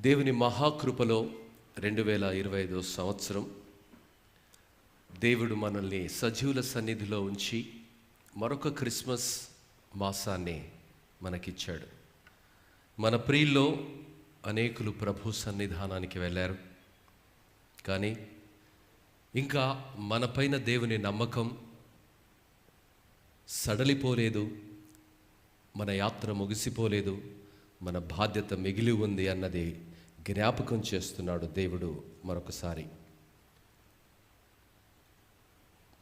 దేవుని మహాకృపలో 2025 సంవత్సరం దేవుడు మనల్ని సజీవుల సన్నిధిలో ఉంచి మరొక క్రిస్మస్ మాసాన్ని మనకిచ్చాడు. మన ప్రియుల్లో అనేకులు ప్రభు సన్నిధానానికి వెళ్ళారు, కానీ ఇంకా మనపైన దేవుని నమ్మకం సడలిపోలేదు, మన యాత్ర ముగిసిపోలేదు, మన బాధ్యత మిగిలి ఉంది అన్నది జ్ఞాపకం చేస్తున్నాడు దేవుడు మరొకసారి.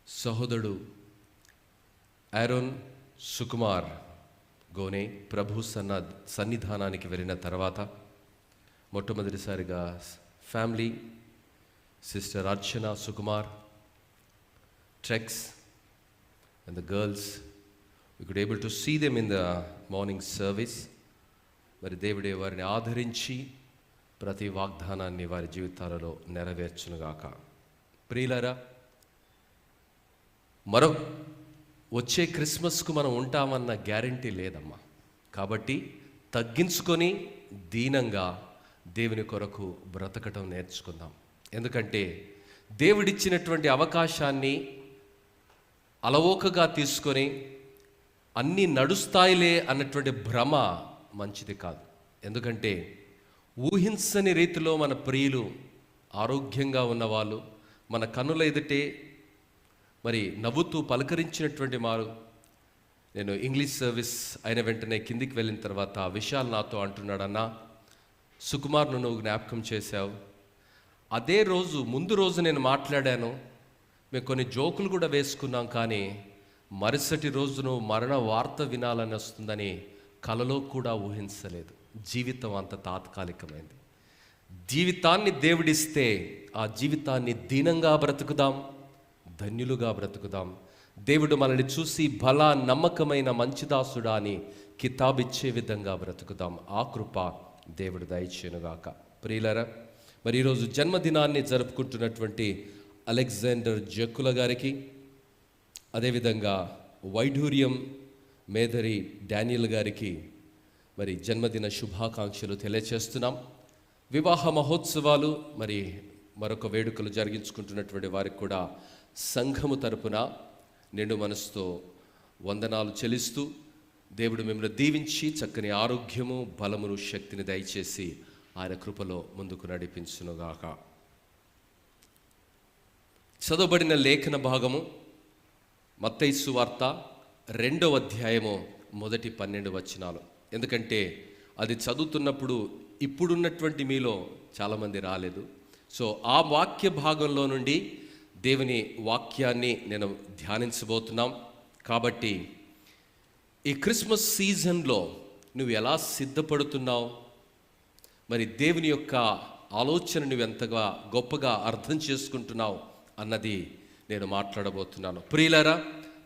సహోదరుడు ఆరోన్ సుకుమార్ గోనే ప్రభు సన్నిధానానికి వెళ్ళిన తర్వాత మొట్టమొదటిసారిగా family sister Archana Sukumar, treks and the girls, we could able to see them in the morning service. మరి దేవుడే వారిని ఆదరించి ప్రతి వాగ్దానాన్ని వారి జీవితాలలో నెరవేర్చునుగాక. ప్రియులారా, మరో వచ్చే క్రిస్మస్కు మనం ఉంటామన్న గ్యారంటీ లేదమ్మా. కాబట్టి తగ్గించుకొని దీనంగా దేవుని కొరకు బ్రతకటం నేర్చుకుందాం. ఎందుకంటే దేవుడిచ్చినటువంటి అవకాశాన్ని అలవోకగా తీసుకొని అన్నీ నడుస్తాయిలే అన్నటువంటి భ్రమ మంచిది కాదు. ఎందుకంటే ఊహించని రీతిలో మన ప్రియులు ఆరోగ్యంగా ఉన్నవాళ్ళు మన కన్నుల ఎదుటే మరి నవ్వుతూ పలకరించినటువంటి వారు. నేను ఇంగ్లీష్ సర్వీస్ అయిన వెంటనే కిందికి వెళ్ళిన తర్వాత విశాల్ నాతో అంటున్నాడు, అన్నా సుకుమార్ను నువ్వు జ్ఞాపకం చేశావు. అదే రోజు ముందు రోజు నేను మాట్లాడాను, మేము కొన్ని జోకులు కూడా వేసుకున్నాం, కానీ మరుసటి రోజును మరణ వార్త వినాలని వస్తుందని కలలో కూడా ఊహించలేదు. జీవితం అంత తాత్కాలికమైంది. జీవితాన్ని దేవుడిస్తే ఆ జీవితాన్ని దీనంగా బ్రతుకుదాం, ధన్యులుగా బ్రతుకుదాం. దేవుడు మనల్ని చూసి బల నమ్మకమైన మంచిదాసుడా అని కితాబిచ్చే విధంగా బ్రతుకుదాం. ఆ కృప దేవుడు దయచేయునుగాక. ప్రియులారా, మరి ఈరోజు జన్మదినాన్ని జరుపుకుంటున్నటువంటి అలెగ్జాండర్ జక్కుల గారికి, అదేవిధంగా వైఢూర్యం మేధరి డానియల్ గారికి మరి జన్మదిన శుభాకాంక్షలు తెలియచేస్తున్నాం. వివాహ మహోత్సవాలు మరి మరొక వేడుకలు జరిగించుకుంటున్నటువంటి వారికి కూడా సంఘము తరపున నిండు మనసుతో వందనాలు చెల్లిస్తూ దేవుడు మిమ్మల్ని దీవించి చక్కని ఆరోగ్యము, బలమును, శక్తిని దయచేసి ఆయన కృపలో ముందుకు నడిపించునుగాక. చదవబడిన లేఖన భాగము మత్తయి సువార్త 2వ అధ్యాయము మొదటి 12 వచనాలు. ఎందుకంటే అది చదువుతున్నప్పుడు ఇప్పుడున్నటువంటి మీలో చాలామంది రాలేదు. సో ఆ వాక్య భాగంలో నుండి దేవుని వాక్యాన్ని నేను ధ్యానించబోతున్నాం. కాబట్టి ఈ క్రిస్మస్ సీజన్లో నువ్వు ఎలా సిద్ధపడుతున్నావు, మరి దేవుని యొక్క ఆలోచన నువ్వు ఎంతగా గొప్పగా అర్థం చేసుకుంటున్నావు అన్నది నేను మాట్లాడబోతున్నాను. ప్రియులారా,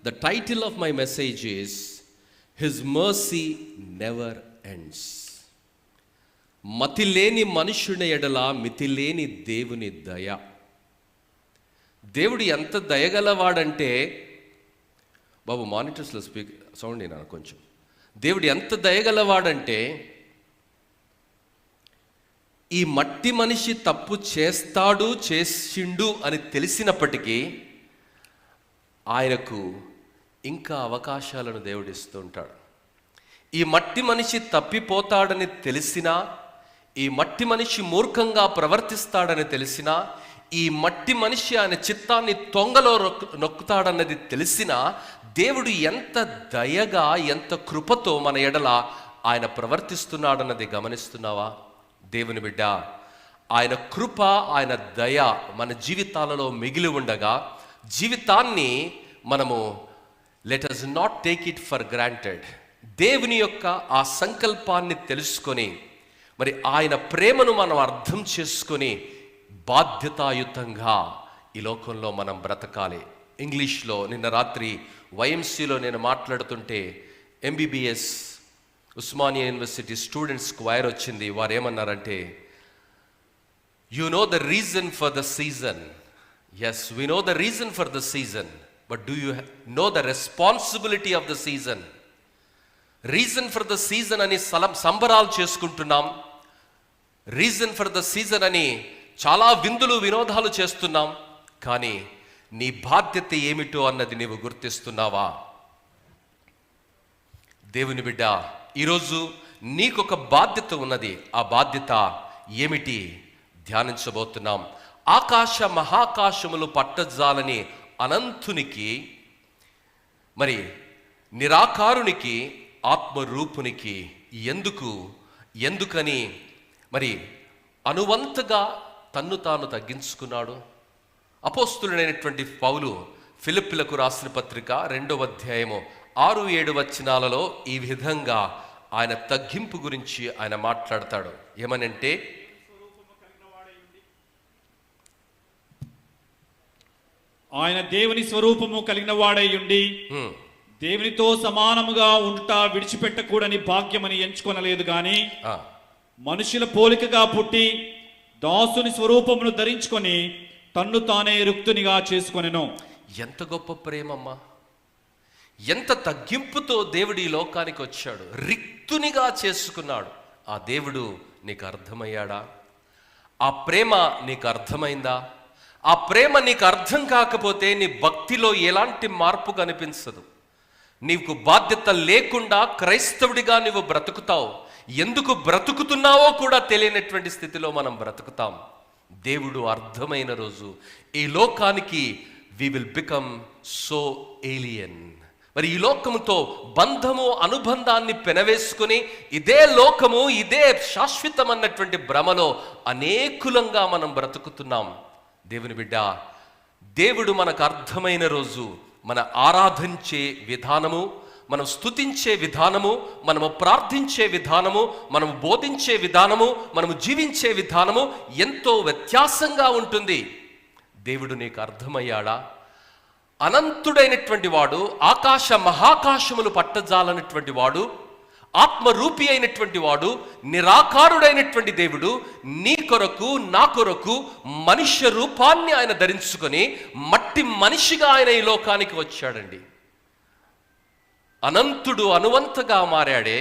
the title of my message is his mercy never ends. మతిలేని మనుషుని ఎడల మితిలేని దేవుని దయ. దేవుడు ఎంత దయగలవాడంటే, బాబు మానిటర్స్లో సౌండ్ అయినా కొంచెం. దేవుడు ఎంత దయగలవాడంటే, ఈ మట్టి మనిషి తప్పు చేసిండు అని తెలిసినప్పటికీ ఆయనకు ఇంకా అవకాశాలను దేవుడిస్తూ ఉంటాడు. ఈ మట్టి మనిషి తప్పిపోతాడని తెలిసినా, ఈ మట్టి మనిషి మూర్ఖంగా ప్రవర్తిస్తాడని తెలిసినా, ఈ మట్టి మనిషి ఆయన చిత్తాన్ని తొంగలో నొక్కుతాడన్నది తెలిసినా, దేవుడు ఎంత దయగా ఎంత కృపతో మన ఎడల ఆయన ప్రవర్తిస్తున్నాడన్నది గమనిస్తున్నావా? దేవుని బిడ్డ, ఆయన కృప, ఆయన దయ మన జీవితాలలో మిగిలి ఉండగా జీవితాన్ని మనము let us not take it for granted. దేవుని యొక్క ఆ సంకల్పాన్ని తెలుసుకొని మరి ఆయన ప్రేమను మనం అర్థం చేసుకొని బాధ్యతాయుతంగా ఈ లోకంలో మనం బ్రతకాలి. ఇంగ్లీష్లో నిన్న రాత్రి వైఎంసీలో నేను మాట్లాడుతుంటే ఎంబీబీఎస్ ఉస్మానియా యూనివర్సిటీ స్టూడెంట్స్ స్క్వైర్ వచ్చింది. వారు ఏమన్నారంటే, you know the reason for the season. Yes, we know the reason for the season, but do you know the responsibility of the season? Reason for the season అని సంబరాలు చేసుకుంటున్నాం, reason for the season అని చాలా విందులు వినోదాలు చేస్తున్నాం, కానీ నీ బాధ్యత ఏమిటో అన్నది నీవు గుర్తిస్తున్నావా? దేవుని బిడ్డ, ఈరోజు నీకొక బాధ్యత ఉన్నది. ఆ బాధ్యత ఏమిటి ధ్యానించబోతున్నాం. ఆకాశ మహాకాశములు పట్టజాలని అనంతునికి, మరి నిరాకారునికి, ఆత్మరూపునికి ఎందుకని మరి అనువంతగా తన్ను తాను తగ్గించుకున్నాడు. అపోస్తులుడైనటువంటి పౌలు ఫిలిప్పీలకు రాసిన పత్రిక 2వ అధ్యాయము 6-7 వచనాలలో ఈ విధంగా ఆయన తగ్గింపు గురించి ఆయన మాట్లాడతాడు. ఏమనంటే, ఆయన దేవుని స్వరూపము కలిగిన వాడై ఉండి దేవునితో సమానముగా ఉండుట విడిచిపెట్టకూడని భాగ్యమని ఎంచుకొనలేదు గాని మనుషుల పోలికగా పుట్టి దాసుని స్వరూపమును ధరించుకొని తన్ను తానే రిక్తునిగా చేసుకొనెను. ఎంత గొప్ప ప్రేమమ్మా! ఎంత తగ్గింపుతో దేవుడు ఈ లోకానికి వచ్చాడు, రిక్తునిగా చేసుకున్నాడు. ఆ దేవుడు నీకు అర్థమయ్యాడా? ఆ ప్రేమ నీకు అర్థమైందా? ఆ ప్రేమ నీకు అర్థం కాకపోతే నీ భక్తిలో ఎలాంటి మార్పు కనిపించదు. నీకు బాధ్యత లేకుండా క్రైస్తవుడిగా నువ్వు బ్రతుకుతావు. ఎందుకు బ్రతుకుతున్నావో కూడా తెలియనటువంటి స్థితిలో మనం బ్రతుకుతాం. దేవుడు అర్థమైన రోజు ఈ లోకానికి we will become so alien. మరి ఈ లోకముతో బంధము అనుబంధాన్ని పెనవేసుకుని ఇదే లోకము, ఇదే శాశ్వతం అన్నటువంటి భ్రమలో అనేకులంగా మనం బ్రతుకుతున్నాం. దేవుని బిడ్డ, దేవుడు మనకు అర్థమైన రోజు మన ఆరాధించే విధానము, మనం స్తుతించే విధానము, మనము ప్రార్థించే విధానము, మనము బోధించే విధానము, మనము జీవించే విధానము ఎంతో వ్యత్యాసంగా ఉంటుంది. దేవుడు నీకు అర్థమయ్యాడా? అనంతుడైనటువంటి వాడు, ఆకాశ మహాకాశములు పట్టజాలనటువంటి వాడు, ఆత్మరూపి అయినటువంటి వాడు, నిరాకారుడైనటువంటి దేవుడు నీ కొరకు నా కొరకు మనుష్య రూపాన్ని ఆయన ధరించుకొని మట్టి మనిషిగా ఆయన ఈ లోకానికి వచ్చాడండి. అనంతుడు అనువంతగా మారాడే.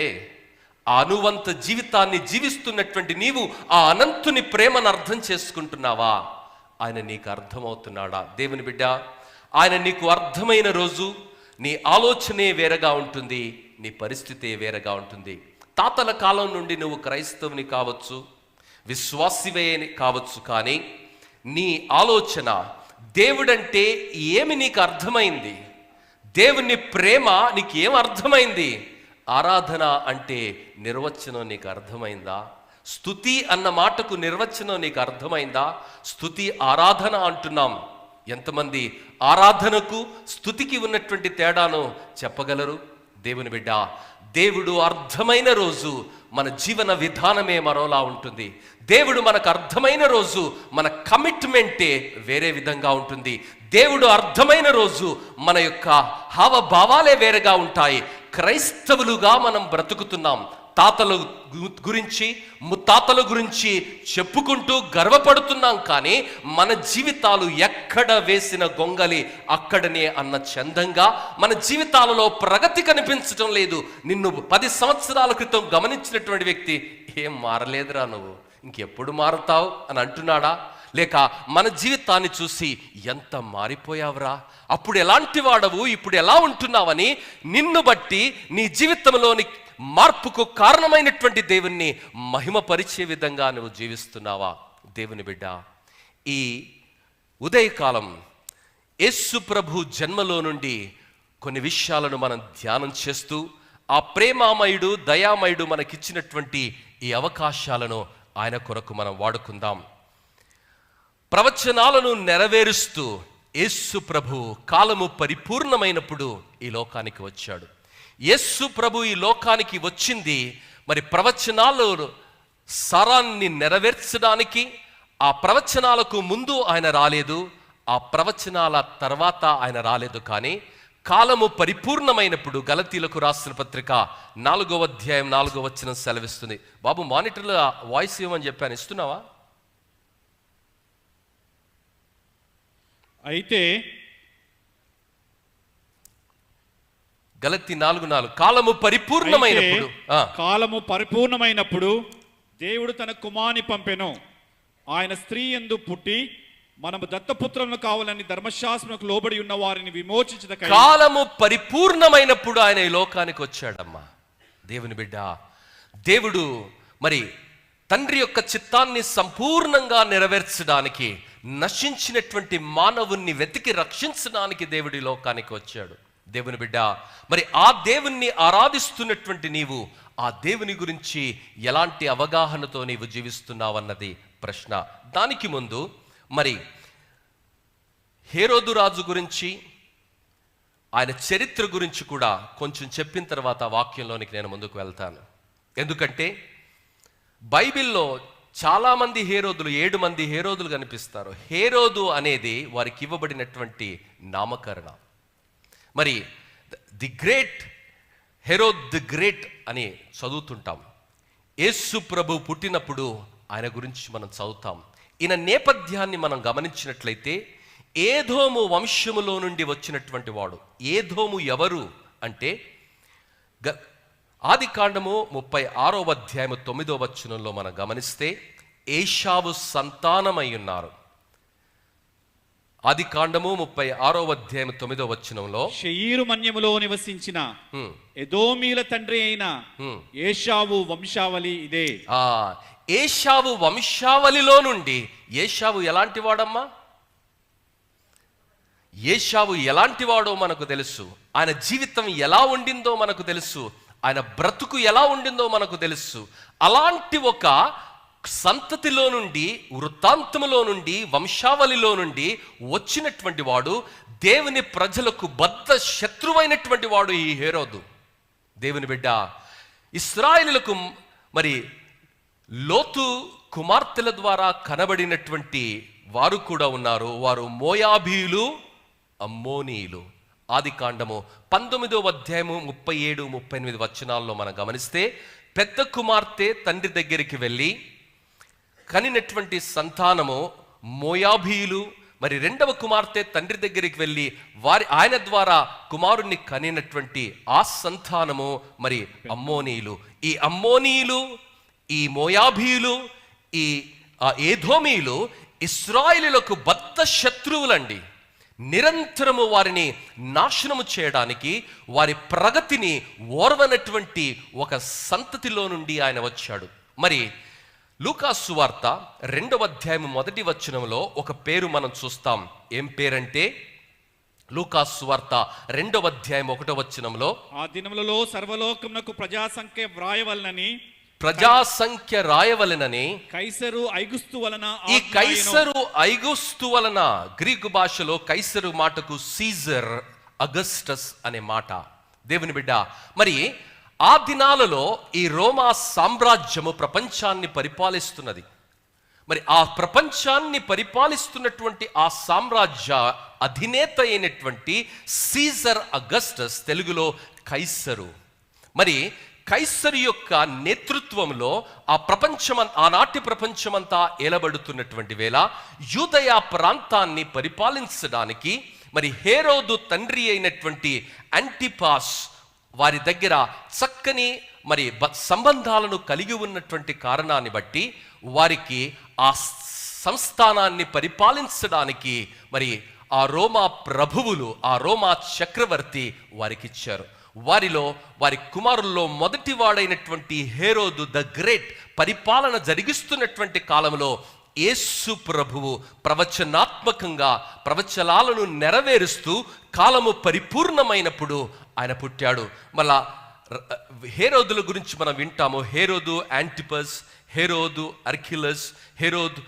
ఆ అనువంత జీవితాన్ని జీవిస్తున్నటువంటి నీవు ఆ అనంతుని ప్రేమను అర్థం చేసుకుంటున్నావా? ఆయన నీకు అర్థమవుతున్నాడా? దేవుని బిడ్డ, ఆయన నీకు అర్థమైన రోజు నీ ఆలోచనే వేరేగా ఉంటుంది, నీ పరిస్థితే వేరేగా ఉంటుంది. తాతల కాలం నుండి నువ్వు క్రైస్తవుని కావచ్చు, విశ్వాసివే కావచ్చు, కానీ నీ ఆలోచన దేవుడంటే ఏమి నీకు అర్థమైంది? దేవుని ప్రేమ నీకు ఏం అర్థమైంది? ఆరాధన అంటే నిర్వచనం నీకు అర్థమైందా? స్తుతి అన్న మాటకు నిర్వచనం నీకు అర్థమైందా? స్తుతి ఆరాధన అంటున్నాం. ఎంతమంది ఆరాధనకు స్తుతికి ఉన్నటువంటి తేడాను చెప్పగలరు? దేవుని బిడ్డ, దేవుడు అర్థమైన రోజు మన జీవన విధానమే మరోలా ఉంటుంది. దేవుడు మనకు అర్థమైన రోజు మన కమిట్మెంటే వేరే విధంగా ఉంటుంది. దేవుడు అర్థమైన రోజు మన యొక్క హావభావాలే వేరేగా ఉంటాయి. క్రైస్తవులుగా మనం బ్రతుకుతున్నాం. తాతల గురించి, ముత్తాతల గురించి చెప్పుకుంటూ గర్వపడుతున్నాం, కానీ మన జీవితాలు ఎక్కడ వేసిన గొంగలి అక్కడనే అన్న చందంగా మన జీవితాలలో ప్రగతి కనిపించడం లేదు. నిన్ను 10 సంవత్సరాల క్రితం గమనించినటువంటి వ్యక్తి, ఏం మారలేదురా నువ్వు, ఇంకెప్పుడు మారుతావు అని అంటున్నాడా? లేక మన జీవితాన్ని చూసి ఎంత మారిపోయావురా, అప్పుడు ఎలాంటి వాడవు, ఇప్పుడు ఎలా ఉంటున్నావని నిన్ను బట్టి నీ జీవితంలోని మార్పుకు కారణమైనటువంటి దేవుణ్ణి మహిమపరిచే విధంగా నువ్వు జీవిస్తున్నావా? దేవుని బిడ్డ, ఈ ఉదయకాలం యేసు ప్రభు జన్మలో నుండి కొన్ని విషయాలను మనం ధ్యానం చేస్తూ ఆ ప్రేమామయుడు, దయామయుడు మనకిచ్చినటువంటి ఈ అవకాశాలను ఆయన కొరకు మనం వాడుకుందాం. ప్రవచనాలను నెరవేరుస్తూ యేసు ప్రభు కాలము పరిపూర్ణమైనప్పుడు ఈ లోకానికి వచ్చాడు. యేసు ప్రభు ఈ లోకానికి వచ్చింది మరి ప్రవచనాలు సారాన్ని నెరవేర్చడానికి. ఆ ప్రవచనాలకు ముందు ఆయన రాలేదు, ఆ ప్రవచనాల తర్వాత ఆయన రాలేదు. కానీ కాలము పరిపూర్ణమైనప్పుడు గలతీలకు రాసిన పత్రిక 4వ అధ్యాయం 4వ వచనం సెలవిస్తుంది. బాబు, మానిటర్లో వాయిస్ ఇవ్వమని చెప్పాను, ఇస్తున్నావా? అయితే గలతీ 4:4 కాలము పరిపూర్ణమైనప్పుడు కాలము పరిపూర్ణమైనప్పుడు దేవుడు తన కుమారుని పంపెను. ఆయన స్త్రీ యందు పుట్టి మనము దత్తపుత్రములు కావాలని ధర్మశాస్త్రములకు లోబడి ఉన్న వారిని విమోచించదకై కాలము పరిపూర్ణమైనప్పుడు ఆయన ఈ లోకానికి వచ్చాడమ్మా. దేవుని బిడ్డ, దేవుడు మరి తండ్రి యొక్క చిత్తాన్ని సంపూర్ణంగా నెరవేర్చడానికి, నశించినటువంటి మానవుణ్ణి వెతికి రక్షించడానికి దేవుడి లోకానికి వచ్చాడు. దేవుని బిడ్డ, మరి ఆ దేవుణ్ణి ఆరాధిస్తున్నటువంటి నీవు ఆ దేవుని గురించి ఎలాంటి అవగాహనతో నీవు జీవిస్తున్నావన్నది ప్రశ్న. దానికి ముందు మరి హేరోదు రాజు గురించి, ఆయన చరిత్ర గురించి కూడా కొంచెం చెప్పిన తర్వాత వాక్యంలోనికి నేను ముందుకు వెళ్తాను. ఎందుకంటే బైబిల్లో చాలామంది హేరోదులు, 7 మంది హేరోదులు కనిపిస్తారు. హేరోదు అనేది వారికి ఇవ్వబడినటువంటి నామకరణం. మరి the great Herod the great అని చదువుతుంటాం. యేసు ప్రభు పుట్టినప్పుడు ఆయన గురించి మనం చదువుతాం. ఈయన నేపథ్యాన్ని మనం గమనించినట్లయితే ఏదోము వంశములో నుండి వచ్చినటువంటి వాడు. ఏదోము ఎవరు అంటే ఆదికాండము 36వ అధ్యాయము 9వ వచనంలో మనం గమనిస్తే ఏషావు సంతానమై ఉన్నారు. ఆదికాండము 36వ అధ్యాయం 9వ వచనంలో షయీరు మన్యములో నివసించిన ఎదోమీల తండ్రి అయిన ఏషావు వంశావళి ఇదే. ఏషావు వంశావళిలో నుండి, ఏషావు ఎలాంటి వాడమ్మా? ఏషావు ఎలాంటి వాడో మనకు తెలుసు. ఆయన జీవితం ఎలా ఉండిందో మనకు తెలుసు. ఆయన బ్రతుకు ఎలా ఉండిందో మనకు తెలుసు. అలాంటి ఒక సంతతిలో నుండి, వృత్తాంతములో నుండి, వంశావళిలో నుండి వచ్చినటువంటి వాడు, దేవుని ప్రజలకు బద్ధ శత్రువైనటువంటి వాడు ఈ హేరోదు. దేవుని బిడ్డ, ఇశ్రాయేలులకు మరి లోతు కుమార్తెల ద్వారా కనబడినటువంటి వారు కూడా ఉన్నారు. వారు మోయాబీయులు, అమ్మోనీయులు. ఆదికాండము 19వ అధ్యాయము 37-38 వచనాల్లో మనం గమనిస్తే పెద్ద కుమార్తె తండ్రి దగ్గరికి వెళ్ళి కనినటువంటి సంతానము మోయాబీయులు. మరి రెండవ కుమార్తె తండ్రి దగ్గరికి వెళ్ళి ఆయన ద్వారా కుమారుణ్ణి కనినటువంటి ఆ సంతానము మరి అమ్మోనీయులు. ఈ అమ్మోనీయులు, ఈ మోయాబీయులు, ఈ ఏదోమీయులు ఇశ్రాయేలులకు బద్ధ శత్రువులండి. నిరంతరము వారిని నాశనము చేయడానికి, వారి ప్రగతిని ఓర్వనటువంటి ఒక సంతతిలో నుండి ఆయన వచ్చాడు. మరి లూకా సువార్త 2వ అధ్యాయం 1వ వచనంలో ఒక పేరు మనం చూస్తాం. ఏం పేరంటే లూకా సువార్త 2వ అధ్యాయం 1వ వచనంలో, ఆ దినములలో సర్వలోకమునకు ప్రజాసంఖ్య రాయవలెనని కైసరు ఐగుస్తు వలన, ఈ కైసరు ఐగుస్తు వలన, గ్రీకు భాషలో కైసరు మాటకు సీజర్, అగస్టస్ అనే మాట. దేవుని బిడ్డ, మరి ఆ దినాలలో ఈ రోమా సామ్రాజ్యము ప్రపంచాన్ని పరిపాలిస్తున్నది. మరి ఆ ప్రపంచాన్ని పరిపాలిస్తున్నటువంటి ఆ సామ్రాజ్య అధినేత అయినటువంటి సీజర్ అగస్టస్, తెలుగులో కైసరు. మరి కైసరు యొక్క నేతృత్వంలో ఆనాటి ప్రపంచమంతా ఏలబడుతున్నటువంటి వేళ యూదయ ప్రాంతాన్ని పరిపాలించడానికి మరి హేరోదు తండ్రి అయినటువంటి యాంటిపాస్ వారి దగ్గర చక్కని మరి సంబంధాలను కలిగి ఉన్నటువంటి కారణాన్ని బట్టి వారికి ఆ సంస్థానాన్ని పరిపాలించడానికి మరి ఆ రోమా ప్రభువులు, ఆ రోమా చక్రవర్తి వారికి ఇచ్చారు. వారిలో వారి కుమారుల్లో మొదటి వాడైనటువంటి హేరోదు ద గ్రేట్ పరిపాలన జరిగిస్తున్నటువంటి కాలంలో యేసు ప్రభువు ప్రవచనాత్మకంగా ప్రవచనాలను నెరవేరుస్తూ కాలము పరిపూర్ణమైనప్పుడు ఆయన పుట్టాడు. మళ్ళా హేరోదుల గురించి మనం వింటాము. హేరోదు Antipas, Herod అర్కిలస్, Herod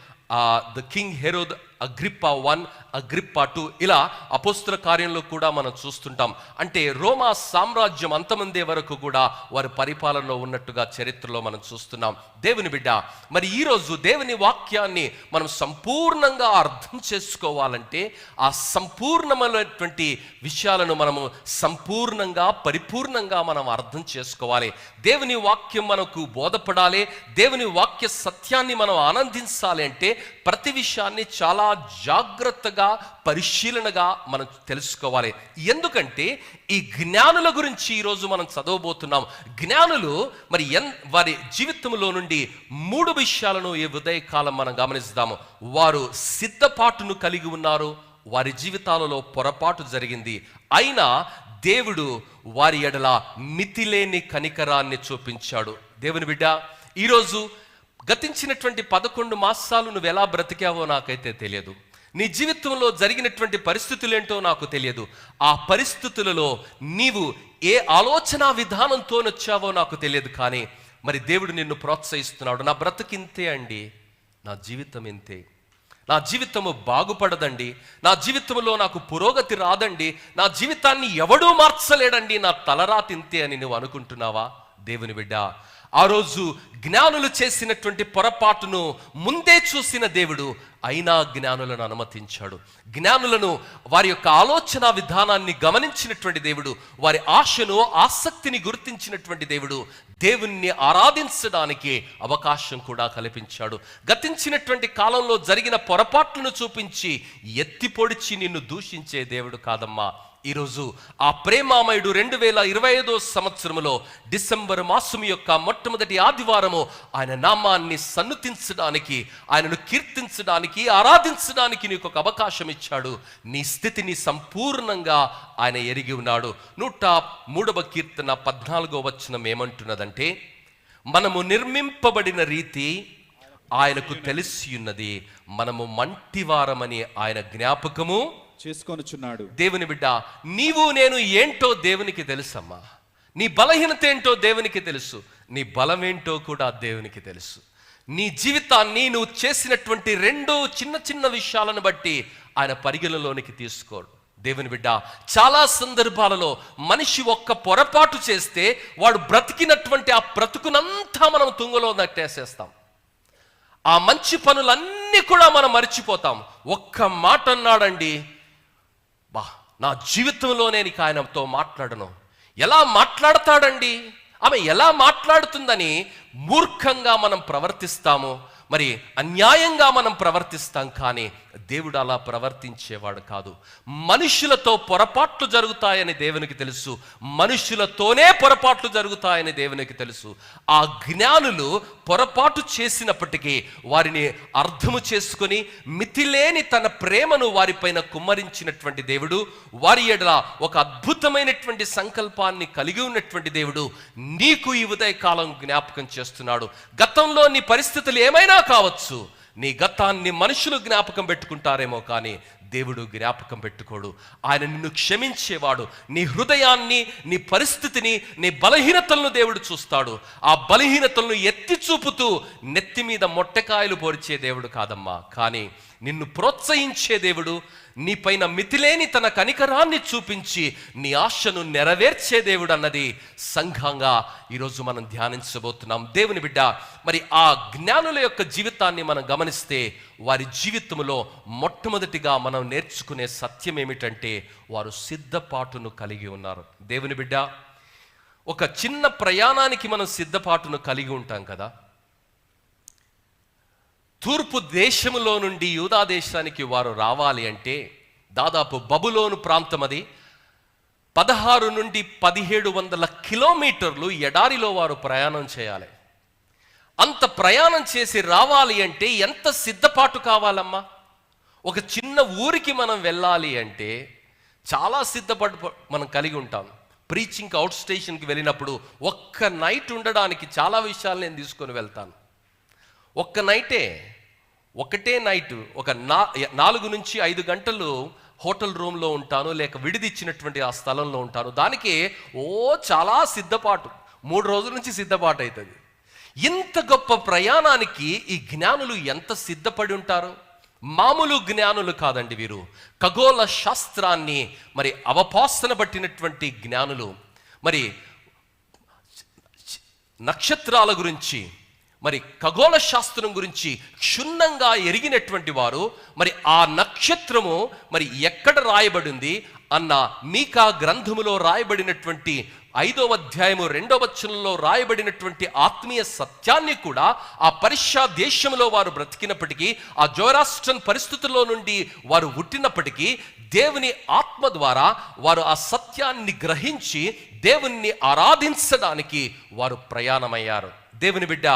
the king Herod Agrippa 1, Agrippa 2, ఇలా అపోస్తుల కార్యంలో కూడా మనం చూస్తుంటాం. అంటే రోమా సామ్రాజ్యం అంతమందే వరకు కూడా వారి పరిపాలనలో ఉన్నట్టుగా చరిత్రలో మనం చూస్తున్నాం. దేవుని బిడ్డ, మరి ఈరోజు దేవుని వాక్యాన్ని మనం సంపూర్ణంగా అర్థం చేసుకోవాలంటే ఆ సంపూర్ణమైనటువంటి విషయాలను మనము సంపూర్ణంగా పరిపూర్ణంగా మనం అర్థం చేసుకోవాలి. దేవుని వాక్యం మనకు బోధపడాలి. దేవుని వాక్య సత్యాన్ని మనం ఆనందించాలి అంటే ప్రతి విషయాన్ని చాలా జాగ్రత్తగా పరిశీలనగా మనం తెలుసుకోవాలి. ఎందుకంటే ఈ జ్ఞానుల గురించి ఈరోజు మనం చదవబోతున్నాం. జ్ఞానులు మరి వారి జీవితంలో నుండి 3 విషయాలను ఈ ఉదయకాలం మనం గమనిస్తాము. వారు సిద్ధపాటును కలిగి ఉన్నారు, వారి జీవితాలలో పొరపాటు జరిగింది, అయినా దేవుడు వారి ఎడల మితిలేని కనికరాన్ని చూపించాడు. దేవుని బిడ్డ, ఈరోజు గతించినటువంటి 11 మాసాలు నువ్వు ఎలా బ్రతికావో నాకైతే తెలియదు. నీ జీవితంలో జరిగినటువంటి పరిస్థితులేంటో నాకు తెలియదు. ఆ పరిస్థితులలో నీవు ఏ ఆలోచన విధానంతో వచ్చావో నాకు తెలియదు. కానీ మరి దేవుడు నిన్ను ప్రోత్సహిస్తున్నాడు. నా బ్రతికింతే అండి, నా జీవితం ఇంతే, నా జీవితము బాగుపడదండి, నా జీవితంలో నాకు పురోగతి రాదండి, నా జీవితాన్ని ఎవడూ మార్చలేడండి, నా తలరాతి ఇంతే అని నువ్వు అనుకుంటున్నావా? దేవుని బిడ్డ, ఆ రోజు జ్ఞానులు చేసినటువంటి పొరపాటును ముందే చూసిన దేవుడు అయినా జ్ఞానులను అనుమతించాడు. జ్ఞానులను వారి యొక్క ఆలోచన విధానాన్ని గమనించినటువంటి దేవుడు, వారి ఆశను ఆసక్తిని గుర్తించినటువంటి దేవుడు దేవుణ్ణి ఆరాధించడానికి అవకాశం కూడా కల్పించాడు. గతించినటువంటి కాలంలో జరిగిన పొరపాట్లను చూపించి ఎత్తి పొడిచి నిన్ను దూషించే దేవుడు కాదమ్మా. ఈరోజు ఆ ప్రేమామయుడు 2025 సంవత్సరంలో డిసెంబర్ మాసం యొక్క మొట్టమొదటి ఆదివారము ఆయన నామాన్ని సన్నుతించడానికి, ఆయనను కీర్తించడానికి, ఆరాధించడానికి నీకు ఒక అవకాశం ఇచ్చాడు. నీ స్థితిని సంపూర్ణంగా ఆయన ఎరిగి ఉన్నాడు. 103వ కీర్తన 14వ వచనం ఏమంటున్నదంటే, మనము నిర్మింపబడిన రీతి ఆయనకు తెలిసి ఉన్నది, మనము మంటివారమని ఆయన జ్ఞాపకము చేసుకొనుచున్నాడు. దేవుని బిడ్డ, నీవు నేను ఏంటో దేవునికి తెలుసమ్మా. నీ బలహీనత ఏంటో దేవునికి తెలుసు, నీ బలమేంటో కూడా దేవునికి తెలుసు. నీ జీవితాన్ని నువ్వు చేసినటువంటి 2 చిన్న చిన్న విషయాలను బట్టి ఆయన పరిగణలోనికి తీసుకోడు. దేవుని బిడ్డ, చాలా సందర్భాలలో మనిషి ఒక్క పొరపాటు చేస్తే వాడు బ్రతికినటువంటి ఆ బ్రతుకునంతా మనం తుంగలో నట్టేసేస్తాం. ఆ మంచి పనులన్నీ కూడా మనం మర్చిపోతాం. ఒక్క మాట అన్నాడండి, నా జీవితంలో నేను ఇక ఆయనతో మాట్లాడను. ఎలా మాట్లాడతాడండి, ఆమె ఎలా మాట్లాడుతుందని మూర్ఖంగా మనం ప్రవర్తిస్తాము, మరి అన్యాయంగా మనం ప్రవర్తిస్తాం. కానీ దేవుడు అలా ప్రవర్తించేవాడు కాదు. మనుషులతో పొరపాట్లు జరుగుతాయని దేవునికి తెలుసు, మనుషులతోనే పొరపాట్లు జరుగుతాయని దేవునికి తెలుసు. ఆ జ్ఞానులు పొరపాటు చేసినప్పటికీ వారిని అర్థము చేసుకొని మితిలేని తన ప్రేమను వారిపైన కుమ్మరించినటువంటి దేవుడు, వారి ఎడల ఒక అద్భుతమైనటువంటి సంకల్పాన్ని కలిగి ఉన్నటువంటి దేవుడు నీకు ఈ ఉదయకాలం జ్ఞాపకం చేస్తున్నాడు. గతంలో నీ పరిస్థితులు ఏమైనా కావచ్చు, నీ గతాన్ని మనుషులు జ్ఞాపకం పెట్టుకుంటారేమో, కానీ దేవుడు జ్ఞాపకం పెట్టుకోడు. ఆయన నిన్ను క్షమించేవాడు. నీ హృదయాన్ని, నీ పరిస్థితిని, నీ బలహీనతలను దేవుడు చూస్తాడు. ఆ బలహీనతలను ఎత్తి చూపుతూ నెత్తి మీద మొట్టకాయలు పొరిచే దేవుడు కాదమ్మా, కానీ నిన్ను ప్రోత్సహించే దేవుడు, నీపైన మితిలేని తన కనికరాన్ని చూపించి నీ ఆశను నెరవేర్చే దేవుడు అన్నది సంఘంగా ఈరోజు మనం ధ్యానించబోతున్నాం. దేవుని బిడ్డ, మరి ఆ జ్ఞానుల యొక్క జీవితాన్ని మనం గమనిస్తే వారి జీవితంలో మొట్టమొదటిగా మనం నేర్చుకునే సత్యం ఏమిటంటే వారు సిద్ధపాటును కలిగి ఉన్నారు. దేవుని బిడ్డ, ఒక చిన్న ప్రయాణానికి మనం సిద్ధపాటును కలిగి ఉంటాం కదా. తూర్పు దేశములో నుండి యూదా దేశానికి వారు రావాలి అంటే దాదాపు బబులోను ప్రాంతం, అది 16 నుండి 1700 కిలోమీటర్లు ఎడారిలో వారు ప్రయాణం చేయాలి. అంత ప్రయాణం చేసి రావాలి అంటే ఎంత సిద్ధపాటు కావాలమ్మా. ఒక చిన్న ఊరికి మనం వెళ్ళాలి అంటే చాలా సిద్ధపాటు మనం కలిగి ఉంటాం. ప్రీచింగ్ అవుట్ స్టేషన్కి వెళ్ళినప్పుడు ఒక్క నైట్ ఉండడానికి చాలా విషయాలు నేను తీసుకొని వెళ్తాను. ఒకటే నైట్, ఒక 4 నుంచి 5 గంటలు హోటల్ రూమ్లో ఉంటాను, లేక విడిదిచ్చినటువంటి ఆ స్థలంలో ఉంటాను. దానికి చాలా సిద్ధపాటు, 3 రోజుల నుంచి సిద్ధపాటు అవుతుంది. ఇంత గొప్ప ప్రయాణానికి ఈ జ్ఞానులు ఎంత సిద్ధపడి ఉంటారు. మామూలు జ్ఞానులు కాదండి వీరు, ఖగోళ శాస్త్రాన్ని మరి అవపాసన పట్టినటువంటి జ్ఞానులు, మరి నక్షత్రాల గురించి, మరి ఖగోళ శాస్త్రం గురించి క్షుణ్ణంగా ఎరిగినటువంటి వారు. మరి ఆ నక్షత్రము మరి ఎక్కడ రాయబడింది అన్న మీకా గ్రంథములో రాయబడినటువంటి 5వ అధ్యాయము 2వ వచనంలో రాయబడినటువంటి ఆత్మీయ సత్యాన్ని కూడా ఆ పర్షియా దేశంలో వారు బ్రతికినప్పటికీ, ఆ జోరాస్ట్రన్ పరిస్థితుల్లో నుండి వారు పుట్టినప్పటికీ, దేవుని ఆత్మ ద్వారా వారు ఆ సత్యాన్ని గ్రహించి దేవుణ్ణి ఆరాధించడానికి వారు ప్రయాణమయ్యారు. దేవుని బిడ్డ,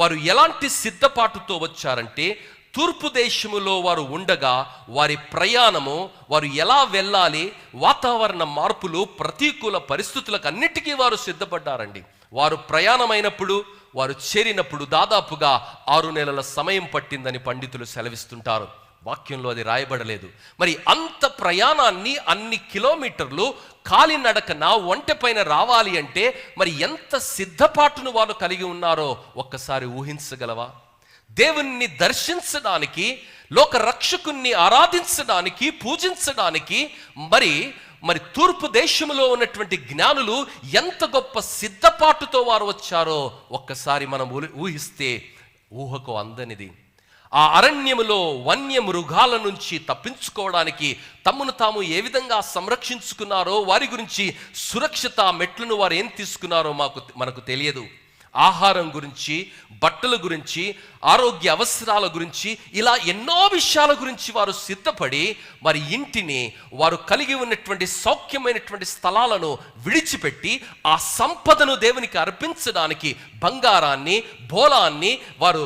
వారు ఎలాంటి సిద్ధపాటుతో వచ్చారంటే, తూర్పు దేశములో వారు ఉండగా వారి ప్రయాణము, వారు ఎలా వెళ్ళాలి, వాతావరణ మార్పులు, ప్రతికూల పరిస్థితులకు అన్నిటికీ వారు సిద్ధపడ్డారండి. వారు ప్రయాణమైనప్పుడు, వారు చేరినప్పుడు దాదాపుగా 6 నెలల సమయం పట్టిందని పండితులు సెలవిస్తుంటారు. వాక్యంలో అది రాయబడలేదు. మరి అంత ప్రయాణాన్ని, అన్ని కిలోమీటర్లు కాలినడకన ఒంటె పైన రావాలి అంటే మరి ఎంత సిద్ధపాటును వారు కలిగి ఉన్నారో ఒక్కసారి ఊహించగలవా? దేవుణ్ణి దర్శించడానికి, లోక రక్షకుణ్ణి ఆరాధించడానికి, పూజించడానికి మరి తూర్పు దేశంలో ఉన్నటువంటి జ్ఞానులు ఎంత గొప్ప సిద్ధపాటుతో వారు వచ్చారో ఒక్కసారి మనం ఊహిస్తే ఊహకు అందనిది. ఆ అరణ్యములో వన్య మృగాల నుంచి తప్పించుకోవడానికి తమను తాము ఏ విధంగా సంరక్షించుకున్నారో, వారి గురించి సురక్షిత మెట్లను వారు ఏం తీసుకున్నారో మనకు తెలియదు. ఆహారం గురించి, బట్టల గురించి, ఆరోగ్య అవసరాల గురించి, ఇలా ఎన్నో విషయాల గురించి వారు సిద్ధపడి వారి ఇంటిని, వారు కలిగి ఉన్నటువంటి సౌఖ్యమైనటువంటి స్థలాలను విడిచిపెట్టి ఆ సంపదను దేవునికి అర్పించడానికి బంగారాన్ని, బోలాన్ని, వారు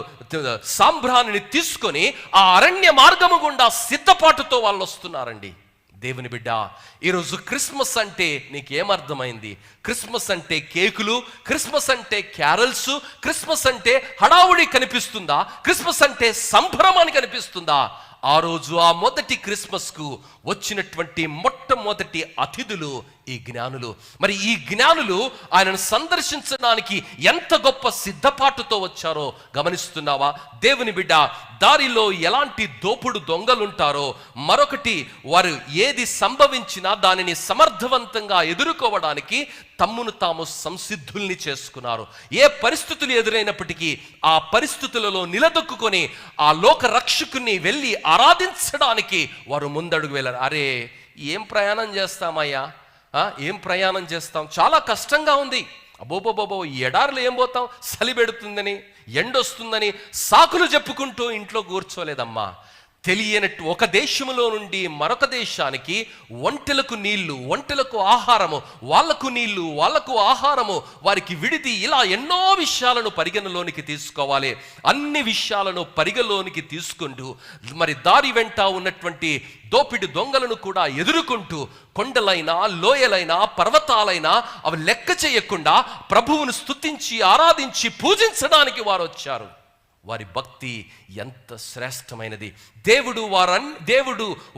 సాంబ్రాణిని తీసుకొని ఆ అరణ్య మార్గము గుండా సిద్ధపాటుతో వాళ్ళు వస్తున్నారండి. దేవుని బిడ్డ, ఈరోజు క్రిస్మస్ అంటే నీకేమర్థమైంది? క్రిస్మస్ అంటే కేకులు, క్రిస్మస్ అంటే క్యారల్స్, క్రిస్మస్ అంటే హడావుడి కనిపిస్తుందా? క్రిస్మస్ అంటే సంభ్రమాన్ని కనిపిస్తుందా? ఆ రోజు, ఆ మొదటి క్రిస్మస్కు వచ్చినటువంటి మొట్టమొదటి అతిథులు ఈ జ్ఞానులు. మరి ఈ జ్ఞానులు ఆయనను సందర్శించడానికి ఎంత గొప్ప సిద్ధపాటుతో వచ్చారో గమనిస్తున్నావా? దేవుని బిడ్డ, దారిలో ఎలాంటి దోపుడు దొంగలుంటారో, మరొకటి వారు ఏది సంభవించినా దానిని సమర్థవంతంగా ఎదుర్కోవడానికి తమ్మును తాము సంసిద్ధుల్ని చేసుకున్నారు. ఏ పరిస్థితులు ఎదురైనప్పటికీ ఆ పరిస్థితులలో నిలదొక్కుని ఆ లోక రక్షకుని వెళ్ళి ఆరాధించడానికి వారు ముందడుగు వెళ్ళారు. అరే, ఏం ప్రయాణం చేస్తామయ్యా, ఏం ప్రయాణం చేస్తాం, చాలా కష్టంగా ఉంది, అబ్బోబోబోబో ఎడారులు ఏం పోతాం, చలి పెడుతుందని, ఎండొస్తుందని సాకులు చెప్పుకుంటూ ఇంట్లో కూర్చోలేదమ్మా. తెలియనట్టు ఒక దేశములో నుండి మరొక దేశానికి ఒంటెలకు నీళ్లు, ఒంటెలకు ఆహారము, వాళ్లకు నీళ్లు, వాళ్లకు ఆహారము, వారికి విడిది, ఇలా ఎన్నో విషయాలను పరిగణలోనికి తీసుకోవాలి. అన్ని విషయాలను పరిగణలోనికి తీసుకుంటూ మరి దారి వెంట ఉన్నటువంటి దోపిడి దొంగలను కూడా ఎదుర్కొంటూ కొండలైనా, లోయలైనా, పర్వతాలైనా అవి లెక్క చేయకుండా ప్రభువును స్తుతించి, ఆరాధించి, పూజించడానికి వారు వచ్చారు. వారి భక్తి ఎంత శ్రేష్టమైనది! దేవుడు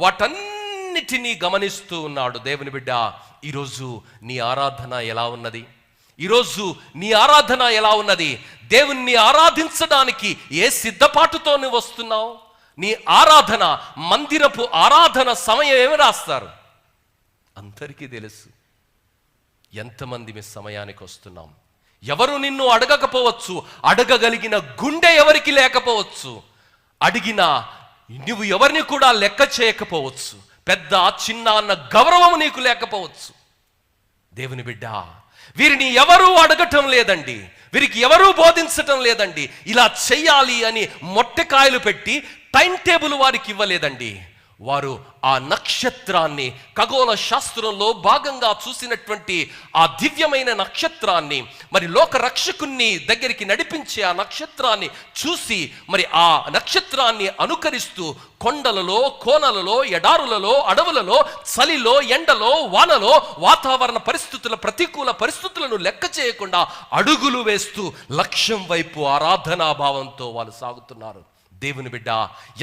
వాటన్నిటినీ గమనిస్తూ ఉన్నాడు. దేవుని బిడ్డ, ఈరోజు నీ ఆరాధన ఎలా ఉన్నది? ఈరోజు నీ ఆరాధన ఎలా ఉన్నది? దేవుణ్ణి ఆరాధించడానికి ఏ సిద్ధపాటుతో నువ్వు వస్తున్నావు? నీ ఆరాధన, మందిరపు ఆరాధన సమయం ఏమి రాస్తారు? అందరికీ తెలుసు. ఎంతమంది మీ సమయానికి వస్తున్నాం? ఎవరు నిన్ను అడగకపోవచ్చు, అడగగలిగిన గుండె ఎవరికి లేకపోవచ్చు, అడిగినా నువ్వు ఎవరిని కూడా లెక్క చేయకపోవచ్చు, పెద్ద చిన్న అన్న గౌరవం నీకు లేకపోవచ్చు. దేవుని బిడ్డ, వీరిని ఎవరూ అడగటం లేదండి, వీరికి ఎవరూ బోధించటం లేదండి, ఇలా చెయ్యాలి అని మొట్టకాయలు పెట్టి టైం టేబుల్ వారికి ఇవ్వలేదండి. వారు ఆ నక్షత్రాన్ని, ఖగోళ శాస్త్రంలో భాగంగా చూసినటువంటి ఆ దివ్యమైన నక్షత్రాన్ని, మరి లోక రక్షకుణ్ణి దగ్గరికి నడిపించే ఆ నక్షత్రాన్ని చూసి, మరి ఆ నక్షత్రాన్ని అనుకరిస్తూ కొండలలో, కోనలలో, ఎడారులలో, అడవులలో, చలిలో, ఎండలో, వానలో, వాతావరణ పరిస్థితుల, ప్రతికూల పరిస్థితులను లెక్క చేయకుండా అడుగులు వేస్తూ లక్ష్యం వైపు ఆరాధనాభావంతో వాళ్ళు సాగుతున్నారు. దేవుని బిడ్డ,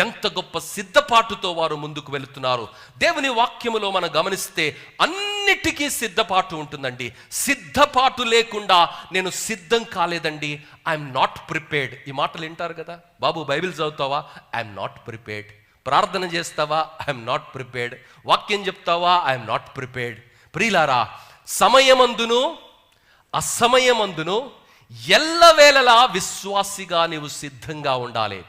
ఎంత గొప్ప సిద్ధపాటుతో వారు ముందుకు వెళుతున్నారు. దేవుని వాక్యములో మనం గమనిస్తే అన్నిటికీ సిద్ధపాటు ఉంటుందండి. సిద్ధపాటు లేకుండా నేను సిద్ధం కాలేదండి, ఐఎమ్ నాట్ ప్రిపేర్డ్. ఈ మాటలు వింటారు కదా, బాబు బైబిల్ చదువుతావా? I'm not prepared. ప్రార్థన చేస్తావా? I'm not prepared. వాక్యం చెప్తావా? I'm not prepared. ప్రియులారా, సమయమందును అసమయమందును ఎల్లవేళలా విశ్వాసిగా నీవు సిద్ధంగా ఉండాలి.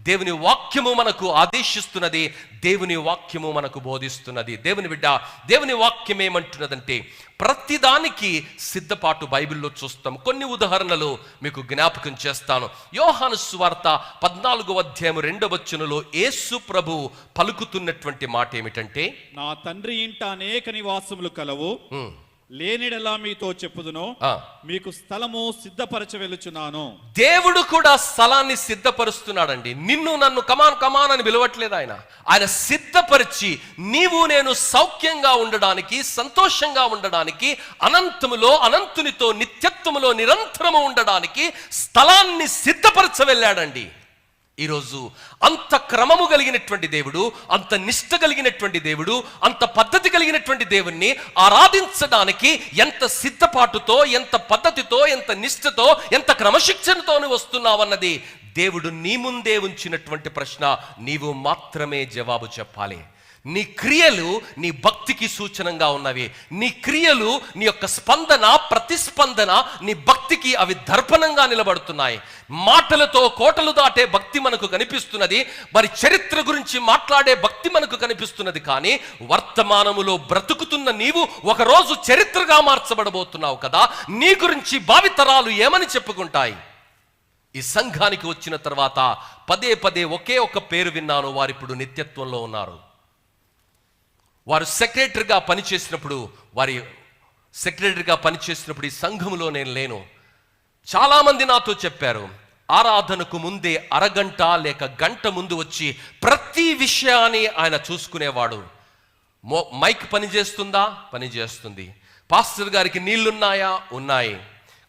దేవుని వాక్యము మనకు ఆదేశిస్తున్నది, దేవుని వాక్యము మనకు బోధిస్తున్నది. దేవుని బిడ్డ, దేవుని వాక్యం ఏమంటున్నదంటే ప్రతిదానికి సిద్ధపాటు బైబిల్లో చూస్తాం. కొన్ని ఉదాహరణలు మీకు జ్ఞాపకం చేస్తాను. యోహాను సువార్త 14వ అధ్యాయం 2వ వచనంలో యేసు ప్రభు పలుకుతున్నటువంటి మాట ఏమిటంటే, నా తండ్రి ఇంట అనేక నివాసములు కలవు, లేనిడలా మీతో చెప్పుదును, మీకు స్థలము సిద్ధపరచ వెళ్ళుచున్నాను. దేవుడు కూడా స్థలాన్ని సిద్ధపరుస్తున్నాడండి. నిన్ను నన్ను కమాన్ అని పిలవట్లేదు ఆయన సిద్ధపరిచి నీవు నేను సౌఖ్యంగా ఉండడానికి, సంతోషంగా ఉండడానికి, అనంతములో అనంతునితో నిత్యత్వములో నిరంతరము ఉండడానికి స్థలాన్ని సిద్ధపరచ వెళ్ళాడండి. ఈరోజు అంత క్రమము కలిగినటువంటి దేవుడు, అంత నిష్ఠ కలిగినటువంటి దేవుడు, అంత పద్ధతి కలిగినటువంటి దేవుణ్ణి ఆరాధించడానికి ఎంత సిద్ధపాటుతో, ఎంత పద్ధతితో, ఎంత నిష్ఠతో, ఎంత క్రమశిక్షణతో వస్తున్నావన్నది దేవుడు నీ ముందే ఉంచినటువంటి ప్రశ్న. నీవు మాత్రమే జవాబు చెప్పాలి. నీ క్రియలు నీ భక్తికి సూచనంగా ఉన్నవి. నీ క్రియలు, నీ యొక్క స్పందన, ప్రతిస్పందన నీ భక్తికి అవి దర్పణంగా నిలబడుతున్నాయి. మాటలతో కోటలు దాటే భక్తి మనకు కనిపిస్తున్నది, మరి చరిత్ర గురించి మాట్లాడే భక్తి మనకు కనిపిస్తున్నది. కానీ వర్తమానములో బ్రతుకుతున్న నీవు ఒకరోజు చరిత్రగా మార్చబడబోతున్నావు కదా. నీ గురించి భావితరాలు ఏమని చెప్పుకుంటాయి? ఈ సంఘానికి వచ్చిన తర్వాత పదే ఒకే ఒక పేరు విన్నాను, వారిప్పుడు నిత్యత్వంలో ఉన్నారు. వారు సెక్రటరీగా పనిచేసినప్పుడు ఈ సంఘములో నేను లేను. చాలామంది నాతో చెప్పారు, ఆరాధనకు ముందే అరగంట లేక గంట ముందు వచ్చి ప్రతి విషయాన్ని ఆయన చూసుకునేవాడు. మైక్ పనిచేస్తుందా? పనిచేస్తుంది. పాస్టర్ గారికి నీళ్లున్నాయా? ఉన్నాయి.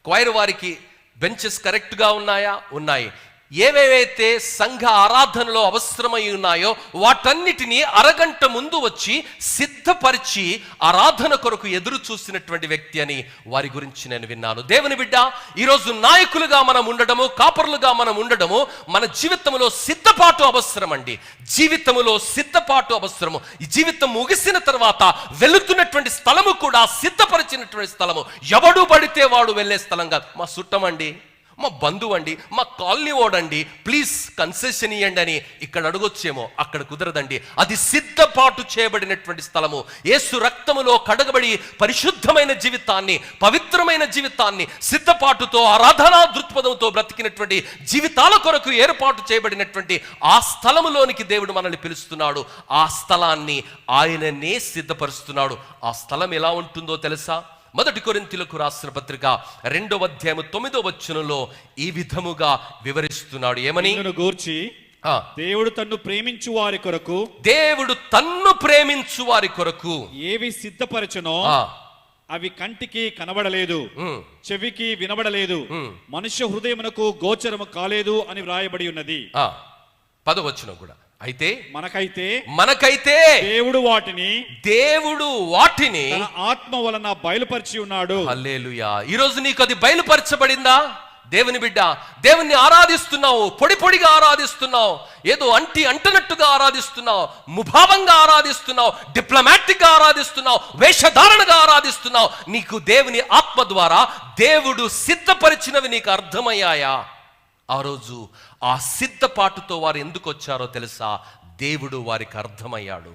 క్వైర్ వారికి బెంచెస్ కరెక్ట్గా ఉన్నాయా? ఉన్నాయి. ఏవేవైతే సంఘ ఆరాధనలో అవసరమై ఉన్నాయో వాటన్నిటినీ అరగంట ముందు వచ్చి సిద్ధపరిచి ఆరాధన కొరకు ఎదురు చూసినటువంటి వ్యక్తి అని వారి గురించి నేను విన్నాను. దేవుని బిడ్డ, ఈరోజు నాయకులుగా మనం ఉండడము, కాపరులుగా మనం ఉండడము మన జీవితంలో సిద్ధపాటు అవసరం అండి. జీవితంలో సిద్ధపాటు అవసరము. ఈ జీవితం ముగిసిన తర్వాత వెళుతున్నటువంటి స్థలము కూడా సిద్ధపరిచినటువంటి స్థలము. ఎవడు పడితే వాడు వెళ్ళే స్థలం కాదు. మా చుట్టమండి, మా బంధువు అండి, మా కాలనీ ఓడండి, ప్లీజ్ కన్సెషన్ ఇవ్వండి అని ఇక్కడ అడగొచ్చేమో, అక్కడ కుదరదండి. అది సిద్ధపాటు చేయబడినటువంటి స్థలము. యేసు రక్తములో కడగబడి పరిశుద్ధమైన జీవితాన్ని, పవిత్రమైన జీవితాన్ని, సిద్ధపాటుతో ఆరాధనా దృక్పథంతో బ్రతికినటువంటి జీవితాల కొరకు ఏర్పాటు చేయబడినటువంటి ఆ స్థలములోనికి దేవుడు మనల్ని పిలుస్తున్నాడు. ఆ స్థలాన్ని ఆయననే సిద్ధపరుస్తున్నాడు. ఆ స్థలం ఎలా ఉంటుందో తెలుసా? 1 కొరింథీయులకు రాసిన పత్రిక 2వ అధ్యాయం 9వ వచనంలో ఈ విధముగా వివరిస్తున్నాడు. ఏమని? గూర్చి దేవుడు తన్ను ప్రేమించు వారి కొరకు, ఏవి సిద్ధపరచునో అవి కంటికి కనబడలేదు, చెవికి వినబడలేదు, మనుష్య హృదయమునకు గోచరము కాలేదు అని వ్రాయబడి ఉన్నది. 10వ వచనం కూడా. అయితే మనకైతే దేవుడు వాటిని తన ఆత్మ వలన బయలుపరిచి ఉన్నాడు. హల్లెలూయా. ఈరోజు నీకు అది బయలుపరచబడిందా? దేవుని బిడ్డ, దేవుణ్ణి ఆరాధిస్తున్నావు, పొడిగా ఆరాధిస్తున్నావు, ఏదో అంటనట్టుగా ఆరాధిస్తున్నావు, ముభావంగా ఆరాధిస్తున్నావు, డిప్లొమాటిక్ గా ఆరాధిస్తున్నావు, వేషధారణగా ఆరాధిస్తున్నావు. నీకు దేవుని ఆత్మ ద్వారా దేవుడు సిద్ధపరిచినవి నీకు అర్థమయ్యాయా? ఆ రోజు ఆ సిద్ధపాటుతో వారు ఎందుకు వచ్చారో తెలుసా? దేవుడు వారికి అర్థమయ్యాడు.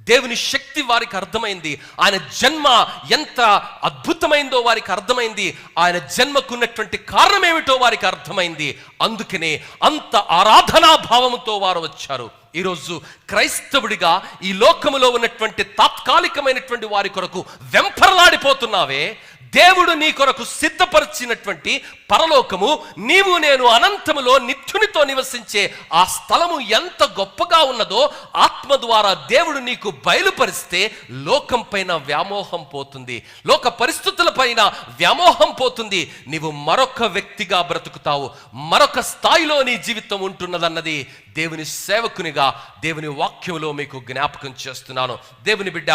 దేవుని శక్తి వారికి అర్థమైంది. ఆయన జన్మ ఎంత అద్భుతమైందో వారికి అర్థమైంది. ఆయన జన్మకున్నటువంటి కారణం ఏమిటో వారికి అర్థమైంది. అందుకనే అంత ఆరాధనా భావంతో వారు వచ్చారు. ఈరోజు క్రైస్తవుడిగా ఈ లోకములో ఉన్నటువంటి తాత్కాలికమైనటువంటి వారి కొరకు వెంపర్లాడిపోతున్నావే, దేవుడు నీ కొరకు సిద్ధపరిచినటువంటి పరలోకము, నీవు నేను అనంతములో నిత్యునితో నివసించే ఆ స్థలము ఎంత గొప్పగా ఉన్నదో ఆత్మ ద్వారా దేవుడు నీకు బయలుపరిస్తే లోకం పైన వ్యామోహం పోతుంది, లోక పరిస్థితుల పైన వ్యామోహం పోతుంది. నీవు మరొక వ్యక్తిగా బ్రతుకుతావు, మరొక స్థాయిలో నీ జీవితం ఉంటున్నదన్నది దేవుని సేవకునిగా దేవుని వాక్యంలో మీకు జ్ఞాపకం చేస్తున్నాను. దేవుని బిడ్డ,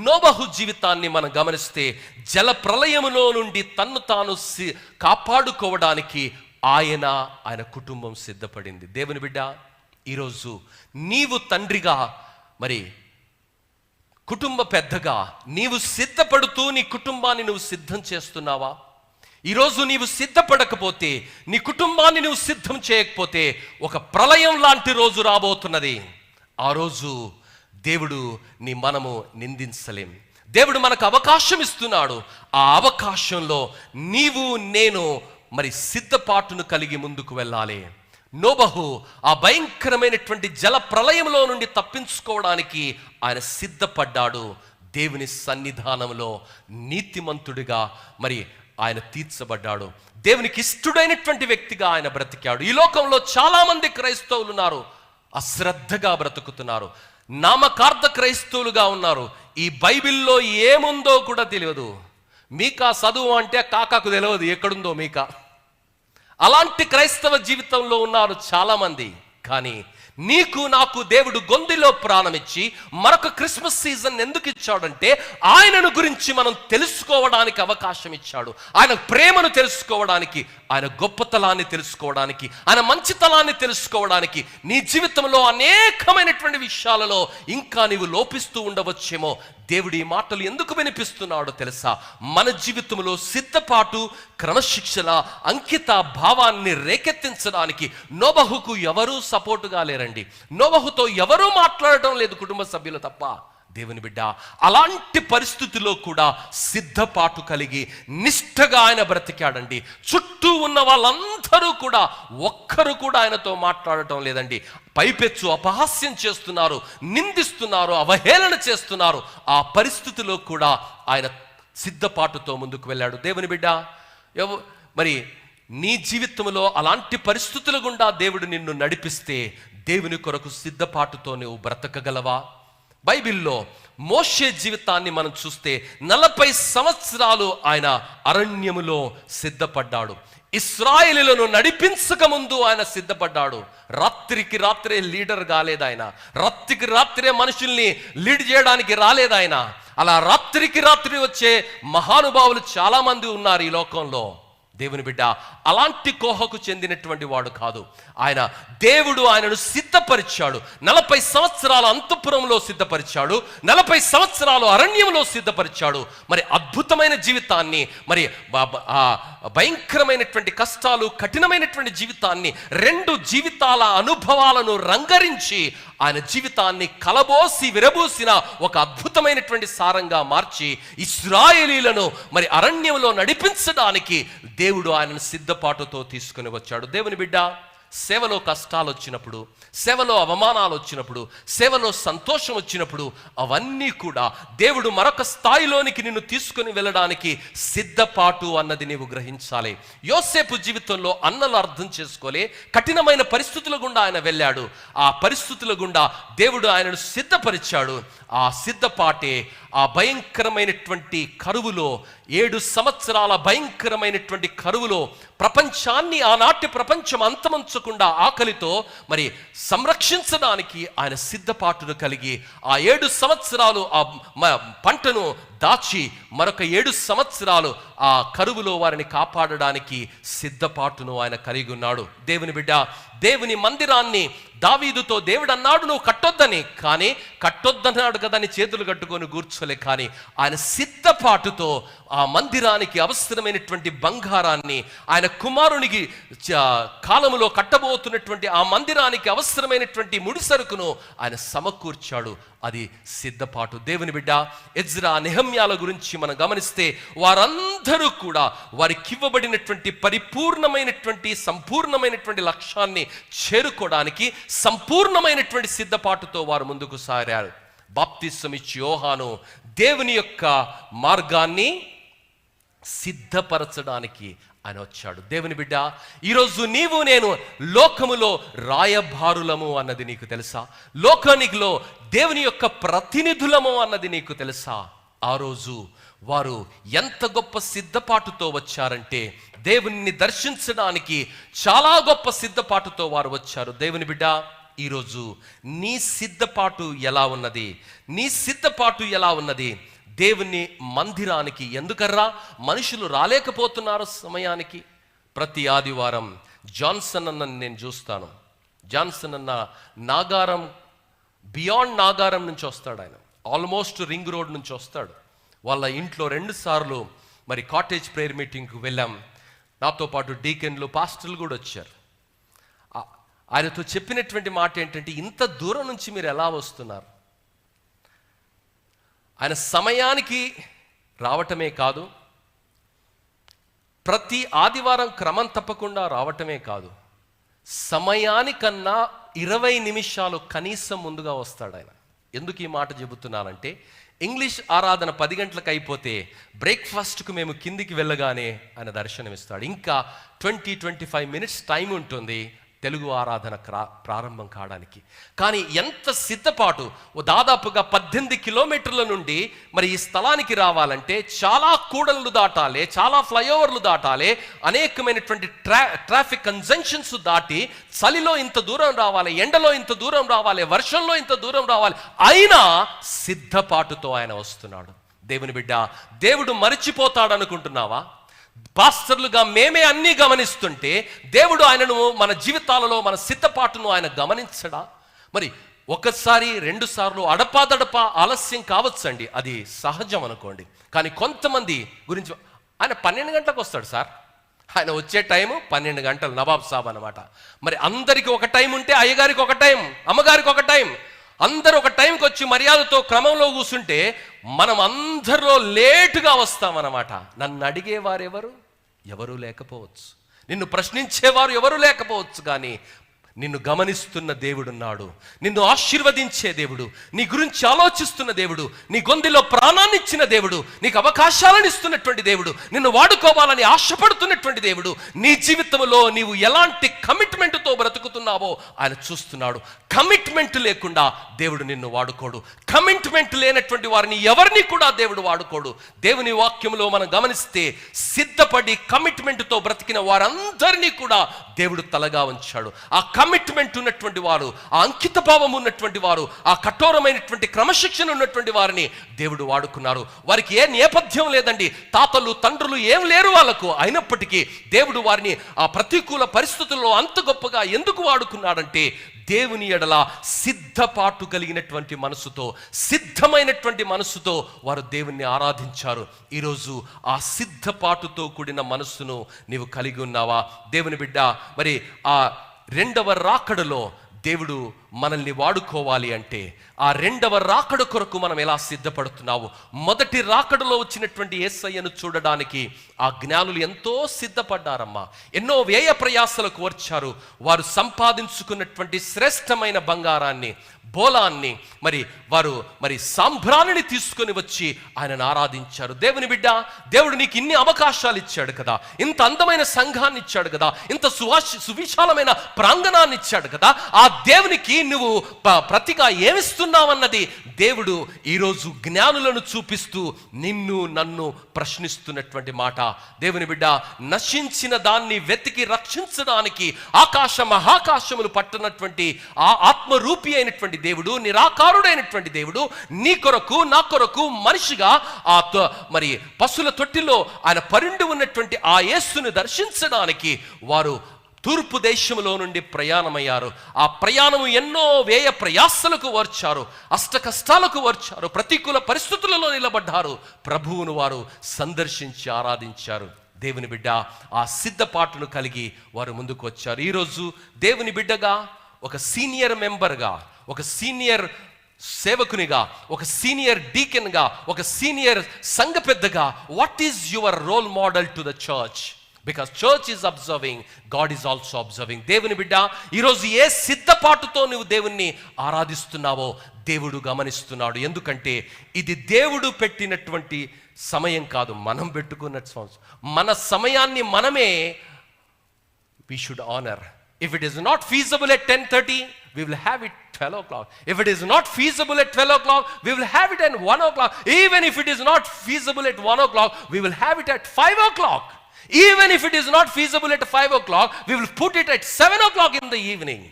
నోబహు జీవితాన్ని మనం గమనిస్తే జల ప్రళయములో నుండి తన్ను తాను కాపాడుకోవడానికి ఆయన కుటుంబం సిద్ధపడింది. దేవుని బిడ్డ, ఈరోజు నీవు తండ్రిగా, మరి కుటుంబ పెద్దగా నీవు సిద్ధపడుతూ నీ కుటుంబాన్ని నువ్వు సిద్ధం చేస్తున్నావా? ఈరోజు నీవు సిద్ధపడకపోతే, నీ కుటుంబాన్ని నువ్వు సిద్ధం చేయకపోతే ఒక ప్రళయం లాంటి రోజు రాబోతున్నది. ఆ రోజు దేవుడు మనము నిందించలేం. దేవుడు మనకు అవకాశం ఇస్తున్నాడు. ఆ అవకాశంలో నీవు నేను మరి సిద్ధపాటును కలిగి ముందుకు వెళ్ళాలి. నోబహు ఆ భయంకరమైనటువంటి జల ప్రళయంలో నుండి తప్పించుకోవడానికి ఆయన సిద్ధపడ్డాడు. దేవుని సన్నిధానంలో నీతిమంతుడిగా మరి ఆయన తీర్చబడ్డాడు. దేవునికి ఇష్టడైనటువంటి వ్యక్తిగా ఆయన బ్రతికాడు. ఈ లోకంలో చాలా మంది క్రైస్తవులు ఉన్నారు, అశ్రద్ధగా బ్రతుకుతున్నారు, నామకార్థ క్రైస్తవులుగా ఉన్నారు. ఈ బైబిల్లో ఏముందో కూడా తెలియదు. మీకా చదువు అంటే కాకాకు తెలియదు ఎక్కడుందో మీకా. అలాంటి క్రైస్తవ జీవితంలో ఉన్నారు చాలా మంది. కానీ నీకు నాకు దేవుడు గొంతులో ప్రాణమిచ్చి మరొక క్రిస్మస్ సీజన్ ఎందుకు ఇచ్చాడంటే ఆయనను గురించి మనం తెలుసుకోవడానికి అవకాశం ఇచ్చాడు. ఆయన ప్రేమను తెలుసుకోవడానికి, ఆయన గొప్పతనాన్ని తెలుసుకోవడానికి, ఆయన మంచితనాన్ని తెలుసుకోవడానికి. నీ జీవితంలో అనేకమైనటువంటి విషయాలలో ఇంకా నీవు లోపిస్తూ ఉండవచ్చేమో. దేవుడి మాటలు ఎందుకు వినిపిస్తున్నాడో తెలుసా? మన జీవితంలో సిద్ధపాటు, క్రమశిక్షణ, అంకిత భావాన్ని రేకెత్తించడానికి. నోబహుకు ఎవరూ సపోర్టుగా లేరండి. నోబహుతో ఎవరూ మాట్లాడటం లేదు, కుటుంబ సభ్యులు తప్ప. దేవుని బిడ్డ, అలాంటి పరిస్థితుల్లో కూడా సిద్ధపాటు కలిగి నిష్ఠగా ఆయన బ్రతికాడండి. చుట్టూ ఉన్న వాళ్ళందరూ కూడా ఒక్కరు కూడా ఆయనతో మాట్లాడటం లేదండి. పైపెచ్చు అపహాస్యం చేస్తున్నారు, నిందిస్తున్నారు, అవహేళన చేస్తున్నారు. ఆ పరిస్థితిలో కూడా ఆయన సిద్ధపాటుతో ముందుకు వెళ్ళాడు. దేవుని బిడ్డ, మరి నీ జీవితంలో అలాంటి పరిస్థితుల గుండా దేవుడు నిన్ను నడిపిస్తే దేవుని కొరకు సిద్ధపాటుతో నువ్వు బ్రతకగలవా? బైబిల్లో మోషే జీవితాన్ని మనం చూస్తే 40 సంవత్సరాలు ఆయన అరణ్యములో సిద్ధపడ్డాడు. ఇశ్రాయేలులను నడిపించక ముందు ఆయన సిద్ధపడ్డాడు. రాత్రికి రాత్రే లీడర్ కాలేదు ఆయన. రాత్రికి రాత్రే మనుషుల్ని లీడ్ చేయడానికి రాలేదు ఆయన. అలా రాత్రికి రాత్రి వచ్చే మహానుభావులు చాలా మంది ఉన్నారు ఈ లోకంలో. దేవుని బిడ్డ, అలాంటి కోహకు చెందినటువంటి వాడు కాదు ఆయన. దేవుడు ఆయనను సిద్ధపరిచాడు. 40 సంవత్సరాల అంతఃపురంలో సిద్ధపరిచాడు, 40 సంవత్సరాలు అరణ్యంలో సిద్ధపరిచాడు. మరి అద్భుతమైన జీవితాన్ని, మరి భయంకరమైనటువంటి కష్టాలు, కఠినమైనటువంటి జీవితాన్ని, 2 జీవితాల అనుభవాలను రంగరించి ఆయన జీవితాన్ని కలబోసి విరబూసిన ఒక అద్భుతమైనటువంటి సారంగా మార్చి ఇశ్రాయేలీలను మరి అరణ్యంలో నడిపించడానికి దేవుడు ఆయనను సిద్ధపాటుతో తీసుకుని వచ్చాడు. దేవుని బిడ్డ, సేవలో కష్టాలు వచ్చినప్పుడు, సేవలో అవమానాలు వచ్చినప్పుడు, సేవలో సంతోషం వచ్చినప్పుడు అవన్నీ కూడా దేవుడు మరొక స్థాయిలోనికి నిన్ను తీసుకుని వెళ్ళడానికి సిద్ధపాటు అన్నది నీవు గ్రహించాలి. యోసేపు జీవితంలో అన్నలు అర్థం చేసుకోలే, కఠినమైన పరిస్థితుల గుండా ఆయన వెళ్ళాడు. ఆ పరిస్థితుల గుండా దేవుడు ఆయనను సిద్ధపరిచాడు. ఆ సిద్ధపాటే ఆ భయంకరమైనటువంటి కరువులో, 7 సంవత్సరాల భయంకరమైనటువంటి కరువులో ప్రపంచాన్ని, ఆనాటి ప్రపంచం అంతమంచకుండా ఆకలితో మరి సంరక్షించడానికి ఆయన సిద్ధపాటును కలిగి ఆ 7 సంవత్సరాలు ఆ పంటను దాచి మరొక 7 సంవత్సరాలు ఆ కరువులో వారిని కాపాడడానికి సిద్ధపాటును ఆయన కలిగి ఉన్నాడు. దేవుని బిడ్డ, దేవుని మందిరాన్ని దావీదుతో దేవుడు అన్నాడు నువ్వు కట్టొద్దని, కానీ కట్టొద్దన్నాడు కదా అని చేతులు కట్టుకొని కూర్చోలే. కానీ ఆయన సిద్ధపాటుతో ఆ మందిరానికి అవసరమైనటువంటి బంగారాన్ని, ఆయన కుమారునికి కాలములో కట్టబోతున్నటువంటి ఆ మందిరానికి అవసరమైనటువంటి ముడిసరుకును ఆయన సమకూర్చాడు. అది సిద్ధపాటు. దేవుని బిడ్డ, ఎజ్రా, నెహమ్యాల గురించి మనం గమనిస్తే వారందరూ కూడా వారికి ఇవ్వబడినటువంటి పరిపూర్ణమైనటువంటి సంపూర్ణమైనటువంటి లక్ష్యాన్ని చేరుకోవడానికి సంపూర్ణమైనటువంటి సిద్ధపాటుతో వారు ముందుకు సాగారు. బాప్తిస్మం ఇచ్చి యోహాను దేవుని యొక్క మార్గాన్ని సిద్ధపరచడానికి ఆయన వచ్చాడు. దేవుని బిడ్డ, ఈరోజు నీవు నేను లోకములో రాయబారులము అన్నది నీకు తెలుసా? లోకానికిలో దేవుని యొక్క ప్రతినిధులము అన్నది నీకు తెలుసా? ఆ రోజు వారు ఎంత గొప్ప సిద్ధపాటుతో వచ్చారంటే దేవుని దర్శించడానికి చాలా గొప్ప సిద్ధపాటుతో వారు వచ్చారు. దేవుని బిడ్డ, ఈరోజు నీ సిద్ధపాటు ఎలా ఉన్నది? నీ సిద్ధపాటు ఎలా ఉన్నది? దేవుని మందిరానికి ఎందుకర్రా మనుషులు రాలేకపోతున్నారు సమయానికి? ప్రతి ఆదివారం జాన్సన్ అన్న నేను చూస్తాను. జాన్సన్ అన్న నాగారం, బియాండ్ నాగారం నుంచి వస్తాడు. ఆయన ఆల్మోస్ట్ రింగ్ రోడ్ నుంచి వస్తాడు. వాళ్ళ ఇంట్లో 2 సార్లు మరి కాటేజ్ ప్రేయర్ మీటింగ్కి వెళ్ళాం. నాతో పాటు డీకెన్లు, పాస్టర్లు కూడా వచ్చారు. ఆయనతో చెప్పినటువంటి మాట ఏంటంటే, ఇంత దూరం నుంచి మీరు ఎలా వస్తున్నారు? ఆయన సమయానికి రావటమే కాదు, ప్రతి ఆదివారం క్రమం తప్పకుండా రావటమే కాదు, సమయానికన్నా 20 నిమిషాలు కనీసం ముందుగా వస్తాడు ఆయన. ఎందుకు ఈ మాట చెబుతున్నానంటే, ఇంగ్లీష్ ఆరాధన 10 గంటలకు అయిపోతే బ్రేక్ఫాస్ట్కు మేము కిందికి వెళ్ళగానే ఆయన దర్శనమిస్తాడు. ఇంకా 20-25 మినిట్స్ టైం ఉంటుంది తెలుగు ఆరాధన ప్రారంభం కావడానికి. కానీ ఎంత సిద్ధపాటు! దాదాపుగా 18 కిలోమీటర్ల నుండి మరి ఈ స్థలానికి రావాలంటే చాలా కూడళ్ళు దాటాలి, చాలా ఫ్లైఓవర్లు దాటాలి, అనేకమైనటువంటి ట్రాఫిక్ కంజంక్షన్స్ దాటి చలిలో ఇంత దూరం రావాలి, ఎండలో ఇంత దూరం రావాలి, వర్షంలో ఇంత దూరం రావాలి. అయినా సిద్ధపాటుతో ఆయన వస్తున్నాడు. దేవుని బిడ్డ, దేవుడు మరిచిపోతాడు అనుకుంటున్నావా? పాస్టర్లుగా మేమే అన్నీ గమనిస్తుంటే దేవుడు ఆయనను, మన జీవితాలలో మన సిద్ధపాటును ఆయన గమనించడా? మరి ఒకసారి 2 సార్లు అడపాదడపా ఆలస్యం కావచ్చండి, అది సహజం అనుకోండి. కానీ కొంతమంది గురించి ఆయన 12 గంటలకు వస్తాడు సార్. ఆయన వచ్చే టైము 12 గంటలు, నవాబ్ సాబ్ అనమాట. మరి అందరికి ఒక టైం ఉంటే అయ్యగారికి ఒక టైం, అమ్మగారికి ఒక టైం, అందరూ ఒక టైంకి వచ్చి మర్యాదతో క్రమంలో కూర్చుంటే మనం అందరిలో లేటుగా వస్తామన్నమాట. నన్ను అడిగేవారెవరు? ఎవరు లేకపోవచ్చు, నిన్ను ప్రశ్నించేవారు ఎవరు లేకపోవచ్చు, కానీ నిన్ను గమనిస్తున్న దేవుడున్నాడు, నిన్ను ఆశీర్వదించే దేవుడు, నీ గురించి ఆలోచిస్తున్న దేవుడు, నీ గొంతులో ప్రాణాన్ని ఇచ్చిన దేవుడు, నీకు అవకాశాలను ఇస్తున్నటువంటి దేవుడు, నిన్ను వాడుకోవాలని ఆశపడుతున్నటువంటి దేవుడు. నీ జీవితంలో నీవు ఎలాంటి కమిట్మెంట్తో బ్రతుకుతున్నావో ఆయన చూస్తున్నాడు. కమిట్మెంట్ లేకుండా దేవుడు నిన్ను వాడుకోడు. కమిట్మెంట్ లేనటువంటి వారిని ఎవరిని కూడా దేవుడు వాడుకోడు. దేవుని వాక్యంలో మనం గమనిస్తే సిద్ధపడి కమిట్మెంట్తో బ్రతికిన వారందరినీ కూడా దేవుడు తలగా ఉంచాడు. ఆ కమిట్మెంట్ ఉన్నటువంటి వారు, ఆ అంకిత భావం ఉన్నటువంటి వారు, ఆ కఠోరమైనటువంటి క్రమశిక్షణ ఉన్నటువంటి వారిని దేవుడు వాడుకున్నారు. వారికి ఏ నేపథ్యం లేదండి, తాతలు తండ్రులు ఏం లేరు వాళ్ళకు. అయినప్పటికీ దేవుడు వారిని ఆ ప్రతికూల పరిస్థితుల్లో అంత గొప్పగా ఎందుకు వాడుకున్నాడంటే, దేవుని ఎడల సిద్ధపాటు కలిగినటువంటి మనసుతో, సిద్ధమైనటువంటి మనసుతో వారు దేవుణ్ణి ఆరాధించారు. ఈరోజు ఆ సిద్ధపాటుతో కూడిన మనస్సును నీవు కలిగి ఉన్నావా? దేవుని బిడ్డ, మరి ఆ 2వ రాకడలో దేవుడు మనల్ని వాడుకోవాలి అంటే ఆ 2వ రాకడ కొరకు మనం ఎలా సిద్ధపడుతున్నావు? మొదటి రాకడలో వచ్చినటువంటి యేసయ్యను చూడడానికి ఆ జ్ఞానులు ఎంతో సిద్ధపడ్డారమ్మా. ఎన్నో వ్యయ ప్రయాసలకు వచ్చారు. వారు సంపాదించుకున్నటువంటి శ్రేష్టమైన బంగారాన్ని, బోలాన్ని, వారు సాంబ్రాణిని తీసుకొని వచ్చి ఆయనను ఆరాధించారు. దేవుని బిడ్డ, దేవుడు నీకు ఇన్ని అవకాశాలు ఇచ్చాడు కదా, ఇంత అందమైన సంఘాన్ని ఇచ్చాడు కదా, ఇంత సువిశాలమైన ప్రాంగణాన్ని ఇచ్చాడు కదా. ఆ దేవునికి నువ్వు ప్రతిగా ఏమిస్తున్నావన్నది దేవుడు ఈరోజు జ్ఞానులను చూపిస్తూ నిన్ను నన్ను ప్రశ్నిస్తున్నటువంటి మాట. దేవుని బిడ్డ, నశించిన దాన్ని వెతికి రక్షించడానికి ఆకాశ మహాకాశములు పట్టునటువంటి ఆ ఆత్మరూపి అయినటువంటి దేవుడు, నిరాకారుడైనటువంటి దేవుడు నీ కొరకు నా కొరకు మనిషిగా ఆ పశువుల తొట్టిలో ఆయన పరుండి ఉన్నటువంటి ఆ యేసుని దర్శించడానికి వారు తూర్పు దేశంలో నుండి ప్రయాణమయ్యారు. ఆ ప్రయాణము ఎన్నో వ్యయ ప్రయాసలకు వచ్చారు, అష్ట కష్టాలకు వచ్చారు, ప్రతికూల పరిస్థితులలో నిలబడ్డారు. ప్రభువును వారు సందర్శించి ఆరాధించారు. దేవుని బిడ్డ, ఆ సిద్ధపాటును కలిగి వారు ముందుకు వచ్చారు. ఈరోజు దేవుని బిడ్డగా, ఒక సీనియర్ మెంబర్గా, ఒక సీనియర్ సేవకునిగా, ఒక సీనియర్ డీకెన్గా, ఒక సీనియర్ సంఘ పెద్దగా, what is your role model to the church? Because church is observing, God is also observing. దేవుని బిడ్డ, ఈరోజు ఏ సిద్ధపాటుతో నువ్వు దేవుణ్ణి ఆరాధిస్తున్నావో దేవుడు గమనిస్తున్నాడు. ఎందుకంటే ఇది దేవుడు పెట్టినటువంటి సమయం కాదు, మనం పెట్టుకున్న సమయం. మన సమయాన్ని మనమే we should honor. If it is not feasible at 10:30, we will have it 12 o'clock. If it is not feasible at 12 o'clock, we will have it at 1 o'clock. Even if it is not feasible at 1 o'clock, we will have it at 5 o'clock. Even if it is not feasible at 5 o'clock, we will put it at 7 o'clock in the evening.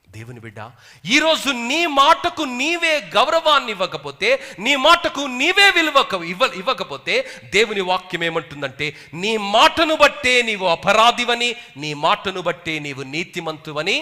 దేవుని బిడ్డ, ఈరోజు నీ మాటకు నీవే గౌరవాన్ని ఇవ్వకపోతే, నీ మాటకు నీవే విలువ ఇవ్వకపోతే, దేవుని వాక్యం ఏమంటుందంటే, నీ మాటను బట్టే నీవు అపరాధివని, నీ మాటను బట్టే నీవు నీతిమంతువని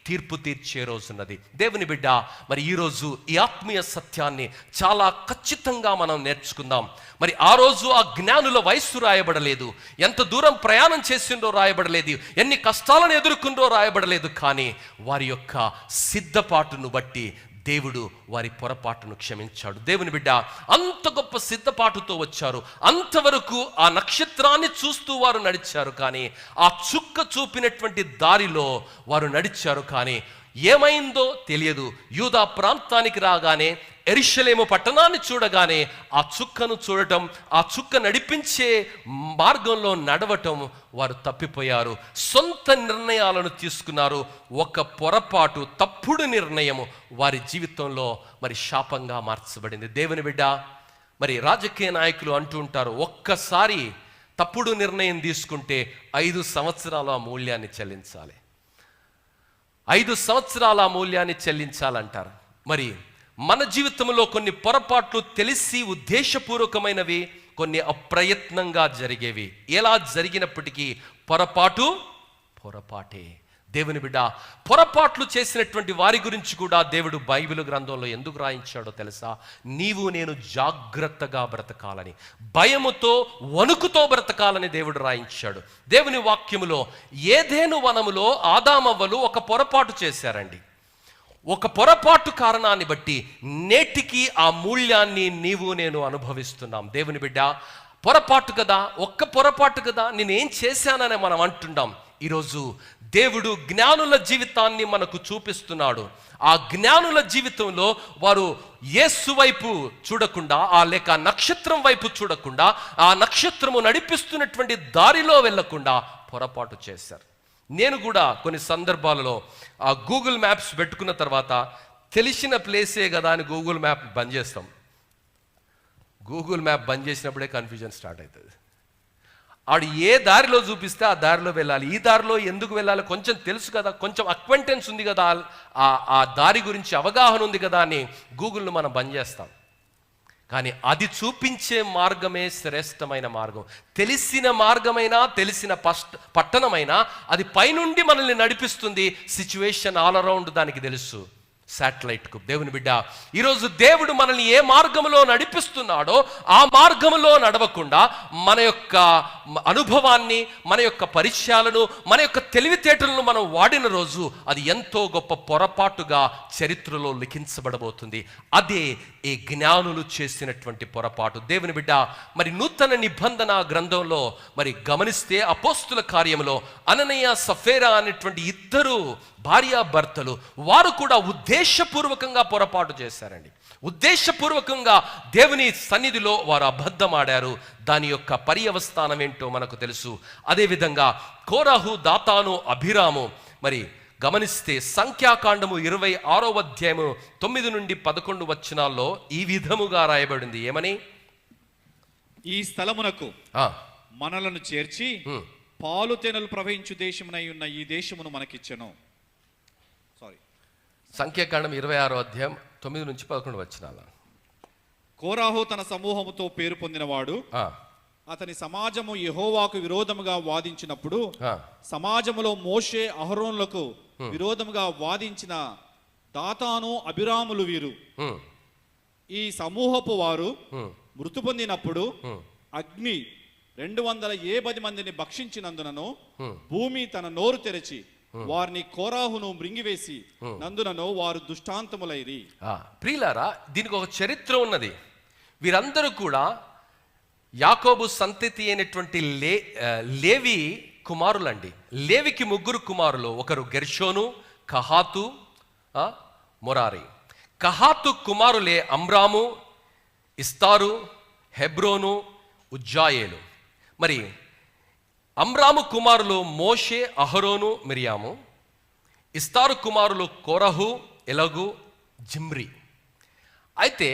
తీర్పు తీర్చే రోజున్నది. దేవుని బిడ్డ, మరి ఈరోజు ఈ ఆత్మీయ సత్యాన్ని చాలా ఖచ్చితంగా మనం నేర్చుకుందాం. మరి ఆ రోజు ఆ జ్ఞానుల వయస్సు రాయబడలేదు, ఎంత దూరం ప్రయాణం చేసిండో రాయబడలేదు, ఎన్ని కష్టాలను ఎదుర్కొండో రాయబడలేదు. కానీ వారి యొక్క సిద్ధపాటును బట్టి దేవుడు వారి పొరపాటును క్షమించాడు. దేవుని బిడ్డ, అంత గొప్ప సిద్ధపాటుతో వచ్చారు. అంతవరకు ఆ నక్షత్రాన్ని చూస్తూ వారు నడిచారు, కానీ ఆ చుక్క చూపినటువంటి దారిలో వారు నడిచారు. కానీ ఏమైందో తెలియదు. యూదా ప్రాంతానికి రాగానే, యెరూషలేము పట్టణాన్ని చూడగానే ఆ చుక్కను చూడటం, ఆ చుక్క నడిపించే మార్గంలో నడవటం వారు తప్పిపోయారు. సొంత నిర్ణయాలను తీసుకున్నారు. ఒక పొరపాటు, తప్పుడు నిర్ణయము వారి జీవితంలో మరి శాపంగా మార్చబడింది. దేవుని బిడ్డ, మరి రాజకీయ నాయకులు అంటూ ఉంటారు, ఒక్కసారి తప్పుడు నిర్ణయం తీసుకుంటే 5 సంవత్సరాల మూల్యాన్ని చెల్లించాలి, 5 సంవత్సరాల మూల్యాన్ని చెల్లించాలంటారు. మరి మన జీవితంలో కొన్ని పొరపాట్లు తెలిసి ఉద్దేశపూర్వకమైనవి, కొన్ని అప్రయత్నంగా జరిగేవి. ఎలా జరిగినప్పటికీ పొరపాటే. దేవుని బిడ్డ, పొరపాట్లు చేసినటువంటి వారి గురించి కూడా దేవుడు బైబిల్ గ్రంథంలో ఎందుకు రాయించాడో తెలుసా? నీవు నేను జాగ్రత్తగా బ్రతకాలని, భయముతో వణుకుతో బ్రతకాలని దేవుడు రాయించాడు. దేవుని వాక్యములో ఏదెను వనములో ఆదామవ్వలు ఒక పొరపాటు చేశారండి. ఒక పొరపాటు కారణాన్ని బట్టి నేటికి ఆ మూల్యాన్ని నీవు నేను అనుభవిస్తున్నాం. దేవుని బిడ్డ, పొరపాటు కదా, ఒక్క పొరపాటు కదా, నేనేం చేశానని మనం అంటున్నాం. ఈరోజు దేవుడు జ్ఞానుల జీవితాన్ని మనకు చూపిస్తున్నాడు. ఆ జ్ఞానుల జీవితంలో వారు యేసు వైపు చూడకుండా, లేక నక్షత్రం వైపు చూడకుండా, ఆ నక్షత్రము నడిపిస్తున్నటువంటి దారిలో వెళ్లకుండా పొరపాటు చేశారు. నేను కూడా కొన్ని సందర్భాలలో ఆ గూగుల్ మ్యాప్స్ పెట్టుకున్న తర్వాత తెలిసిన ప్లేసే కదా అని గూగుల్ మ్యాప్ బంద్ చేస్తాం. గూగుల్ మ్యాప్ బంద్ చేసినప్పుడే కన్ఫ్యూజన్ స్టార్ట్ అవుతుంది. ఆడు ఏ దారిలో చూపిస్తే ఆ దారిలో వెళ్ళాలి, ఈ దారిలో ఎందుకు వెళ్ళాలి, కొంచెం తెలుసు కదా, కొంచెం అక్వెంటెన్స్ ఉంది కదా, ఆ దారి గురించి అవగాహన ఉంది కదా అని గూగుల్ను మనం బంద్ చేస్తాం. కానీ అది చూపించే మార్గమే శ్రేష్టమైన మార్గం. తెలిసిన మార్గమైనా, తెలిసిన పట్టణమైనా అది పైనుండి మనల్ని నడిపిస్తుంది. సిచ్యువేషన్ ఆల్ అరౌండ్ దానికి తెలుసు, శాటిలైట్కు. దేవుని బిడ్డ, ఈరోజు దేవుడు మనల్ని ఏ మార్గంలో నడిపిస్తున్నాడో ఆ మార్గంలో నడవకుండా మన యొక్క అనుభవాన్ని, మన యొక్క పరిచయాలను, మన యొక్క తెలివితేటలను మనం వాడిన రోజు అది ఎంతో గొప్ప పొరపాటుగా చరిత్రలో లిఖించబడబోతుంది. అదే ఈ జ్ఞానులు చేసినటువంటి పొరపాటు. దేవుని బిడ్డ, మరి నూతన నిబంధన గ్రంథంలో మరి గమనిస్తే అపోస్తుల కార్యములో అననీయ సఫేరా అనేటువంటి 2 భార్యాభర్తలు, వారు కూడా ఉద్దేశపూర్వకంగా పొరపాటు చేశారండి. ఉద్దేశపూర్వకంగా దేవుని సన్నిధిలో వారు అబద్ధమాడారు. దాని యొక్క పర్యవస్థానం ఏంటో మనకు తెలుసు. అదేవిధంగా కోరహు, దాతాను, అభిరాము, మరి గమనిస్తే సంఖ్యాకాండము 26వ అధ్యాయము 9 నుండి 11 వచనాల్లో ఈ విధముగా రాయబడింది. ఏమని? ఈ స్థలమునకు మనలను చేర్చి పాలు తేనెలు ప్రవహించు దేశమునై ఉన్న ఈ దేశమును మనకిచ్చెను. సంఖ్యాకాండం 26వ అధ్యాయం 9 నుంచి 11 వచనాలు. కోరాహు తన సమూహముతో పేరు పొందినవాడు. అతని సమాజము యెహోవాకు విరోధముగా వాదించినప్పుడు సమాజములో మోషే, అహరోనులకు విరోధముగా వాదించిన దాతాను, అభిరాములు వీరు. ఈ సమూహపు వారు మృతి పొందినప్పుడు అగ్ని 280 మందిని భక్షించినందునను భూమి తన నోరు తెరచి వారిని కోరాహును మృంగివేసి నందునను వారు దుష్టాంతములైరి. ప్రియులారా, దీనికి ఒక చరిత్ర ఉన్నది. వీరందరూ కూడా యాకోబు సంతతి అయినటువంటి లేవి కుమారులండి. లేవికి 3 కుమారులు. ఒకరు గెర్షోను, కహాతు, మొరారి. కహాతు కుమారులే అమ్రాము, ఇస్తారు, హెబ్రోను, ఉజ్జాయేలు. మరి అమ్రాము కుమారులు మోషే, అహరోను, మిరియాము. ఇస్తారు కుమారులు కోరహు, ఎలగు, జిమ్రి. అయితే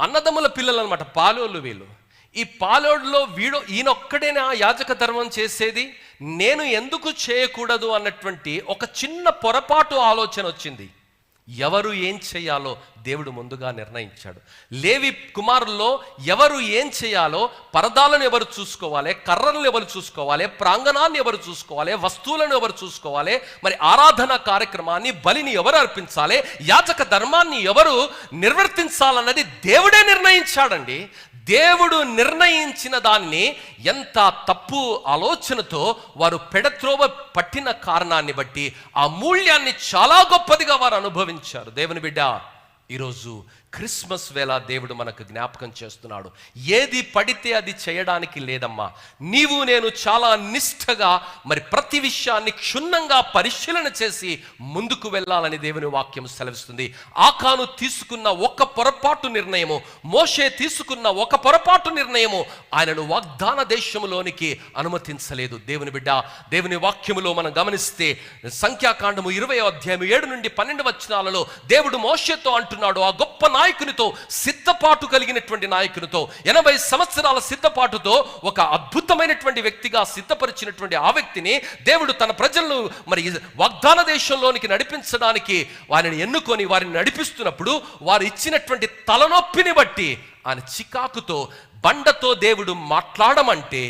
అన్నదమ్ముల పిల్లలు అనమాట, పాలోళ్ళు వీళ్ళు. ఈ పాలోడులో ఈయనొక్కడేనా యాజక ధర్మం చేసేది, నేను ఎందుకు చేయకూడదు అన్నటువంటి ఒక చిన్న పొరపాటు ఆలోచన వచ్చింది. ఎవరు ఏం చేయాలో దేవుడు ముందుగా నిర్ణయించాడు. లేవి కుమారుల్లో ఎవరు ఏం చేయాలో, పరదాలను ఎవరు చూసుకోవాలి, కర్రలను ఎవరు చూసుకోవాలి, ప్రాంగణాన్ని ఎవరు చూసుకోవాలి, వస్తువులను ఎవరు చూసుకోవాలి, మరి ఆరాధన కార్యక్రమాన్ని, బలిని ఎవరు అర్పించాలి, యాజక ధర్మాన్ని ఎవరు నిర్వర్తించాలన్నది దేవుడే నిర్ణయించాడండి. దేవుడు నిర్ణయించిన దాన్ని ఎంత తప్పు ఆలోచనతో వారు పెడత్రోవ పట్టిన కారణాన్ని బట్టి ఆ మూల్యాన్ని చాలా గొప్పదిగా వారు అనుభవించారు. దేవుని బిడ్డ, ఈరోజు క్రిస్మస్ వేళ దేవుడు మనకు జ్ఞాపకం చేస్తున్నాడు, ఏది పడితే అది చేయడానికి లేదమ్మా. నీవు నేను చాలా నిష్ఠగా మరి ప్రతి విషయాన్ని క్షుణ్ణంగా పరిశీలన చేసి ముందుకు వెళ్ళాలని దేవుని వాక్యం సెలవిస్తుంది. ఆకాను తీసుకున్న ఒక పొరపాటు నిర్ణయము, మోషే తీసుకున్న ఒక పొరపాటు నిర్ణయము ఆయనను వాగ్దాన దేశములోనికి అనుమతించలేదు. దేవుని బిడ్డ, దేవుని వాక్యములో మనం గమనిస్తే సంఖ్యాకాండము 20వ అధ్యాయం 7 నుండి 12 వచనాలలో దేవుడు మోషేతో అంటున్నాడు, ఆ గొప్ప నాయకునితో, సిద్ధపాటు కలిగినటువంటి నాయకునితో, 80 సంవత్సరాల సిద్ధపాటుతో ఒక అద్భుతమైనటువంటి వ్యక్తిగా సిద్ధపరిచినటువంటి ఆ వ్యక్తిని దేవుడు తన ప్రజలను మరి వాగ్దాన దేశంలోనికి నడిపించడానికి వారిని ఎన్నుకొని వారిని నడిపిస్తున్నప్పుడు వారు ఇచ్చినటువంటి తలనొప్పిని బట్టి ఆయన చికాకుతో బండతో దేవుడు మాట్లాడమంటే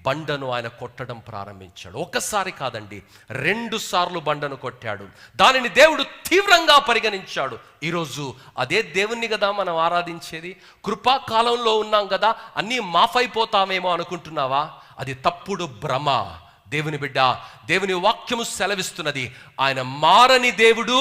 బండను ఆయన కొట్టడం ప్రారంభించాడు. ఒకసారి కాదండి, 2 సార్లు బండను కొట్టాడు. దానిని దేవుడు తీవ్రంగా పరిగణించాడు. ఈరోజు అదే దేవుణ్ణి కదా మనం ఆరాధించేది. కృపాకాలంలో ఉన్నాం కదా, అన్నీ మాఫైపోతామేమో అనుకుంటున్నావా? అది తప్పుడు భ్రమ. దేవుని బిడ్డ, దేవుని వాక్యము సెలవిస్తున్నది, ఆయన మారని దేవుడు,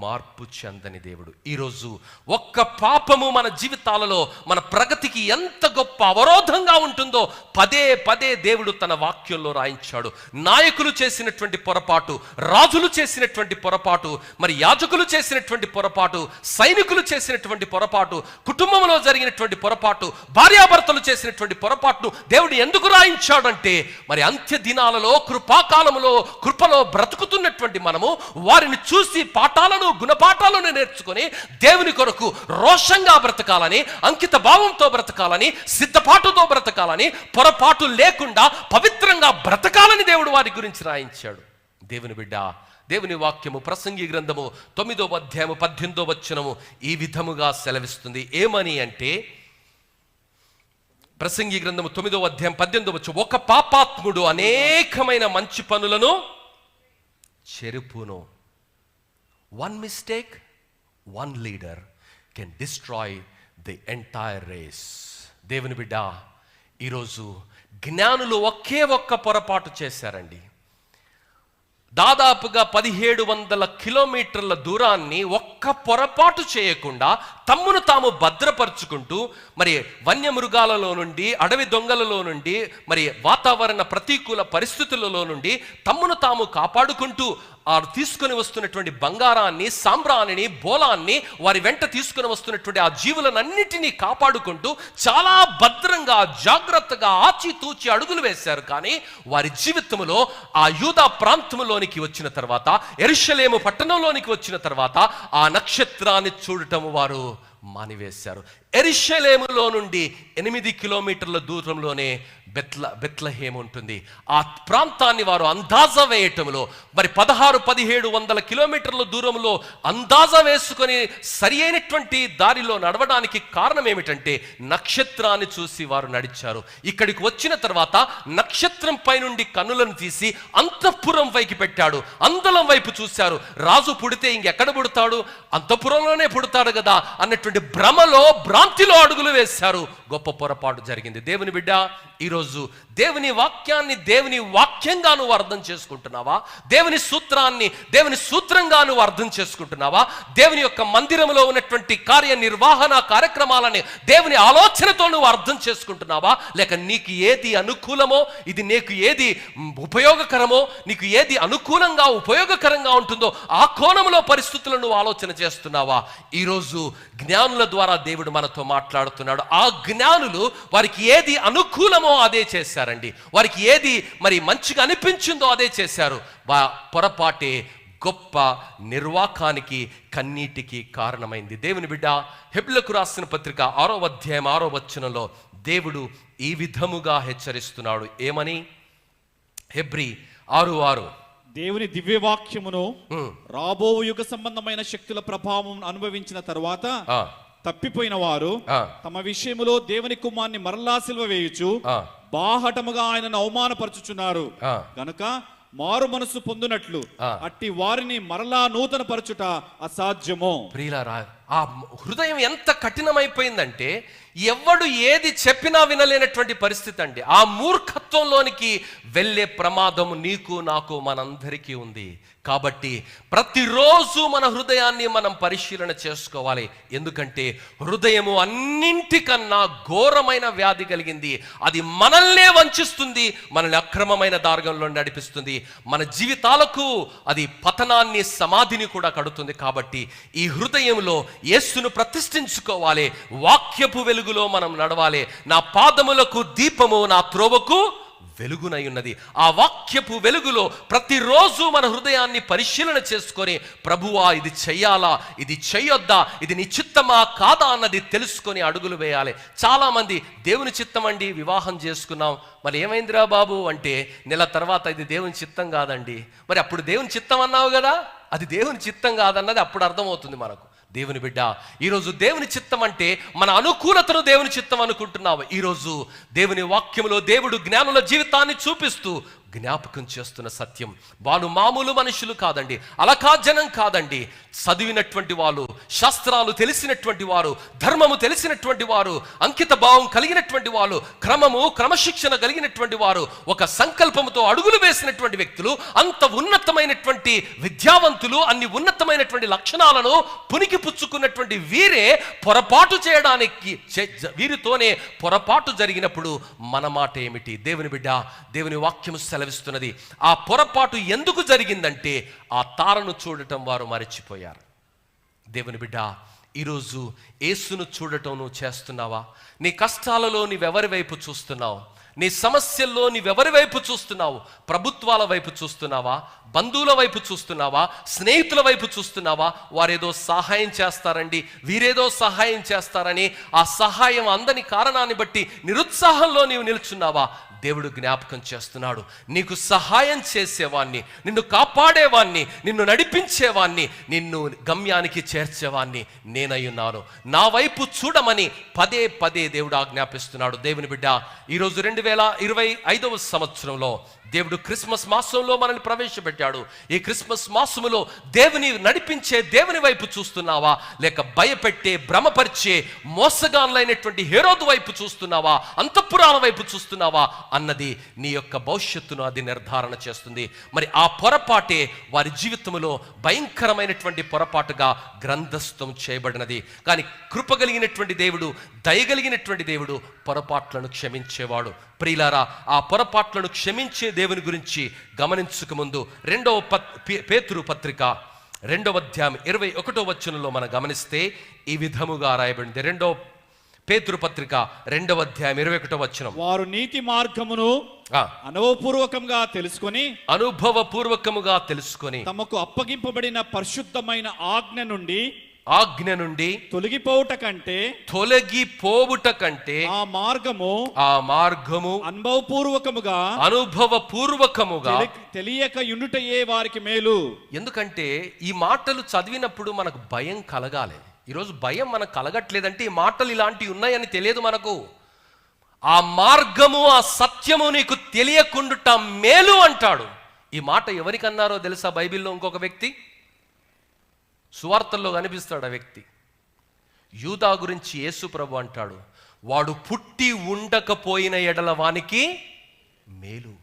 మార్పు చెందని దేవుడు. ఈరోజు ఒక్క పాపము మన జీవితాలలో మన ప్రగతికి ఎంత గొప్ప అవరోధంగా ఉంటుందో పదే పదే దేవుడు తన వాక్యంలో రాయించాడు. నాయకులు చేసినటువంటి పొరపాటు, రాజులు చేసినటువంటి పొరపాటు, మరి యాజకులు చేసినటువంటి పొరపాటు, సైనికులు చేసినటువంటి పొరపాటు, కుటుంబంలో జరిగినటువంటి పొరపాటు, భార్యాభర్తలు చేసినటువంటి పొరపాటును దేవుడు ఎందుకు రాయించాడంటే మరి అంత్య దినాలలో కృపాకాలములో కృపలో బ్రతుకుతున్నటువంటి మనము వారిని చూసి గుణపాఠాలను నేర్చుకొని దేవుని కొరకు రోషంగా బ్రతకాలని, అంకిత భావంతో బ్రతకాలని, సిద్ధపాటుతో బ్రతకాలని, పొరపాటు లేకుండా పవిత్రంగా బ్రతకాలని దేవుడు వారి గురించి రాయించాడు. దేవుని బిడ్డ, దేవుని వాక్యము ప్రసంగి గ్రంథము 9వ అధ్యాయము 18వ వచనము ఈ విధముగా సెలవిస్తుంది. ఏమని అంటే, ప్రసంగి గ్రంథము 9వ అధ్యాయం 18వ వచనం, ఒక పాపాత్ముడు అనేకమైన మంచి పనులను చెరుపును. One mistake, one leader can destroy the entire race. దేవుని బిడ్డ, ఈరోజు జ్ఞానులు ఒకే ఒక్క పొరపాటు చేశారండి. దాదాపుగా 1700 కిలోమీటర్ల దూరాన్ని ఒక్క పొరపాటు చేయకుండా తమ్మును తాము భద్రపరుచుకుంటూ మరి వన్యమృగాలలో నుండి, అడవి దొంగలలో నుండి, మరి వాతావరణ ప్రతికూల పరిస్థితులలో నుండి తమ్మును తాము కాపాడుకుంటూ తీసుకొని వస్తున్నటువంటి బంగారాన్ని, సాంబ్రాణిని, బోలాన్ని, వారి వెంట తీసుకొని వస్తున్నటువంటి ఆ జీవులనన్నిటినీ కాపాడుకుంటూ చాలా భద్రంగా, జాగ్రత్తగా, ఆచితూచి అడుగులు వేశారు. కానీ వారి జీవితంలో ఆ యూదా ప్రాంతంలోనికి వచ్చిన తర్వాత, యెరూషలేము పట్టణంలోనికి వచ్చిన తర్వాత ఆ నక్షత్రాన్ని చూడటం వారు మానివేశారు. యెరూషలేములో నుండి 8 కిలోమీటర్ల దూరంలోనే బెత్లెహేమ్ ఉంటుంది. ఆ ప్రాంతాన్ని వారు అందాజా వేయటంలో మరి 1600-1700 కిలోమీటర్ల దూరంలో అందాజా వేసుకొని సరి అయినటువంటి దారిలో నడవడానికి కారణం ఏమిటంటే నక్షత్రాన్ని చూసి వారు నడిచారు. ఇక్కడికి వచ్చిన తర్వాత నక్షత్రం పై నుండి కన్నులను తీసి అంతఃపురం వైపు పెట్టాడు. అందలం వైపు చూశారు. రాజు పుడితే ఇంకెక్కడ పుడతాడు, అంతఃపురంలోనే పుడతాడు కదా అన్నటువంటి భ్రమలో, భ్రాంతిలో అడుగులు వేశారు. గొప్ప పొరపాటు జరిగింది. దేవుని బిడ్డ, ఈరోజు దేవుని వాక్యాన్ని దేవుని వాక్యంగా నువ్వు అర్థం చేసుకుంటున్నావా? దేవుని సూత్రాన్ని దేవుని సూత్రంగా నువ్వు అర్థం చేసుకుంటున్నావా? దేవుని యొక్క మందిరంలో ఉన్నటువంటి కార్యనిర్వహణ కార్యక్రమాలని దేవుని ఆలోచనతో నువ్వు అర్థం చేసుకుంటున్నావా? లేక నీకు ఏది అనుకూలమో, ఇది నీకు ఏది ఉపయోగకరమో, నీకు ఏది అనుకూలంగా ఉపయోగకరంగా ఉంటుందో ఆ కోణంలో పరిస్థితులను నువ్వు ఆలోచన చేస్తున్నావా? ఈరోజు జ్ఞానుల ద్వారా దేవుడు మనతో మాట్లాడుతున్నాడు. ఆ జ్ఞానులు వారికి ఏది అనుకూలమో అదే చేశారండి. వారికి ఏది మరి మంచిగా అనిపించిందో అదే చేశారు. పొరపాటే గొప్ప నిర్వాకానికి, కన్నీటికి కారణమైంది. దేవుని బిడ్డ, హెబ్రీయులకు రాసిన పత్రిక 6వ అధ్యాయం 6వ వచనంలో దేవుడు ఈ విధముగా హెచ్చరిస్తున్నాడు. ఏమని? హెబ్రీ 6:6, దేవుని దివ్యవాక్యమును రాబో యుగ సంబంధమైన శక్తుల ప్రభావం అనుభవించిన తరువాత తప్పిపోయిన వారు తమ విషయములో దేవుని కుమార్ని మరలా సిలువ వేయుచు బాహటముగా ఆయనను అవమానపరచుచున్నారు గనుక మారు మనసు పొందునట్లు అట్టి వారిని మరలా నూతన పరచుట అసాధ్యము. ప్రియులారా, ఆ హృదయం ఎంత కఠినమైపోయిందంటే ఎవడు ఏది చెప్పినా వినలేనటువంటి పరిస్థితి అండి. ఆ మూర్ఖత్వంలోనికి వెళ్ళే ప్రమాదం నీకు నాకు మనందరికీ ఉంది. కాబట్టి ప్రతిరోజు మన హృదయాన్ని మనం పరిశీలన చేసుకోవాలి. ఎందుకంటే హృదయము అన్నింటికన్నా ఘోరమైన వ్యాధి కలిగింది. అది మనల్నే వంచిస్తుంది, మనల్ని అక్రమమైన మార్గంలో నడిపిస్తుంది, మన జీవితాలకు అది పతనాన్ని సమాధిని కూడా కడుతుంది. కాబట్టి ఈ హృదయంలో యేసును ప్రతిష్ఠించుకోవాలి. వాక్యపు వెలుగులో మనం నడవాలి. నా పాదములకు దీపము, నా త్రోవకు వెలుగునై ఉన్నది. ఆ వాక్యపు వెలుగులో ప్రతిరోజు మన హృదయాన్ని పరిశీలన చేసుకొని, ప్రభువా ఇది చెయ్యాలా, ఇది చెయ్యొద్దా, ఇది నీ చిత్తమా కాదా అన్నది తెలుసుకొని అడుగులు వేయాలి. చాలా మంది దేవుని చిత్తం అండి, వివాహం చేసుకున్నాం, మరి ఏమైందిరా బాబు అంటే నెల తర్వాత ఇది దేవుని చిత్తం కాదండి. మరి అప్పుడు దేవుని చిత్తం అన్నావు కదా, అది దేవుని చిత్తం కాదన్నది అప్పుడు అర్థమవుతుంది మనకు. దేవుని బిడ్డ, ఈరోజు దేవుని చిత్తం అంటే మన అనుకూలతను దేవుని చిత్తం అనుకుంటున్నావు. ఈరోజు దేవుని వాక్యములో దేవుడు జ్ఞానుల జీవితాన్ని చూపిస్తూ జ్ఞాపకం చేస్తున్న సత్యం, వాళ్ళు మామూలు మనుషులు కాదండి, అలకా జనం కాదండి, చదివినటువంటి వాళ్ళు, శాస్త్రాలు తెలిసినటువంటి వారు, ధర్మము తెలిసినటువంటి వారు, అంకిత భావం కలిగినటువంటి వాళ్ళు, క్రమశిక్షణ కలిగినటువంటి వారు, ఒక సంకల్పంతో అడుగులు వేసినటువంటి వ్యక్తులు, అంత ఉన్నతమైనటువంటి విద్యావంతులు, అన్ని ఉన్నతమైనటువంటి లక్షణాలను పునికి పుచ్చుకున్నటువంటి వీరే పొరపాటు చేయడానికి, వీరితోనే పొరపాటు జరిగినప్పుడు మన మాట ఏమిటి? దేవుని బిడ్డ, దేవుని వాక్యము సెలవిస్తున్నది, ఆ పొరపాటు ఎందుకు జరిగిందంటే ఆ తారను చూడటం వారు మరచిపోయారు. దేవుని బిడ్డ, ఈరోజు యేసును చూడటం నువ్వు చేస్తున్నావా? నీ కష్టాలలో నీవెవరి వైపు చూస్తున్నావు? నీ సమస్యల్లో నీవెవరి వైపు చూస్తున్నావు? ప్రభుత్వాల వైపు చూస్తున్నావా? బంధువుల వైపు చూస్తున్నావా? స్నేహితుల వైపు చూస్తున్నావా? వారేదో సహాయం చేస్తారండి, వీరేదో సహాయం చేస్తారని ఆ సహాయం అందని కారణాన్ని బట్టి నిరుత్సాహంలో నీవు నిల్చున్నావా? దేవుడు జ్ఞాపకం చేస్తున్నాడు, నీకు సహాయం చేసేవాణ్ణి, నిన్ను కాపాడేవాణ్ణి, నిన్ను నడిపించేవాణ్ణి, నిన్ను గమ్యానికి చేర్చేవాణ్ణి నేనై ఉన్నాను. నా వైపు చూడమని పదే పదే దేవుడు ఆజ్ఞాపిస్తున్నాడు. దేవుని బిడ్డ, ఈరోజు 2025వ సంవత్సరంలో దేవుడు క్రిస్మస్ మాసంలో మనల్ని ప్రవేశపెట్టాడు. ఈ క్రిస్మస్ మాసములో దేవుని నడిపించే దేవుని వైపు చూస్తున్నావా, లేక భయపెట్టే, భ్రమపరిచే, మోసగాన్లైనటువంటి హేరోదు వైపు చూస్తున్నావా, అంతఃపురాల వైపు చూస్తున్నావా అన్నది నీ యొక్క భవిష్యత్తును అది నిర్ధారణ చేస్తుంది. మరి ఆ పొరపాటే వారి జీవితంలో భయంకరమైనటువంటి పొరపాటుగా గ్రంథస్థం చేయబడినది. కానీ కృపగలిగినటువంటి దేవుడు, దయగలిగినటువంటి దేవుడు పొరపాట్లను క్షమించేవాడు. ప్రియులారా, ఆ పొరపాట్లను క్షమించే దేవుని గురించి గమనించక ముందు పేతురు పత్రిక 2వ అధ్యాయం 21వ వచనంలో మనం గమనిస్తే ఈ విధముగా రాయబడింది. పేతురు పత్రిక 2వ అధ్యాయం 21వ వచనం, వారు నీతి మార్గమును అనుభవపూర్వకముగా తెలుసుకొని తమకు అప్పగింపబడిన పరిశుద్ధమైన ఆజ్ఞ నుండి తొలగిపోవుట కంటే ఆ మార్గము అనుభవపూర్వకముగా తెలియక యుండుటయే వారికి మేలు. ఎందుకంటే ఈ మాటలు చదివినప్పుడు మనకు భయం కలగాలి. ఈరోజు భయం మనకు కలగట్లేదంటే ఈ మాటలు ఇలాంటివి ఉన్నాయని తెలియదు మనకు. ఆ మార్గము, ఆ సత్యము నీకు తెలియకుండుట మేలు అంటాడు. ఈ మాట ఎవరికన్నారో తెలుసా? బైబిల్లో ఇంకొక వ్యక్తి, సువార్తల్లో కనిపిస్తాడు ఆ వ్యక్తి. యూదా గురించి యేసు ప్రభు అంటాడు, వాడు పుట్టి ఉండకపోయిన ఎడల వానికి మేలు.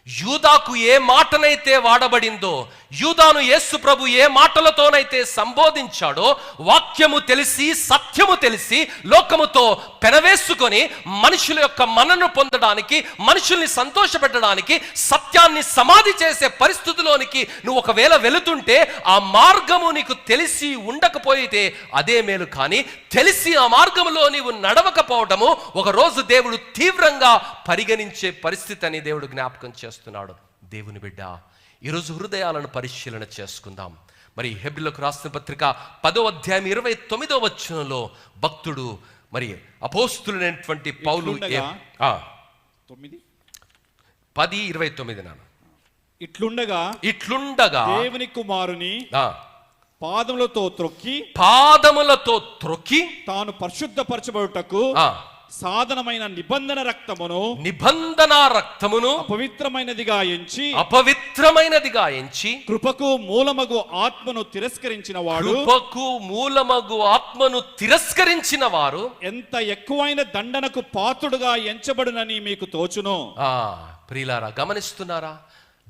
యూదాకు ఏ మాటనైతే వాడబడిందో, యూదాను యేసు ప్రభు ఏ మాటలతోనైతే సంబోధించాడో, వాక్యము తెలిసి, సత్యము తెలిసి, లోకముతో పెనవేసుకొని మనుషుల యొక్క మన్నను పొందడానికి, మనుషుల్ని సంతోషపెట్టడానికి, సత్యాన్ని సమాధి చేసే పరిస్థితిలోనికి నువ్వు ఒకవేళ వెళుతుంటే, ఆ మార్గము నీకు తెలిసి ఉండకపోయితే అదే మేలు. కానీ తెలిసి ఆ మార్గములో నీవు నడవకపోవటము ఒకరోజు దేవుడు తీవ్రంగా పరిగణించే పరిస్థితి అని దేవుడు జ్ఞాపకం చేస్తున్నాడు. దేవుని బిడ్డ, ఈరోజు హృదయాలను పరిశీలన చేసుకుందాం. మరి హెబ్రీయులకు రాసిన పత్రిక 10వ అధ్యాయం 29వ వచనంలో భక్తుడు, మరి అపోస్తులైనటువంటి పౌలు 10:29 నాన్న ఇట్లుండగా దేవుని కుమారుని ఆ, పాదములతో త్రొక్కి తాను పరిశుద్ధపరచబడుటకు ఆ, సాధనమైన నిబంధన రక్తమును అపవిత్రమైనదిగా ఎంచి కృపకు మూలమగు ఆత్మను తిరస్కరించిన వారు ఎంత ఎక్కువైన దండనకు పాత్రుడుగా ఎంచబడునని మీకు తోచును. ప్రియులారా, గమనిస్తున్నారా?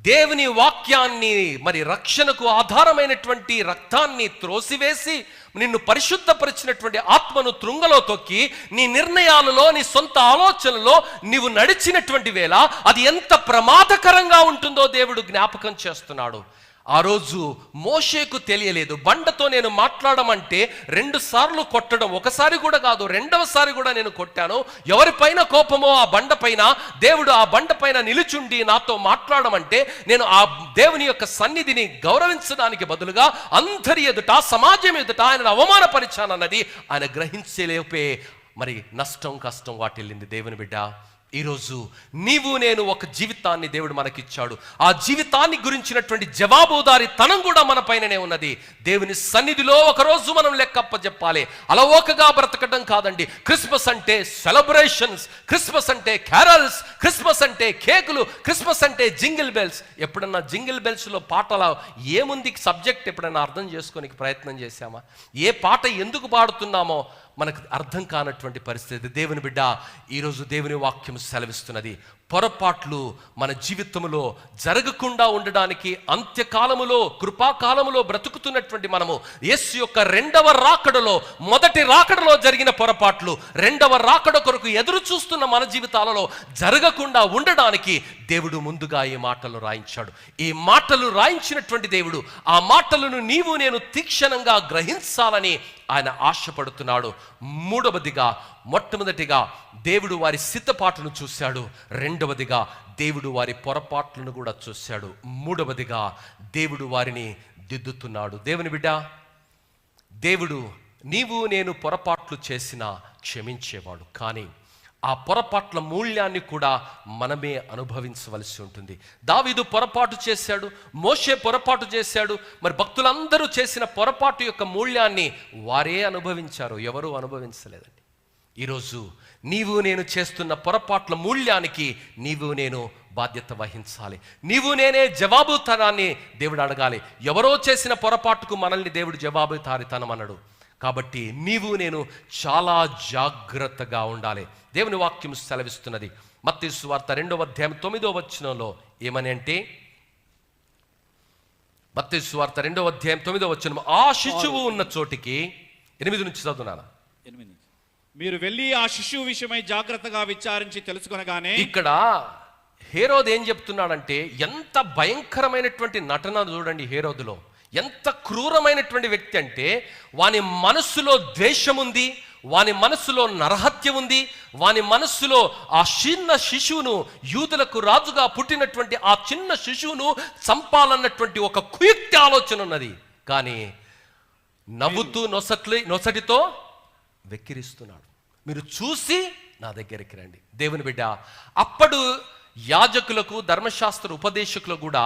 దేవుని వాక్యాన్ని, మరి రక్షణకు ఆధారమైనటువంటి రక్తాన్ని త్రోసివేసి నిన్ను పరిశుద్ధపరిచినటువంటి ఆత్మను త్రుంగలో తొక్కి నీ నిర్ణయాలలో, నీ సొంత ఆలోచనలో నీవు నడిచినటువంటి వేళ అది ఎంత ప్రమాదకరంగా ఉంటుందో దేవుడు జ్ఞాపకం చేస్తున్నాడు. ఆ రోజు మోషేకు తెలియలేదు. బండతో నేను మాట్లాడమంటే 2 సార్లు కొట్టడం, ఒకసారి కూడా కాదు, 2వసారి కూడా నేను కొట్టాను. ఎవరిపైన కోపమో ఆ బండ పైన, దేవుడు ఆ బండ పైన నిలుచుండి నాతో మాట్లాడమంటే నేను ఆ దేవుని యొక్క సన్నిధిని గౌరవించడానికి బదులుగా అందరి ఎదుట, సమాజం ఎదుట ఆయన అవమానపరిచానన్నది ఆయన గ్రహించలేపే మరి నష్టం, కష్టం వాటిల్లింది. దేవుని బిడ్డ, ఈరోజు నీవు నేను ఒక జీవితాన్ని దేవుడు మనకిచ్చాడు. ఆ జీవితాన్ని గురించినటువంటి జవాబుదారీతనం కూడా మన పైననే ఉన్నది. దేవుని సన్నిధిలో ఒకరోజు మనం లెక్కప్ప చెప్పాలి. అలవోకగా బ్రతకడం కాదండి. క్రిస్మస్ అంటే సెలబ్రేషన్స్, క్రిస్మస్ అంటే క్యారల్స్, క్రిస్మస్ అంటే కేకులు, క్రిస్మస్ అంటే జింగిల్ బెల్స్. ఎప్పుడన్నా జింగిల్ బెల్స్లో పాటల ఏముంది సబ్జెక్ట్ ఎప్పుడన్నా అర్థం చేసుకోనికి ప్రయత్నం చేశామా? ఏ పాట ఎందుకు పాడుతున్నామో మనకు అర్థం కానటువంటి పరిస్థితి. దేవుని బిడ్డ, ఈరోజు దేవుని వాక్యం సెలవిస్తున్నది, పొరపాట్లు మన జీవితంలో జరగకుండా ఉండడానికి అంత్యకాలములో, కృపాకాలములో బ్రతుకుతున్నటువంటి మనము యేసు యొక్క 2వ రాకడలో, మొదటి రాకడలో జరిగిన పొరపాట్లు 2వ రాకడ కొరకు ఎదురు చూస్తున్న మన జీవితాలలో జరగకుండా ఉండడానికి దేవుడు ముందుగా ఈ మాటలు రాయించాడు. ఈ మాటలు రాయించినటువంటి దేవుడు ఆ మాటలను నీవు నేను తీక్షణంగా గ్రహించాలని ఆయన ఆశపడుతున్నాడు. మొట్టమొదటిగా దేవుడు వారి సిద్ధపాటును చూశాడు. 2వదిగా దేవుడు వారి పొరపాట్లను కూడా చూశాడు. 3వదిగా దేవుడు వారిని దిద్దుతున్నాడు. దేవుని బిడ్డ, దేవుడు నీవు నేను పొరపాట్లు చేసినా క్షమించేవాడు. కానీ ఆ పొరపాట్ల మూల్యాన్ని కూడా మనమే అనుభవించవలసి ఉంటుంది. దావీదు పొరపాటు చేశాడు, మోషే పొరపాటు చేశాడు. మరి భక్తులందరూ చేసిన పొరపాటు యొక్క మూల్యాన్ని వారే అనుభవించారు, ఎవరూ అనుభవించలేదండి. ఈరోజు నీవు నేను చేస్తున్న పొరపాట్ల మూల్యానికి నీవు నేను బాధ్యత వహించాలి. నీవు నేనే జవాబుదారీతనాన్ని దేవుడు అడగాలి. ఎవరో చేసిన పొరపాటుకు మనల్ని దేవుడు జవాబుదారీతనం అన్నాడు. కాబట్టి నీవు నేను చాలా జాగ్రత్తగా ఉండాలి. దేవుని వాక్యం సెలవిస్తున్నది. మత్తయి సువార్త 2వ అధ్యాయం 9వ వచనంలో ఏమని అంటే, మత్తయి సువార్త 2వ అధ్యాయం 9వ వచనం, ఆ శిశువు ఉన్న చోటికి 8 నుంచి చదువునానా. మీరు వెళ్ళి ఆ శిశువు విషయమై జాగ్రత్తగా విచారించి తెలుసుకొనగానే. ఇక్కడ హేరోదు ఏం చెప్తున్నాడంటే, ఎంత భయంకరమైనటువంటి నటన చూడండి హేరోదులో. ఎంత క్రూరమైనటువంటి వ్యక్తి అంటే, వాని మనస్సులో ద్వేషం ఉంది, వాని మనస్సులో నరహత్య ఉంది, వాని మనస్సులో ఆ చిన్న శిశువును, యూదులకు రాజుగా పుట్టినటువంటి ఆ చిన్న శిశువును చంపాలన్నటువంటి ఒక కుయుక్తి ఆలోచన ఉన్నది. కానీ నవ్వుతూ నొసటితో వెక్కిరిస్తున్నాడు. మీరు చూసి నా దగ్గరికి రండి. దేవుని బిడ్డ, అప్పుడు యాజకులకు, ధర్మశాస్త్ర ఉపదేశకులకు కూడా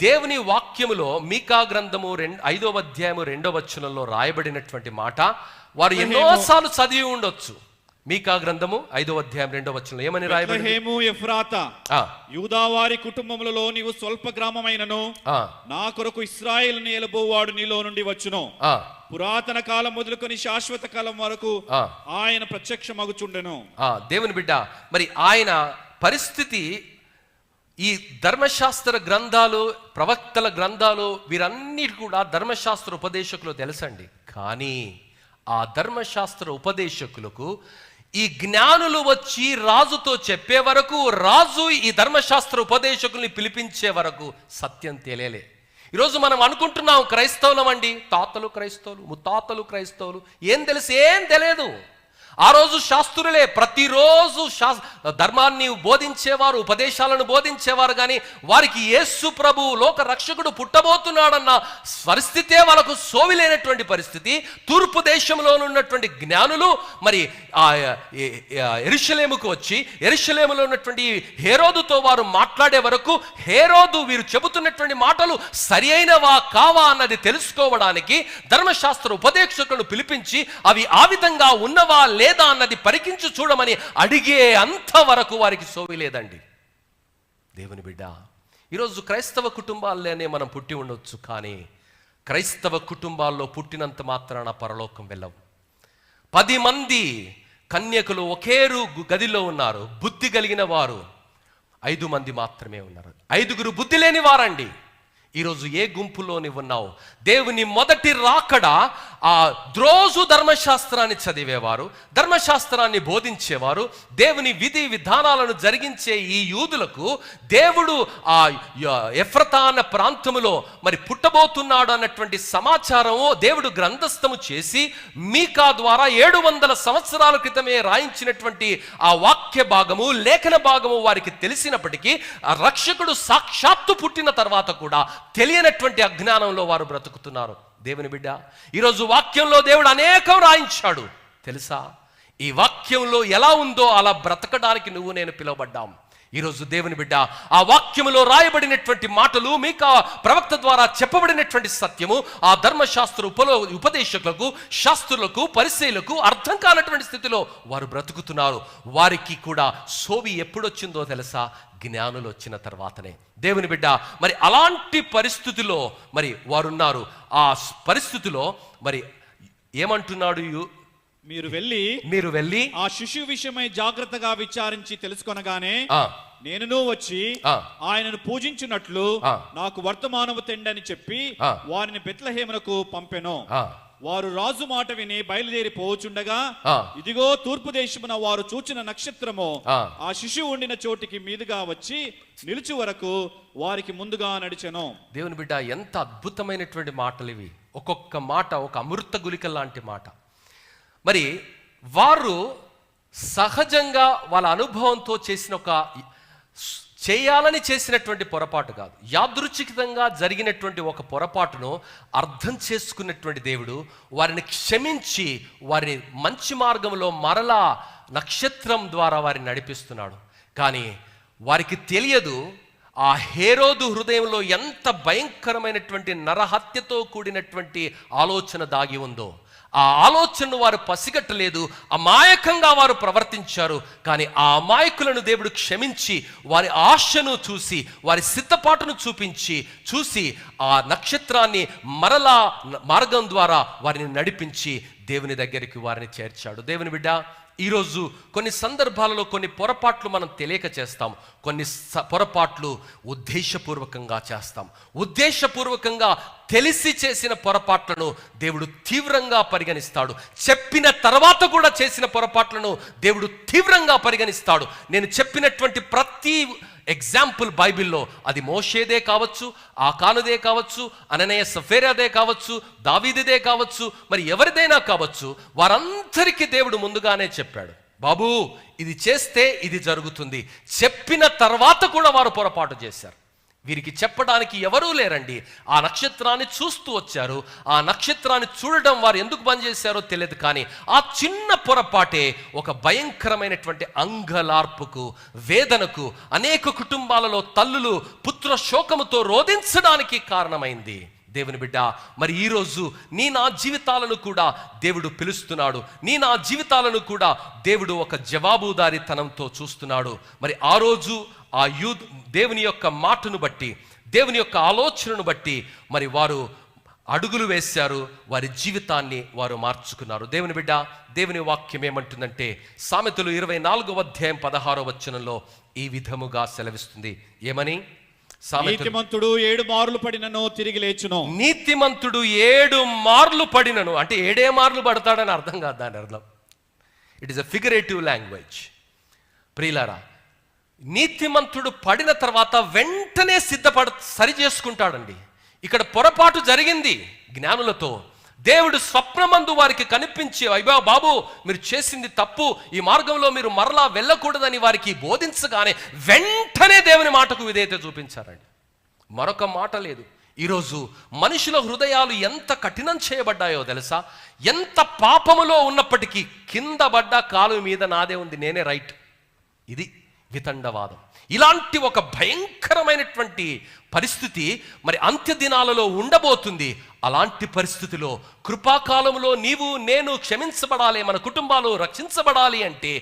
దేవుని వాక్యములో మీకా గ్రంథము 5వ అధ్యాయము 2వ వచనంలో రాయబడినటువంటి మాట వారు ఎన్నోసార్లు చదివి ఉండొచ్చు. మీకా గ్రంథము 5వ అధ్యాయం 2వ వచనంలో ఏమని రాయబడింది? బెత్లెహేము ఎఫ్రాతా, యూదా వారి కుటుంబములలో నీవు స్వల్ప గ్రామమైనను నా కొరకు ఇశ్రాయేలును ఏలబోవాడు నీలో నుండి వచ్చును. పురాతన కాలం మొదలుకొని శాశ్వత కాలం వరకు ఆయన ప్రత్యక్షమగుచుండెను. దేవుని బిడ్డ, మరి ఆయన పరిస్థితి, ఈ ధర్మశాస్త్ర గ్రంథాలు, ప్రవక్తల గ్రంథాలు, వీరన్నిటి కూడా ధర్మశాస్త్ర ఉపదేశకులు తెలుసండి. కానీ ఆ ధర్మశాస్త్ర ఉపదేశకులకు ఈ జ్ఞానులు వచ్చి రాజుతో చెప్పే వరకు, రాజు ఈ ధర్మశాస్త్ర ఉపదేశకుల్ని పిలిపించే వరకు సత్యం తెలియలే. ఈరోజు మనం అనుకుంటున్నాం క్రైస్తవులం అండి, తాతలు క్రైస్తవులు, ముత్తాతలు క్రైస్తవులు, ఏం తెలియదు. ఆ రోజు శాస్త్రులే ప్రతిరోజు ధర్మాన్ని బోధించేవారు, ఉపదేశాలను బోధించేవారు. కానీ వారికి యేసు ప్రభు లోక రక్షకుడు పుట్టబోతున్నాడన్న పరిస్థితే వాళ్ళకు సోవిలేనటువంటి పరిస్థితి. తూర్పు దేశంలో ఉన్నటువంటి జ్ఞానులు మరి యెరూషలేముకు వచ్చి యెరూషలేములో ఉన్నటువంటి హేరోదుతో వారు మాట్లాడే వరకు హేరోదు వీరు చెబుతున్నటువంటి మాటలు సరి అయినవా కావా అన్నది తెలుసుకోవడానికి ధర్మశాస్త్ర ఉపదేశకులను పిలిపించి అవి ఆ విధంగా ఉన్నవా లేదా అన్నది పరికించి చూడమని అడిగే అంతవరకు వారికి సోవి లేదండి. దేవుని బిడ్డ, ఈరోజు క్రైస్తవ కుటుంబాల్లోనే మనం పుట్టి ఉండొచ్చు, కానీ క్రైస్తవ కుటుంబాల్లో పుట్టినంత మాత్రాన పరలోకం వెళ్ళవు. 10 మంది కన్యకులు ఒకే గదిలో ఉన్నారు. బుద్ధి కలిగిన వారు 5 మంది మాత్రమే ఉన్నారు. 5గురు బుద్ధి లేని వారండి. ఈరోజు ఏ గుంపులోని ఉన్నావు? దేవుని మొదటి రాకడ ఆ రోజు ధర్మశాస్త్రాన్ని చదివేవారు, ధర్మశాస్త్రాన్ని బోధించేవారు, దేవుని విధి విధానాలను జరిగించే ఈ యూదులకు దేవుడు ఆ ఎఫ్రతా అన్న ప్రాంతములో మరి పుట్టబోతున్నాడు అన్నటువంటి సమాచారము దేవుడు గ్రంథస్థము చేసి మీకా ద్వారా 700 సంవత్సరాల క్రితమే రాయించినటువంటి ఆ వాక్య భాగము, లేఖన భాగము వారికి తెలిసినప్పటికీ ఆ రక్షకుడు సాక్షాత్తు పుట్టిన తర్వాత కూడా తెలియనటువంటి అజ్ఞానంలో వారు బ్రతుకుతున్నారు. దేవుని బిడ్డ, ఈరోజు వాక్యంలో దేవుడు అనేకం రాయించాడు తెలుసా? ఈ వాక్యంలో ఎలా ఉందో అలా బ్రతకడానికి నువ్వు నేను పిలువబడ్డాం. ఈరోజు దేవుని బిడ్డ, ఆ వాక్యములో రాయబడినటువంటి మాటలు, మీకు ప్రవక్త ద్వారా చెప్పబడినటువంటి సత్యము ఆ ధర్మశాస్త్ర ఉపదేశకులకు, శాస్త్రులకు, పరిసయ్యులకు అర్థం కానటువంటి స్థితిలో వారు బ్రతుకుతున్నారు. వారికి కూడా సోవి ఎప్పుడొచ్చిందో తెలుసా? జ్ఞానులు వచ్చిన తర్వాతనే. దేవుని బిడ్డ, మరి అలాంటి పరిస్థితిలో మరి వారున్నారు. ఆ పరిస్థితిలో మరి ఏమంటున్నాడు? మీరు వెళ్ళి ఆ శిశువు విషయమై జాగ్రత్తగా విచారించి తెలుసుకొనగానే నేనును వచ్చి ఆయనను పూజించినట్లు నాకు వర్తమానము తెండని చెప్పి వారిని బెత్లెహేమునకు పంపెను. వారు రాజు మాట విని బయలుదేరి పోవచుండగా ఇదిగో తూర్పు దేశమున వారు చూచిన నక్షత్రము ఆ శిశువు ఉండిన చోటికి మీదుగా వచ్చి నిలుచు వరకు వారికి ముందుగా నడిచెను. దేవుని బిడ్డ, ఎంత అద్భుతమైనటువంటి మాటలు ఇవి! ఒక్కొక్క మాట ఒక అమృత గుళిక లాంటి మాట. మరి వారు సహజంగా వాళ్ళ అనుభవంతో చేసిన చేయాలని చేసినటువంటి పొరపాటు కాదు, యాదృచ్ఛికంగా జరిగినటువంటి ఒక పొరపాటును అర్థం చేసుకున్నటువంటి దేవుడు వారిని క్షమించి వారిని మంచి మార్గంలో మరలా నక్షత్రం ద్వారా వారిని నడిపిస్తున్నాడు. కానీ వారికి తెలియదు ఆ హేరోదు హృదయంలో ఎంత భయంకరమైనటువంటి నరహత్యతో కూడినటువంటి ఆలోచన దాగి ఉందో. ఆ ఆలోచనను వారు పసిగట్టలేదు, అమాయకంగా వారు ప్రవర్తించారు. కానీ ఆ అమాయకులను దేవుడు క్షమించి వారి ఆశను చూసి, వారి సిద్ధపాటును చూసి ఆ నక్షత్రాన్ని మరలా మార్గం ద్వారా వారిని నడిపించి దేవుని దగ్గరికి వారిని చేర్చాడు. దేవుని బిడ్డ, ఈరోజు కొన్ని సందర్భాలలో కొన్ని పొరపాట్లు మనం తెలియక చేస్తాం, కొన్ని పొరపాట్లు ఉద్దేశపూర్వకంగా చేస్తాం. ఉద్దేశపూర్వకంగా తెలిసి చేసిన పొరపాట్లను దేవుడు తీవ్రంగా పరిగణిస్తాడు. చెప్పిన తర్వాత కూడా చేసిన పొరపాట్లను దేవుడు తీవ్రంగా పరిగణిస్తాడు. నేను చెప్పినటువంటి ప్రతి ఎగ్జాంపుల్ బైబిల్లో అది మోషేదే కావచ్చు, ఆకానుదే కావచ్చు, అననీయ సఫేరాదే కావచ్చు, దావీదుదే కావచ్చు, మరి ఎవరిదైనా కావచ్చు, వారందరికీ దేవుడు ముందుగానే చెప్పాడు, బాబు ఇది చేస్తే ఇది జరుగుతుంది. చెప్పిన తర్వాత కూడా వారు పొరపాటు చేశారు. వీరికి చెప్పడానికి ఎవరూ లేరండి. ఆ నక్షత్రాన్ని చూస్తూ వచ్చారు. ఆ నక్షత్రాన్ని చూడడం వారు ఎందుకు బంద్ చేశారో తెలియదు. కానీ ఆ చిన్న పొరపాటే ఒక భయంకరమైనటువంటి అంగలార్పుకు, వేదనకు, అనేక కుటుంబాలలో తల్లులు పుత్ర శోకముతో రోధించడానికి కారణమైంది. దేవుని బిడ్డ, మరి ఈరోజు నా జీవితాలను కూడా దేవుడు పిలుస్తున్నాడు. నా జీవితాలను కూడా దేవుడు ఒక జవాబుదారీతనంతో చూస్తున్నాడు. మరి ఆ రోజు ఆ దేవుని యొక్క మాటను బట్టి, దేవుని యొక్క ఆలోచనను బట్టి మరి వారు అడుగులు వేశారు, వారి జీవితాన్ని వారు మార్చుకున్నారు. దేవుని బిడ్డ, దేవుని వాక్యం ఏమంటుందంటే సామెతలు 24వ అధ్యాయం 16వ వచనంలో ఈ విధముగా సెలవిస్తుంది. ఏమని? నీతిమంతుడు 7 మార్లు పడినను తిరిగి లేచును. నీతిమంతుడు 7 మార్లు పడినను అంటే 7 మార్లు పడతాడని అర్థం కాదు. దాని అర్థం it is a figurative language. ప్రియులారా, నీతిమంతుడు పడిన తర్వాత వెంటనే సరి చేసుకుంటాడండి. ఇక్కడ పొరపాటు జరిగింది జ్ఞానులతో. దేవుడు స్వప్నమందు వారికి కనిపించి, అయ్యో బాబు మీరు చేసింది తప్పు, ఈ మార్గంలో మీరు మరలా వెళ్ళకూడదని వారికి బోధించగానే వెంటనే దేవుని మాటకు విధేయత చూపించారండి. మరొక మాట లేదు. ఈరోజు మనుషుల హృదయాలు ఎంత కఠినం చేయబడ్డాయో తెలుసా? ఎంత పాపములో ఉన్నప్పటికీ కింద పడ్డ కాలు మీద నాదే ఉంది, నేనే రైట్. ఇది వితండవాదం. ఇలాంటి ఒక భయంకరమైనటువంటి పరిస్థితి మరి అంత్య దినాలలో ఉండబోతుంది. అలాంటి పరిస్థితిలో కృపాకాలంలో నీవు నేను క్షమించబడాలి, మన కుటుంబాలు రక్షించబడాలి అంటే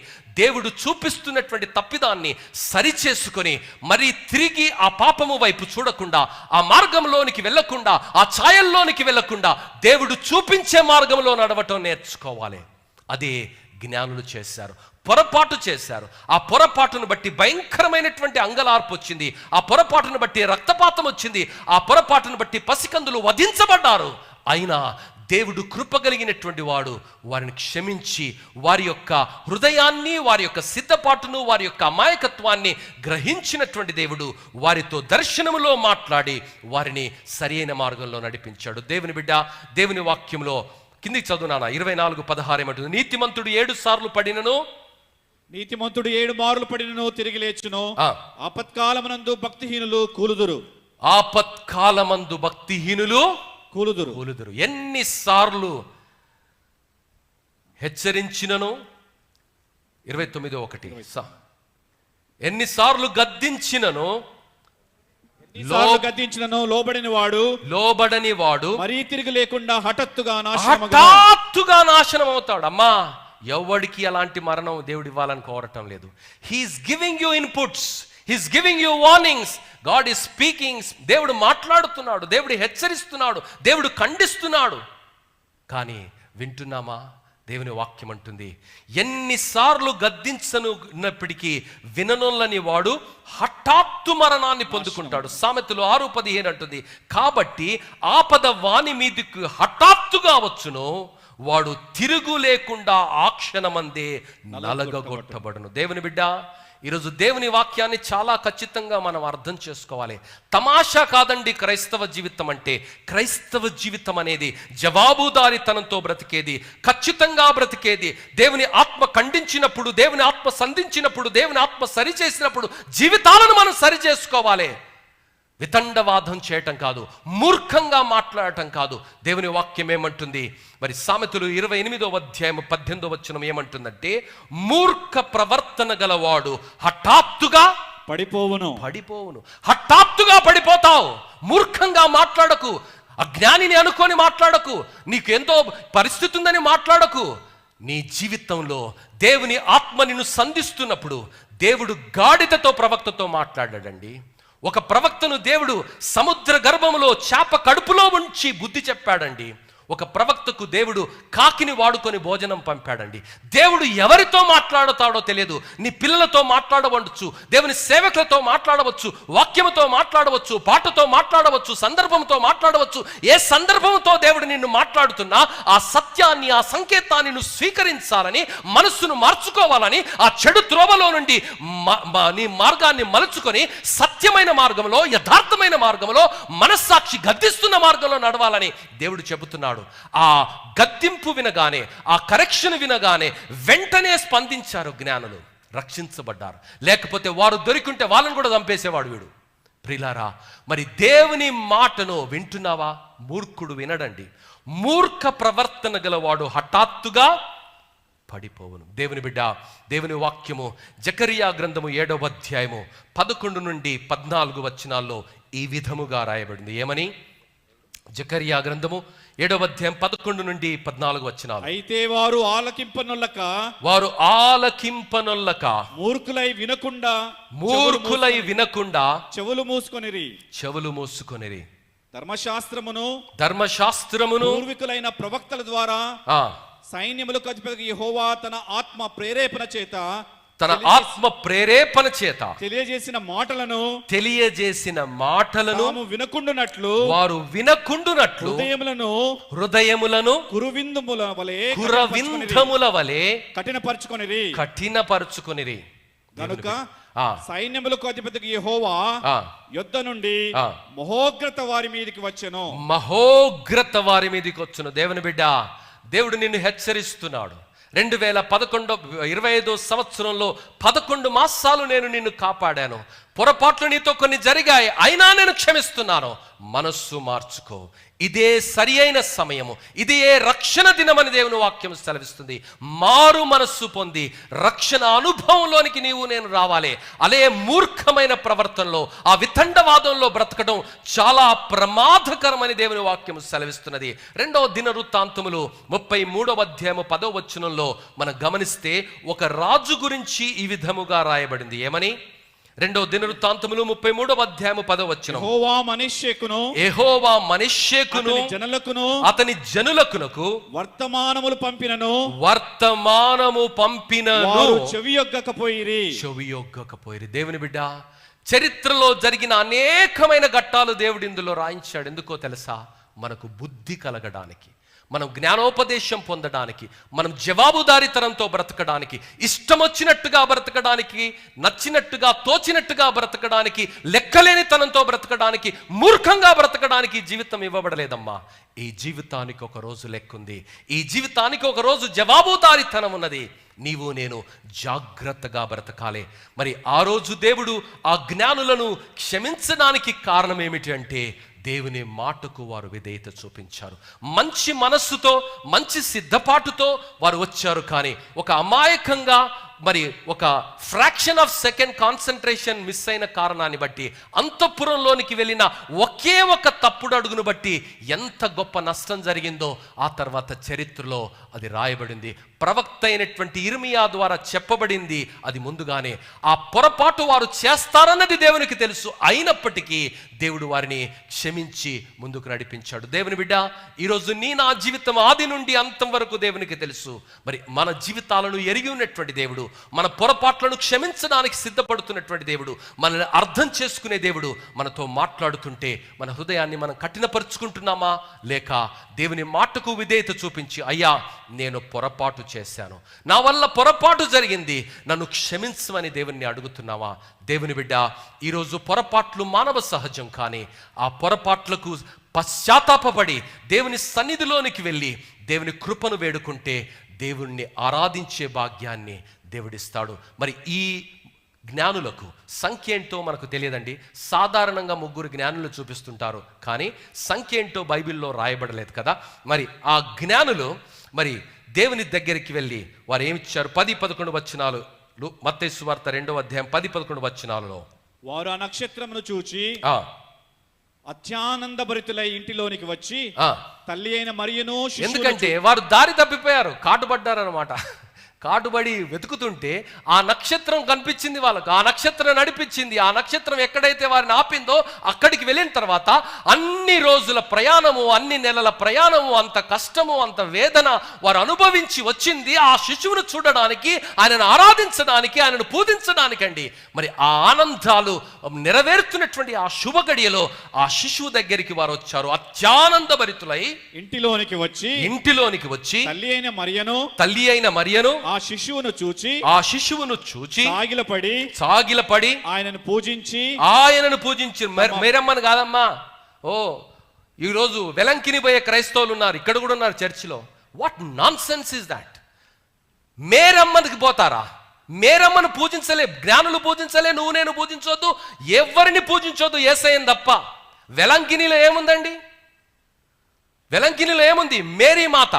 దేవుడు చూపిస్తున్నటువంటి తప్పిదాన్ని సరిచేసుకొని మరి తిరిగి ఆ పాపము వైపు చూడకుండా, ఆ మార్గంలోనికి వెళ్ళకుండా, ఆ ఛాయల్లోనికి వెళ్ళకుండా దేవుడు చూపించే మార్గంలో నడవటం నేర్చుకోవాలి. అదే జ్ఞానులు చేశారు. పొరపాటు చేశారు. ఆ పొరపాటును బట్టి భయంకరమైనటువంటి అంగలార్పు వచ్చింది. ఆ పొరపాటును బట్టి రక్తపాతం వచ్చింది. ఆ పొరపాటును బట్టి పసికందులు వధించబడ్డారు. అయినా దేవుడు కృపగలిగినటువంటి వాడు వారిని క్షమించి వారి యొక్క హృదయాన్ని, వారి యొక్క సిద్ధపాటును, వారి యొక్క అమాయకత్వాన్ని గ్రహించినటువంటి దేవుడు వారితో దర్శనములో మాట్లాడి వారిని సరైన మార్గంలో నడిపించాడు. దేవుని బిడ్డ, దేవుని వాక్యంలో కిందికి చదువునానా 24:16 ఏమంటుంది? నీతిమంతుడు 7 సార్లు పడినను, నీతిమంతుడు 7 మారులు పడినను తిరిగి లేచును. ఆపత్కాలమునందు భక్తిహీనులు కూలుదురు. ఆపత్కాలమందు భక్తిహీనులు కూలుదురు. ఎన్నిసార్లు హెచ్చరించినను, 29:1 ఎన్నిసార్లు గద్దించినను, లోబడని వాడు మరీ తిరిగి లేకుండా హఠాత్తుగా నాశనం అవుతాడు. అమ్మా, ఎవడికి అలాంటి మరణం దేవుడు ఇవ్వాలని కోరటం లేదు. He is giving you inputs, he is giving you warnings. God is speaking. దేవుడు మాట్లాడుతున్నాడు, దేవుడు హెచ్చరిస్తున్నాడు, దేవుడు ఖండిస్తున్నాడు. కానీ వింటున్నామా? దేవుని వాక్యం అంటుంది, ఎన్నిసార్లు గద్దించనున్నప్పటికీ విననొల్లని వాడు హఠాత్తు మరణాన్ని పొందుకుంటాడు. సామెతలు 6:15 అంటుంది, కాబట్టి ఆపద వాని మీదకు హఠాత్తుగా వచ్చును, వాడు తిరుగు లేకుండా ఆ క్షణమందే నలగగొట్టబడును. దేవుని బిడ్డ, ఈరోజు దేవుని వాక్యాన్ని చాలా ఖచ్చితంగా మనం అర్థం చేసుకోవాలి. తమాషా కాదండి క్రైస్తవ జీవితం అంటే. క్రైస్తవ జీవితం అనేది జవాబుదారీతనంతో బ్రతికేది, ఖచ్చితంగా బ్రతికేది. దేవుని ఆత్మ ఖండించినప్పుడు, దేవుని ఆత్మ సంధించినప్పుడు, దేవుని ఆత్మ సరిచేసినప్పుడు జీవితాలను మనం సరిచేసుకోవాలి. వితండవాదం చేయటం కాదు, మూర్ఖంగా మాట్లాడటం కాదు. దేవుని వాక్యం ఏమంటుంది? మరి సామెతలు 28:18 ఏమంటుందంటే, మూర్ఖ ప్రవర్తన గలవాడు హఠాత్తుగా పడిపోవును. హఠాత్తుగా పడిపోతావు. మూర్ఖంగా మాట్లాడకు, అజ్ఞానిని అనుకొని మాట్లాడకు, నీకు ఎంతో పరిస్థితి ఉందని మాట్లాడకు. నీ జీవితంలో దేవుని ఆత్మ నిన్ను సంధిస్తున్నప్పుడు దేవుడు గాడిదతో ప్రవక్తతో మాట్లాడాడండి. ఒక ప్రవక్తను దేవుడు సముద్ర గర్భములో చేప కడుపులో ఉంచి బుద్ధి చెప్పాడండి. ఒక ప్రవక్తకు దేవుడు కాకిని వాడుకొని భోజనం పంపాడండి. దేవుడు ఎవరితో మాట్లాడతాడో తెలియదు. నీ పిల్లలతో మాట్లాడవచ్చు, దేవుని సేవకులతో మాట్లాడవచ్చు, వాక్యముతో మాట్లాడవచ్చు, పాటతో మాట్లాడవచ్చు, సందర్భంతో మాట్లాడవచ్చు. ఏ సందర్భంతో దేవుడు నిన్ను మాట్లాడుతున్నా ఆ సత్యాన్ని, ఆ సంకేతాన్ని నువ్వు స్వీకరించాలని, మనస్సును మార్చుకోవాలని, ఆ చెడు త్రోవలో నుండి నీ మార్గాన్ని మలుచుకొని సత్యమైన మార్గంలో, యథార్థమైన మార్గంలో, మనస్సాక్షి గద్దిస్తున్న మార్గంలో నడవాలని దేవుడు చెబుతున్నాడు. ఆ గద్దింపు వినగానే, ఆ కరెక్షన్ వినగానే వెంటనే స్పందించారు జ్ఞానులు, రక్షించబడ్డారు. లేకపోతే వారు దొరికింటే వాళ్ళని కూడా చంపేసేవాడు వీడు. ప్రియులారా, మరి దేవుని మాటను వింటున్నావా? మూర్ఖుడు వినడండి. మూర్ఖ ప్రవర్తన గలవాడు హఠాత్తుగా పడిపోవును. దేవుని బిడ్డ, దేవుని వాక్యము జకరియా గ్రంథము 7:11-14 ఈ విధముగా రాయబడింది. ఏమని? జకరియా గ్రంథము 7:11-14 అయితే వారు ఆలకింపనొల్లక మూర్ఖులై వినకుండా చెవులు మూసుకొనిరి. ధర్మశాస్త్రమును పూర్వికులైన ప్రవక్తల ద్వారా సైన్యములకు అధిపతి యెహోవా తన ఆత్మ ప్రేరేపణ చేత తెలియజేసిన మాటలను వారు వినకుండునట్లు హృదయములను కురవింధముల వలె కఠినపరచుకొనిరి. కనుక సైన్యములకు అధిపతికి యెహోవా యుద్ధ నుండి మహోగ్రత వారి మీదకి వచ్చెను. మహోగ్రత వారి మీదకి వచ్చును. దేవుని బిడ్డ, దేవుడు నిన్ను హెచ్చరిస్తున్నాడు. 2025 సంవత్సరంలో 11 మాసాలు నేను నిన్ను కాపాడాను. పొరపాట్లు నీతో కొన్ని జరిగాయి, అయినా నేను క్షమిస్తున్నాను. మనస్సు మార్చుకో. ఇదే సరి అయిన సమయము, ఇదే రక్షణ దినమని దేవుని వాక్యం సెలవిస్తుంది. మారు మనస్సు పొంది రక్షణ అనుభవంలోనికి నేను రావాలి. అలే మూర్ఖమైన ప్రవర్తనలో, ఆ వితండవాదంలో బ్రతకడం చాలా ప్రమాదకరమని దేవుని వాక్యం సెలవిస్తున్నది. 2వ దినవృత్తాంతములు 33వ అధ్యాయము 10వ వచనంలో మనం గమనిస్తే ఒక రాజు గురించి ఈ విధముగా రాయబడింది. ఏమని? 2వ దినవృత్తాంతములు 33వ అధ్యాయము 10వ వచనం. యెహోవా మనష్షేకును అతని జనులకునకు వర్తమానము పంపినను చెవియొగ్గకపోయిరి. దేవుని బిడ్డ, చరిత్రలో జరిగిన అనేకమైన ఘట్టాలు దేవుడు ఇందులో రాయించాడు. ఎందుకో తెలుసా? మనకు బుద్ధి కలగడానికి, మనం జ్ఞానోపదేశం పొందడానికి, మనం జవాబుదారీతనంతో బ్రతకడానికి, ఇష్టం వచ్చినట్టుగా బ్రతకడానికి, నచ్చినట్టుగా తోచినట్టుగా బ్రతకడానికి, లెక్కలేనితనంతో బ్రతకడానికి, మూర్ఖంగా బ్రతకడానికి జీవితం ఇవ్వబడలేదమ్మా. ఈ జీవితానికి ఒక రోజు లెక్కుంది. ఈ జీవితానికి ఒక రోజు జవాబుదారీతనం ఉన్నది. నీవు నేను జాగ్రత్తగా బ్రతకాలి. మరి ఆ రోజు దేవుడు ఆ జ్ఞానులను క్షమించడానికి కారణం ఏమిటి అంటే, దేవుని మాటకు వారు విధేయత చూపించారు. మంచి మనస్సుతో, మంచి సిద్ధపాటుతో వారు వచ్చారు. కానీ ఒక అమాయకంగా, మరి ఒక fraction of second concentration miss అయిన కారణాన్ని బట్టి, అంతఃపురంలోనికి వెళ్ళిన ఒకే ఒక తప్పుడు అడుగును బట్టి ఎంత గొప్ప నష్టం జరిగిందో ఆ తర్వాత చరిత్రలో అది రాయబడింది. ప్రవక్త అయినటువంటి ఇర్మియా ద్వారా చెప్పబడింది అది ముందుగానే. ఆ పొరపాటు వారు చేస్తారన్నది దేవునికి తెలుసు. అయినప్పటికీ దేవుడు వారిని క్షమించి ముందుకు నడిపించాడు. దేవుని బిడ్డ, ఈరోజు నా జీవితం ఆది నుండి అంతం వరకు దేవునికి తెలుసు. మరి మన జీవితాలను ఎరిగి ఉన్నటువంటి దేవుడు, మన పొరపాట్లను క్షమించడానికి సిద్ధపడుతున్నటువంటి దేవుడు, మనల్ని అర్థం చేసుకునే దేవుడు మనతో మాట్లాడుతుంటే మన హృదయాన్ని మనం కఠినపరుచుకుంటున్నామా, లేక దేవుని మాటకు విధేయత చూపించి, అయ్యా నేను పొరపాటు చేశాను, నా వల్ల పొరపాటు జరిగింది, నన్ను క్షమించమని దేవుణ్ణి అడుగుతున్నావా? దేవుని బిడ్డ, ఈరోజు పొరపాట్లు మానవ సహజం. కానీ ఆ పొరపాట్లకు పశ్చాత్తాపపడి దేవుని సన్నిధిలోనికి వెళ్ళి దేవుని కృపను వేడుకుంటే దేవుణ్ణి ఆరాధించే భాగ్యాన్ని దేవుడిస్తాడు. మరి ఈ జ్ఞానులకు సంఖ్య ఏంటో మనకు తెలియదండి. సాధారణంగా 3 జ్ఞానులు చూపిస్తుంటారు, కానీ సంఖ్య ఏంటో బైబిల్లో రాయబడలేదు కదా. మరి ఆ జ్ఞానులు మరి దేవుని దగ్గరికి వెళ్ళి వారు ఏమిచ్చారు? 10-11 వచనాలు, మత్తయి సువార్త 2వ అధ్యాయం 10-11 వచనాలలో, వారు ఆ నక్షత్రమును చూచి అత్యానంద భరితులై ఇంటిలోనికి వచ్చి తల్లి అయిన మరియును, ఎందుకంటే వారు దారి తప్పిపోయారు, కాటుపడ్డారన్నమాట. కాటుబడి వెతుకుతుంటే ఆ నక్షత్రం కనిపించింది వాళ్ళకు. ఆ నక్షత్రం నడిపించింది. ఆ నక్షత్రం ఎక్కడైతే వారిని ఆపిందో అక్కడికి వెళ్ళిన తర్వాత అన్ని రోజుల ప్రయాణము, అన్ని నెలల ప్రయాణము, అంత కష్టము, అంత వేదన వారు అనుభవించి వచ్చింది ఆ శిశువును చూడడానికి, ఆయనను ఆరాధించడానికి, ఆయనను పూజించడానికి అండి. మరి ఆ ఆనందాలు నెరవేరుతున్నటువంటి ఆ శుభ గడియలో ఆ శిశువు దగ్గరికి వారు వచ్చారు. అత్యానంద భరితులై ఇంటిలోనికి వచ్చి తల్లి అయిన మరియను ఆ శిశువును చూచి సాగిలపడి ఆయనను పూజించి మేరమ్మను కాదమ్మా. ఓ, ఈరోజు వెలంకిని పోయే క్రైస్తవులు ఉన్నారు, ఇక్కడ కూడా ఉన్నారు చర్చిలో. What nonsense is that? మేరమ్మకి పోతారా? మేరమ్మను పూజించలే, జ్ఞానులు పూజించలే, నువ్వు నేను పూజించొద్దు, ఎవరిని పూజించొద్దు, యేసయ్యను తప్ప. వెలంకినిలో ఏముందండి? వెలంకినిలో ఏముంది? మేరీ మాత.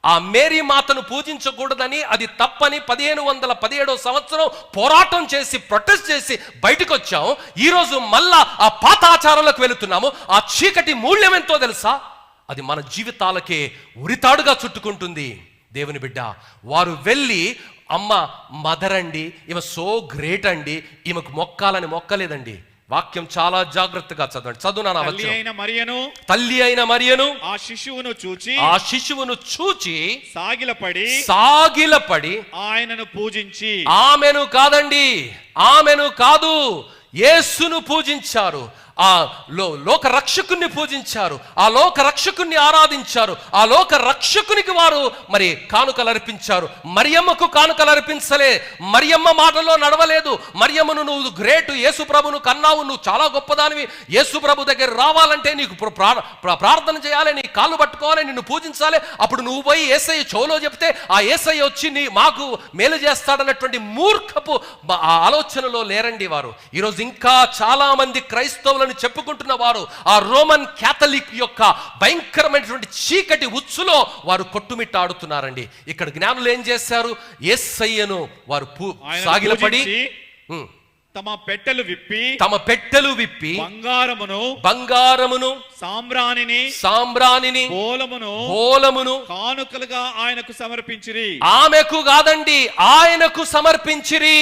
ఆ మేరీ మాతను పూజించకూడదని, అది తప్పని 1517వ సంవత్సరం పోరాటం చేసి, ప్రొటెస్ట్ చేసి బయటకు వచ్చాం. ఈరోజు మళ్ళా ఆ పాత ఆచారాలకు వెళుతున్నాము. ఆ చీకటి మూల్యం ఎంతో తెలుసా? అది మన జీవితాలకే ఉరితాడుగా చుట్టుకుంటుంది. దేవుని బిడ్డ, వారు వెళ్ళి అమ్మ మదర్ అండి, ఈమె సో గ్రేట్ అండి, ఈమెకు మొక్కాలని మొక్కలేదండి. వాక్యం చాలా జాగ్రత్తగా చదవండి. చదువునా? తల్లి అయిన మరియను ఆ శిశువును చూచి సాగిలపడి ఆయనను పూజించి, ఆమెను కాదండి, ఆమెను కాదు, యేసును పూజించారు. ఆ లోక రక్షకుణ్ణి పూజించారు, ఆ లోక రక్షకుణ్ణి ఆరాధించారు, ఆ లోక రక్షకునికి వారు మరి కానుకలు అర్పించారు. మరియమ్మకు కానుకలు అర్పించలే, మరియమ్మ మాటలో నడవలేదు. మరియమ్మను నువ్వు గ్రేటు, యేసు ప్రభును కన్నావు, నువ్వు చాలా గొప్పదానివి, యేసు ప్రభు దగ్గర రావాలంటే నీకు ప్రార్థన చేయాలి, నీ కాళ్ళు పట్టుకోవాలి, నిన్ను పూజించాలి, అప్పుడు నువ్వు పోయి యేసయ్య చెవులో చెప్తే ఆ యేసయ్య వచ్చి మాకు మేలు చేస్తాడన్నటువంటి మూర్ఖపు ఆలోచనలో లేరండి వారు. ఈరోజు ఇంకా చాలా మంది క్రైస్తవులను చెప్పుకుంటున్న వారు ఆ రోమన్ క్యాథలిక్ యొక్క భయంకరమైనటువంటి చీకటి ఉచ్చులో వారు కొట్టుమిట్టాడుతున్నారండి. ఇక్కడ జ్ఞానులు ఏం చేశారు? యేసయ్యను వారు సాగిలపడి తమ పెట్టెలు విప్పి బంగారమును సాంబ్రాణిని బోలమును కానుకలుగా ఆయనకు సమర్పించిరి. ఆమెకు కాదండి, ఆయనకు సమర్పించిరి.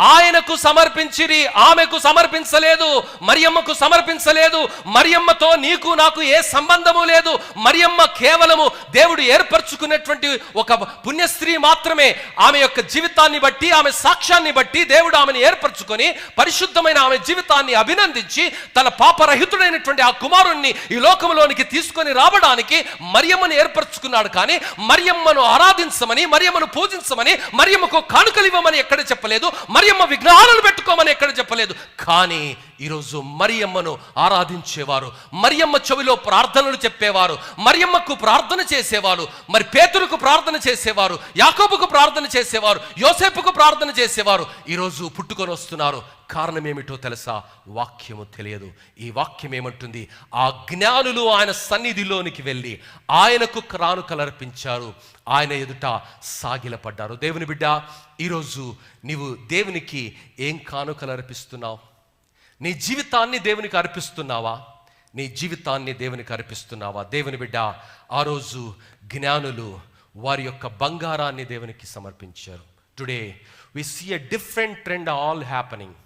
ఆయనకు సమర్పించిరి, ఆమెకు సమర్పించలేదు, మరియమ్మకు సమర్పించలేదు. మరియమ్మతో నీకు నాకు ఏ సంబంధము లేదు. మరియమ్మ కేవలము దేవుడు ఏర్పరచుకున్నటువంటి ఒక పుణ్యస్త్రీ మాత్రమే. ఆమె యొక్క జీవితాన్ని బట్టి, ఆమె సాక్ష్యాన్ని బట్టి దేవుడు ఆమెను ఏర్పరచుకొని పరిశుద్ధమైన ఆమె జీవితాన్ని అభినందించి తన పాపరహితుడైనటువంటి ఆ కుమారుణ్ణి ఈ లోకంలోనికి తీసుకొని రావడానికి మరియమ్మను ఏర్పరచుకున్నాడు. కానీ మరియమ్మను ఆరాధించమని, మరియమ్మను పూజించమని, మరియమ్మకు కానుకలు ఇవ్వమని ఎక్కడ చెప్పలేదు, మరియమ్మ విగ్రహాలను పెట్టుకోమని ఎక్కడ చెప్పలేదు. కానీ ఈరోజు మరియమ్మను ఆరాధించేవారు, మరియమ్మ చెవిలో ప్రార్థనలు చెప్పేవారు, మరియమ్మకు ప్రార్థన చేసేవారు, మరి పేతురుకు ప్రార్థన చేసేవారు, యాకోబుకు ప్రార్థన చేసేవారు, యోసేపుకు ప్రార్థన చేసేవారు ఈరోజు పుట్టుకొని వస్తున్నారు. కారణం ఏమిటో తెలుసా? వాక్యము తెలియదు. ఈ వాక్యం ఏమంటుంది? ఆ జ్ఞానులు ఆయన సన్నిధిలోనికి వెళ్ళి ఆయనకు కానుకలు అర్పించారు, ఆయన ఎదుట సాగిలపడ్డారు. దేవుని బిడ్డ, ఈరోజు నీవు దేవునికి ఏం కానుకలు అర్పిస్తున్నావు? నీ జీవితాన్ని దేవునికి అర్పిస్తున్నావా? నీ జీవితాన్ని దేవునికి అర్పిస్తున్నావా? దేవుని బిడ్డ, ఆ రోజు జ్ఞానులు వారి యొక్క బంగారాన్ని దేవునికి సమర్పించారు. Today we see a different trend all happening.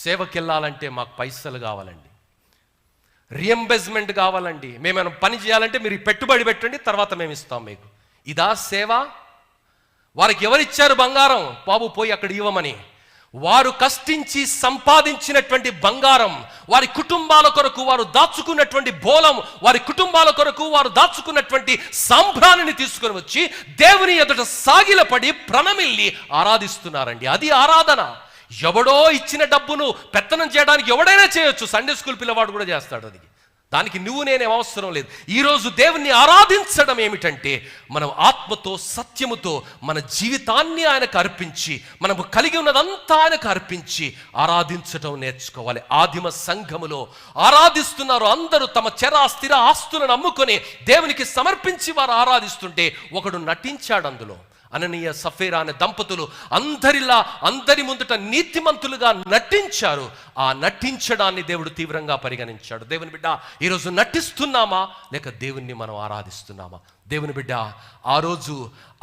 సేవకి వెళ్ళాలంటే మాకు పైసలు కావాలండి, రియంబర్స్మెంట్ కావాలండి, మేమైనా పని చేయాలంటే మీరు పెట్టుబడి పెట్టండి, తర్వాత మేము ఇస్తాం మీకు. ఇదా సేవ? వారికి ఎవరిచ్చారు బంగారం? బాబు పోయి అక్కడ ఇవ్వమని. వారు కష్టించి సంపాదించినటువంటి బంగారం, వారి కుటుంబాల కొరకు వారు దాచుకున్నటువంటి బోలం, వారి కుటుంబాల కొరకు వారు దాచుకున్నటువంటి సాంబ్రాణిని తీసుకొని వచ్చి దేవుని ఎదుట సాగిలపడి ప్రణమిల్లి ఆరాధిస్తున్నారండి. అది ఆరాధన. ఎవడో ఇచ్చిన డబ్బును పెత్తనం చేయడానికి ఎవడైనా చేయొచ్చు. సండే స్కూల్ పిల్లవాడు కూడా చేస్తాడు. అది దానికి నువ్వు నేనేం అవసరం లేదు. ఈరోజు దేవుణ్ణి ఆరాధించడం ఏమిటంటే మనం ఆత్మతో సత్యముతో మన జీవితాన్ని ఆయనకు అర్పించి, మనము కలిగి ఉన్నదంతా ఆయనకు అర్పించి ఆరాధించడం నేర్చుకోవాలి. ఆదిమ సంఘములో ఆరాధిస్తున్నారు. అందరూ తమ స్థిర ఆస్తులను అమ్ముకొని దేవునికి సమర్పించి వారు ఆరాధిస్తుంటే ఒకడు నటించాడు. అందులో అననీయ సఫీరా అనే దంపతులు అందరి ముందుట నీతిమంతులుగా నటించారు. ఆ నటించడాన్ని దేవుడు తీవ్రంగా పరిగణించాడు. దేవుని బిడ్డ, ఈరోజు నటిస్తున్నామా లేక దేవుణ్ణి మనం ఆరాధిస్తున్నామా? దేవుని బిడ్డ, ఆ రోజు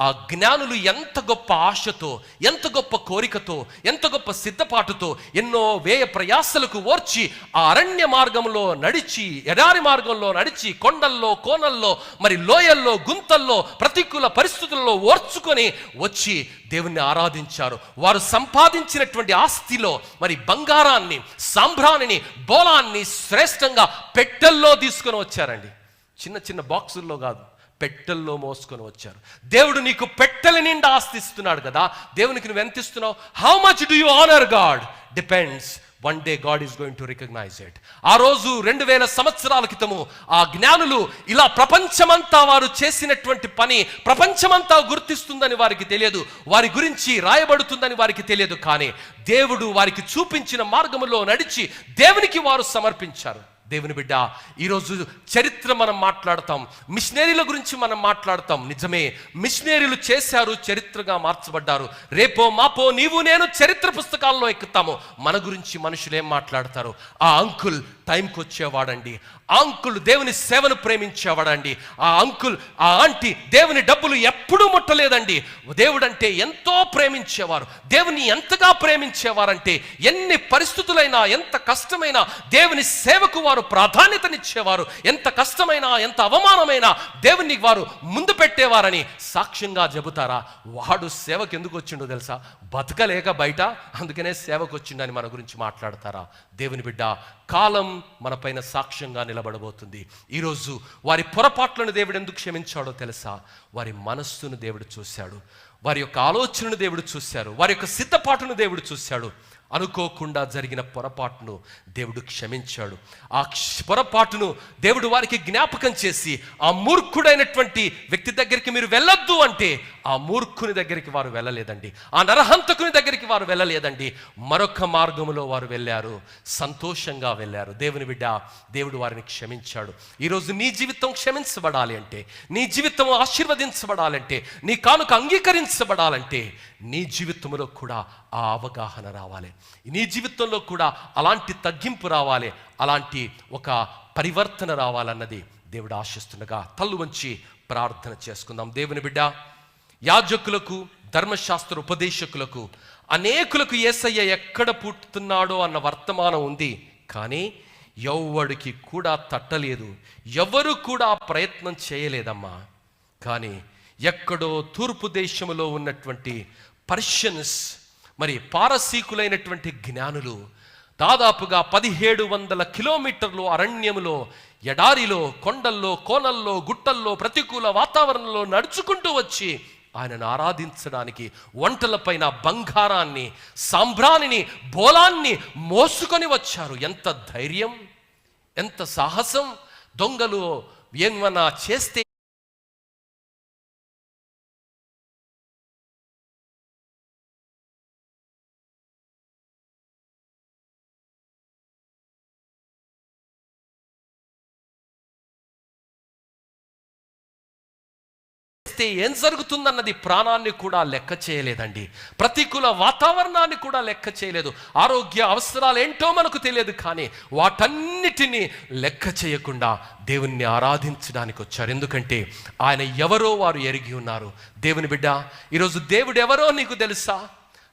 ఆ జ్ఞానులు ఎంత గొప్ప ఆశతో, ఎంత గొప్ప కోరికతో, ఎంత గొప్ప సిద్ధపాటుతో, ఎన్నో వ్యయ ప్రయాసలకు ఓర్చి ఆ అరణ్య మార్గంలో నడిచి, ఎడారి మార్గంలో నడిచి, కొండల్లో కోనల్లో మరి లోయల్లో గుంతల్లో ప్రతికూల పరిస్థితుల్లో ఓర్చుకొని వచ్చి దేవుణ్ణి ఆరాధించారు. వారు సంపాదించినటువంటి ఆస్తిలో మరి బంగారాన్ని, సాంబ్రాణిని, బోలాన్ని శ్రేష్టంగా పెట్టెల్లో తీసుకొని వచ్చారండి. చిన్న చిన్న బాక్సుల్లో కాదు, పెట్టెల్లో మోసుకొని వచ్చారు. దేవుడు నీకు పెట్టెల నిండా ఆస్తిస్తున్నాడు కదా, దేవునికి నువ్వు ఎంత ఇస్తున్నావు? How much do you honour God depends. One day God is going to recognise it. ఆ రోజు 2000 సంవత్సరాల క్రితము ఆ జ్ఞానులు ఇలా ప్రపంచమంతా వారు చేసినటువంటి పని ప్రపంచమంతా గుర్తిస్తుందని వారికి తెలియదు, వారి గురించి రాయబడుతుందని వారికి తెలియదు. కానీ దేవుడు వారికి చూపించిన మార్గములో నడిచి దేవునికి వారు సమర్పించారు. దేవుని బిడ్డ, ఈరోజు చరిత్ర మనం మాట్లాడతాం, మిషనరీల గురించి మనం మాట్లాడతాం. నిజమే, మిషనరీలు చేశారు, చరిత్రగా మార్చబడ్డారు. రేపో మాపో నీవు నేను చరిత్ర పుస్తకాల్లో ఎక్కుతాము. మన గురించి మనుషులు ఏం మాట్లాడతారు? ఆ అంకుల్ టైంకి వచ్చేవాడండి, ఆ అంకుల్ దేవుని సేవను ప్రేమించేవాడండి, ఆ అంకుల్ ఆ ఆంటీ దేవుని డబ్బులు ఎప్పుడూ ముట్టలేదండి. దేవుడు అంటే ఎంతో ప్రేమించేవారు. దేవుని ఎంతగా ప్రేమించేవారంటే ఎన్ని పరిస్థితులైనా, ఎంత కష్టమైనా దేవుని సేవకు వారు వారు ప్రాధాన్యతనిచ్చేవారు, ఎంత కష్టమైనా ఎంత అవమానమైనా దేవుణ్ణి వారు ముందు పెట్టేవారని సాక్ష్యంగా చెబుతారా? వాడు సేవకు ఎందుకు వచ్చిండో తెలుసా? బతకలేక బయట, అందుకనే సేవకు వచ్చిండని మన గురించి మాట్లాడతారా? దేవుని బిడ్డ, కాలం మన పైన సాక్ష్యంగా నిలబడబోతుంది. ఈరోజు వారి పొరపాట్లను దేవుడు ఎందుకు క్షమించాడో తెలుసా? వారి మనస్సును దేవుడు చూశాడు, వారి యొక్క ఆలోచనను దేవుడు చూశారు, వారి యొక్క సిద్ధపాటును దేవుడు చూశాడు. అనుకోకుండా జరిగిన పొరపాటును దేవుడు క్షమించాడు. ఆ పొరపాటును దేవుడు వారికి జ్ఞాపకం చేసి, ఆ మూర్ఖుడైనటువంటి వ్యక్తి దగ్గరికి మీరు వెళ్ళొద్దు అంటే ఆ మూర్ఖుని దగ్గరికి వారు వెళ్ళలేదండి, ఆ నరహంతకుని దగ్గరికి వారు వెళ్ళలేదండి. మరొక మార్గములో వారు వెళ్ళారు, సంతోషంగా వెళ్ళారు. దేవుని బిడ్డ, దేవుడు వారిని క్షమించాడు. ఈరోజు నీ జీవితం క్షమించబడాలి అంటే, నీ జీవితం ఆశీర్వదించబడాలంటే, నీ కానుక అంగీకరించబడాలంటే నీ జీవితంలో కూడా ఆ అవగాహన రావాలి, నీ జీవితంలో కూడా అలాంటి తగ్గింపు రావాలి, అలాంటి ఒక పరివర్తన రావాలన్నది దేవుడు ఆశిస్తుండగా తల్లు వంచి ప్రార్థన చేసుకుందాం. దేవుని బిడ్డ, యాజకులకు, ధర్మశాస్త్ర ఉపదేశకులకు, అనేకులకు యేసయ్య ఎక్కడ పుట్టుతున్నాడో అన్న వర్తమానం ఉంది, కానీ ఎవ్వడికి కూడా తట్టలేదు, ఎవరు కూడా ప్రయత్నం చేయలేదమ్మా. కానీ ఎక్కడో తూర్పు దేశంలో ఉన్నటువంటి పర్షియన్స్, మరి పారసీకులైనటువంటి జ్ఞానులు దాదాపుగా 1700 కిలోమీటర్లు అరణ్యములో, ఎడారిలో, కొండల్లో, కోనల్లో, గుట్టల్లో, ప్రతికూల వాతావరణంలో నడుచుకుంటూ వచ్చి ఆయనను ఆరాధించడానికి వంటలపైన బంగారాన్ని, సాంబ్రాణిని, బోలాన్ని మోసుకొని వచ్చారు. ఎంత ధైర్యం, ఎంత సాహసం! దొంగలు ఏమన్నా చేస్తే ఏం జరుగుతుందన్నది ప్రాణాన్ని కూడా లెక్క చేయలేదండి, ప్రతికూల వాతావరణాన్ని కూడా లెక్క చేయలేదు, ఆరోగ్య అవసరాలు ఏంటో మనకు తెలియదు, కానీ వాటన్నిటినీ లెక్క చేయకుండా దేవుణ్ణి ఆరాధించడానికి వచ్చారు. ఎందుకంటే ఆయన ఎవరో వారు ఎరిగి ఉన్నారు. దేవుని బిడ్డ, ఈరోజు దేవుడు ఎవరో నీకు తెలుసా?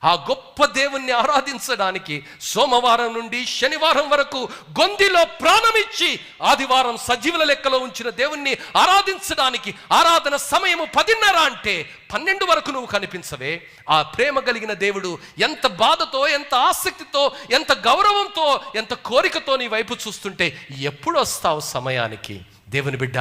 ఆ గొప్ప దేవుణ్ణి ఆరాధించడానికి సోమవారం నుండి శనివారం వరకు గొందిలో ప్రాణమిచ్చి ఆదివారం సజీవుల లెక్కలో ఉంచిన దేవుణ్ణి ఆరాధించడానికి ఆరాధన సమయము 10:30 అంటే 12 వరకు నువ్వు కనిపించవే. ఆ ప్రేమ కలిగిన దేవుడు ఎంత బాధతో, ఎంత ఆసక్తితో, ఎంత గౌరవంతో, ఎంత కోరికతో నీ వైపు చూస్తుంటే ఎప్పుడు వస్తావు సమయానికి? దేవుని బిడ్డ,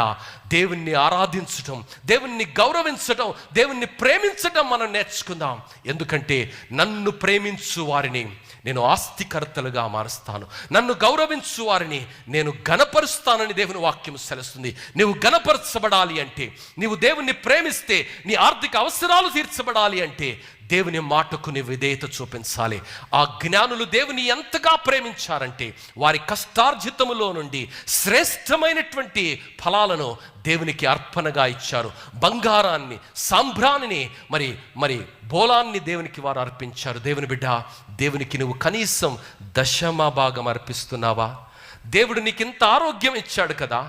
దేవుణ్ణి ఆరాధించటం, దేవుణ్ణి గౌరవించటం, దేవుణ్ణి ప్రేమించటం మనం నేర్చుకుందాం. ఎందుకంటే నన్ను ప్రేమించు వారిని నేను ఆస్తికర్తలుగా మారుస్తాను, నన్ను గౌరవించు వారిని నేను ఘనపరుస్తానని దేవుని వాక్యం సెలవుస్తుంది. నీవు ఘనపరచబడాలి అంటే, నీవు దేవుణ్ణి ప్రేమిస్తే, నీ ఆర్థిక అవసరాలు తీర్చబడాలి అంటే దేవుని మాటకు నీ విధేయత చూపించాలి. ఆ జ్ఞానులు దేవుని ఎంతగా ప్రేమించారంటే వారి కష్టార్జితములో నుండి శ్రేష్టమైనటువంటి ఫలాలను దేవునికి అర్పణగా ఇచ్చారు. బంగారాన్ని, సాంబ్రాణిని, మరి బోలాన్ని దేవునికి వారు అర్పించారు. దేవుని బిడ్డ, దేవునికి నువ్వు కనీసం 10వ భాగం అర్పిస్తున్నావా? దేవుడు నీకు ఇంత ఆరోగ్యం ఇచ్చాడు కదా,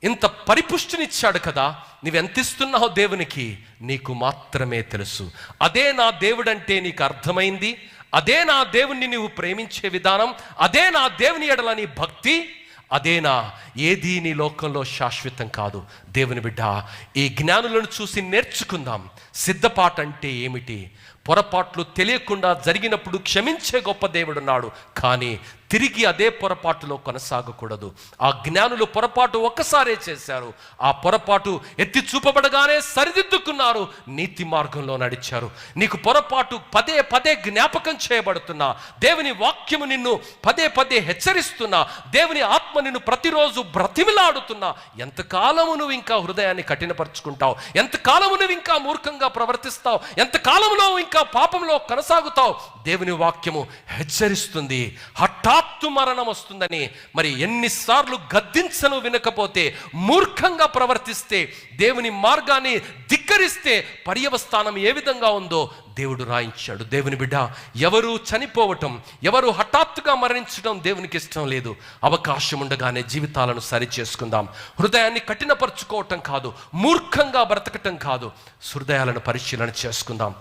ఇంత పరిపుష్టినిచ్చాడు కదా, నువ్వెంత ఇస్తున్నావు దేవునికి నీకు మాత్రమే తెలుసు. అదే నా దేవుడంటే నీకు అర్థమైంది, అదే నా దేవుణ్ణి నువ్వు ప్రేమించే విధానం, అదే నా దేవుని ఎడల నీ భక్తి, అదేనా? ఏదీ నీ లోకంలో శాశ్వతం కాదు. దేవుని బిడ్డ, ఈ జ్ఞానులను చూసి నేర్చుకుందాం. సిద్ధపాటు అంటే ఏమిటి? పొరపాట్లు తెలియకుండా జరిగినప్పుడు క్షమించే గొప్ప దేవుడున్నాడు, కానీ తిరిగి అదే పొరపాటులో కొనసాగకూడదు. ఆ జ్ఞానులు పొరపాటు ఒక్కసారే చేశారు, ఆ పొరపాటు ఎత్తి చూపబడగానే సరిదిద్దుకున్నారు, నీతి మార్గంలో నడిచారు. నీకు పొరపాటు పదే పదే జ్ఞాపకం చేయబడుతున్నా, దేవుని వాక్యము నిన్ను పదే పదే హెచ్చరిస్తున్నా, దేవుని ఆత్మ నిన్ను ప్రతిరోజు బ్రతిమిలాడుతున్నా, ఎంతకాలము నువ్వు ఇంకా హృదయాన్ని కఠినపరుచుకుంటావు? ఎంతకాలము నువ్వు ఇంకా మూర్ఖంగా ప్రవర్తిస్తావు? ఎంతకాలంలో ఇంకా పాపంలో కొనసాగుతావు? దేవుని వాక్యము హెచ్చరిస్తుంది, హఠాత్తు మరణం వస్తుందని. మరి ఎన్నిసార్లు గద్దించను వినకపోతే, మూర్ఖంగా ప్రవర్తిస్తే, దేవుని మార్గాన్ని ధిక్కరిస్తే పర్యవస్థానం ఏ విధంగా ఉందో దేవుడు రాయించాడు. దేవుని బిడ్డ, ఎవరు చనిపోవటం, ఎవరు హఠాత్తుగా మరణించడం దేవునికి ఇష్టం లేదు. అవకాశం ఉండగానే జీవితాలను సరి చేసుకుందాం. హృదయాన్ని కఠినపరుచుకోవటం కాదు, మూర్ఖంగా బ్రతకటం కాదు, హృదయాలను పరిశీలన చేసుకుందాం.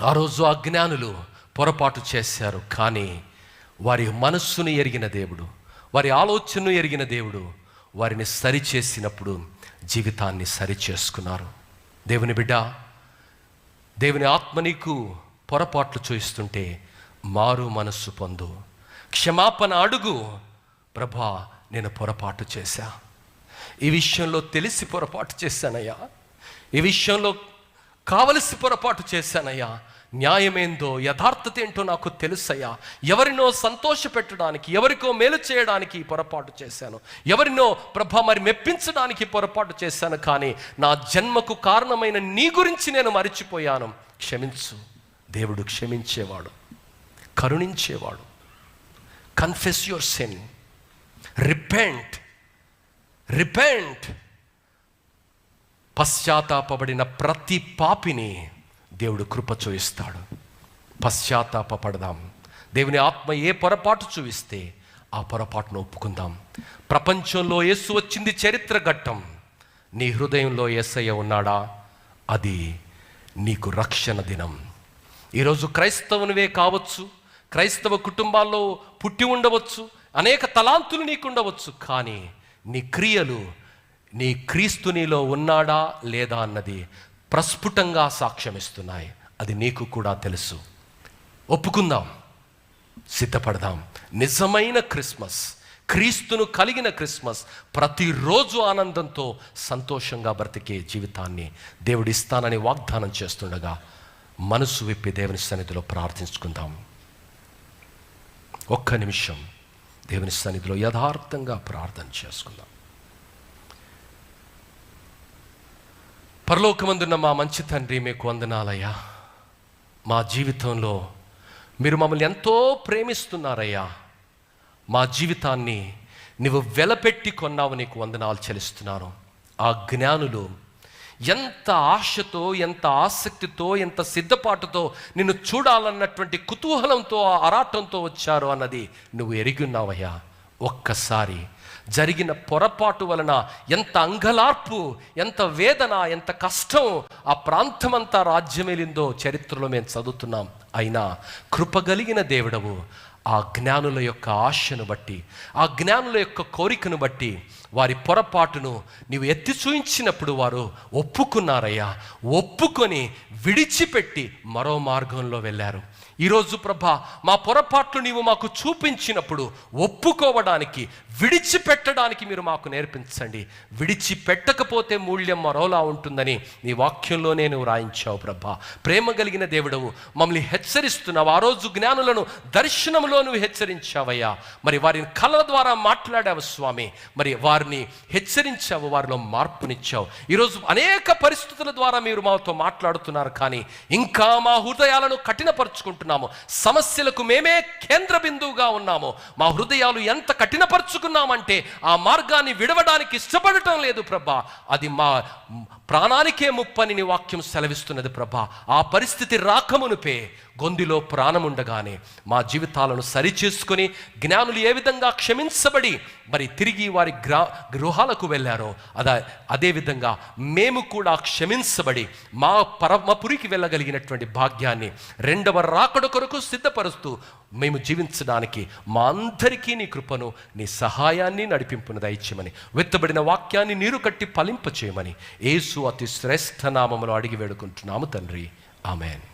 ఆ రోజు ఆ జ్ఞానులు పొరపాటు చేశారు, కానీ వారి మనస్సును ఎరిగిన దేవుడు, వారి ఆలోచనను ఎరిగిన దేవుడు వారిని సరిచేసినప్పుడు జీవితాన్ని సరిచేసుకున్నారు. దేవుని బిడ్డ, దేవుని ఆత్మ నీకు పొరపాట్లు చూయిస్తుంటే మారు మనస్సు పొందు, క్షమాపణ అడుగు. ప్రభా, నేను పొరపాటు చేశా, ఈ విషయంలో తెలిసి పొరపాటు చేశానయ్యా, ఈ విషయంలో కావలసి పొరపాటు చేశానయ్యా, న్యాయమేందో యథార్థత ఏంటో నాకు తెలుసయ్యా, ఎవరినో సంతోష పెట్టడానికి, ఎవరికో మేలు చేయడానికి పొరపాటు చేశాను, ఎవరినో ప్రభా మరి మెప్పించడానికి పొరపాటు చేశాను, కానీ నా జన్మకు కారణమైన నీ గురించి నేను మరిచిపోయాను, క్షమించు. దేవుడు క్షమించేవాడు, కరుణించేవాడు. Confess your sin, repent. పశ్చాత్తాపబడిన ప్రతి పాపిని దేవుడు కృప చూయిస్తాడు. పశ్చాత్తాపడదాం. దేవుని ఆత్మ ఏ పొరపాటు చూయిస్తే ఆ పొరపాటును ఒప్పుకుందాం. ప్రపంచంలో యేసు వచ్చింది చరిత్ర ఘట్టం. నీ హృదయంలో యేసయ్య ఉన్నాడా? అది నీకు రక్షణ దినం. ఈరోజు క్రైస్తవునివే కావచ్చు, క్రైస్తవ కుటుంబాల్లో పుట్టి ఉండవచ్చు, అనేక తలాంతులు నీకుండవచ్చు, కానీ నీ క్రియలు నీ క్రీస్తు నీలో ఉన్నాడా లేదా అన్నది ప్రస్ఫుటంగా సాక్ష్యమిస్తున్నాయి. అది నీకు కూడా తెలుసు. ఒప్పుకుందాం, సిద్ధపడదాం. నిజమైన క్రిస్మస్, క్రీస్తును కలిగిన క్రిస్మస్, ప్రతిరోజు ఆనందంతో సంతోషంగా బ్రతికే జీవితాన్ని దేవుడిస్తానని వాగ్దానం చేస్తుండగా మనసు విప్పి దేవుని సన్నిధిలో ప్రార్థించుకుందాం. ఒక్క నిమిషం దేవుని సన్నిధిలో యథార్థంగా ప్రార్థన చేసుకుందాం. పరలోకమందున్న మా మంచి తండ్రి, మీకు వందనాలయ్యా. మా జీవితంలో మీరు మమ్మల్ని ఎంతో ప్రేమిస్తున్నారయ్యా. మా జీవితాన్ని నువ్వు వెలపెట్టి కొన్నావు, నీకు వందనాలు చెల్లిస్తున్నాను. ఆ జ్ఞానులు ఎంత ఆశతో, ఎంత ఆసక్తితో, ఎంత సిద్ధపాటుతో నిన్ను చూడాలన్నటువంటి కుతూహలంతో, ఆరాటంతో వచ్చారు అన్నది నువ్వు ఎరిగి ఉన్నావయ్యా. ఒక్కసారి జరిగిన పొరపాటు వలన ఎంత అంగలార్పు, ఎంత వేదన, ఎంత కష్టం ఆ ప్రాంతమంతా రాజ్యమేలిందో చరిత్రలో మేము చదువుతున్నాం. అయినా కృపగలిగిన దేవుడవు ఆ జ్ఞానుల యొక్క ఆశను బట్టి, ఆ జ్ఞానుల యొక్క కోరికను బట్టి వారి పొరపాటును నీవు ఎత్తి చూయించినప్పుడు వారు ఒప్పుకున్నారయ్యా. ఒప్పుకొని విడిచిపెట్టి మరో మార్గంలో వెళ్ళారు. ఈరోజు ప్రభా, మా పొరపాట్లు నీవు మాకు చూపించినప్పుడు ఒప్పుకోవడానికి, విడిచిపెట్టడానికి మీరు మాకు నేర్పించండి. విడిచిపెట్టకపోతే మూల్యం మరోలా ఉంటుందని నీ వాక్యంలోనే నువ్వు రాయించావు ప్రభా. ప్రేమ కలిగిన దేవుడవు, మమ్మల్ని హెచ్చరిస్తున్నావు. ఆ రోజు జ్ఞానులను దర్శనంలో నువ్వు హెచ్చరించావయ్యా. మరి వారిని కళల ద్వారా మాట్లాడావు స్వామి. మరి వారిని హెచ్చరించావు, వారిలో మార్పునిచ్చావు. ఈరోజు అనేక పరిస్థితుల ద్వారా మీరు మాతో మాట్లాడుతున్నారు, కానీ ఇంకా మా హృదయాలను కఠినపరుచుకుంటున్నాము. సమస్యలకు మేమే కేంద్ర బిందువుగా ఉన్నాము. మా హృదయాలు ఎంత కఠినపరుచుకున్నామంటే ఆ మార్గాన్ని విడవడానికి ఇష్టపడటం లేదు ప్రభా. అది మా ప్రాణానికే ముప్పని నీ వాక్యం సెలవిస్తున్నది ప్రభా. ఆ పరిస్థితి రాకమునుపే, గొంతులో ప్రాణముండగానే మా జీవితాలను సరిచేసుకొని జ్ఞానులు ఏ విధంగా క్షమించబడి మరి తిరిగి వారి గృహాలకు వెళ్ళారో అదేవిధంగా మేము కూడా క్షమించబడి మా పరమపురికి వెళ్ళగలిగినటువంటి భాగ్యాన్ని రెండవ రాకడ కొరకు సిద్ధపరుస్తూ మేము జీవించడానికి మా అందరికీ నీ కృపను, నీ సహాయాన్ని, నడిపింపును దయచేయమని, వెత్తబడిన వాక్యాన్ని నీరు కట్టి ఫలింపచేయమని యేసు అతి శ్రేష్ఠ నామములో అడిగి వేడుకుంటున్నాము తండ్రి. ఆమెన్.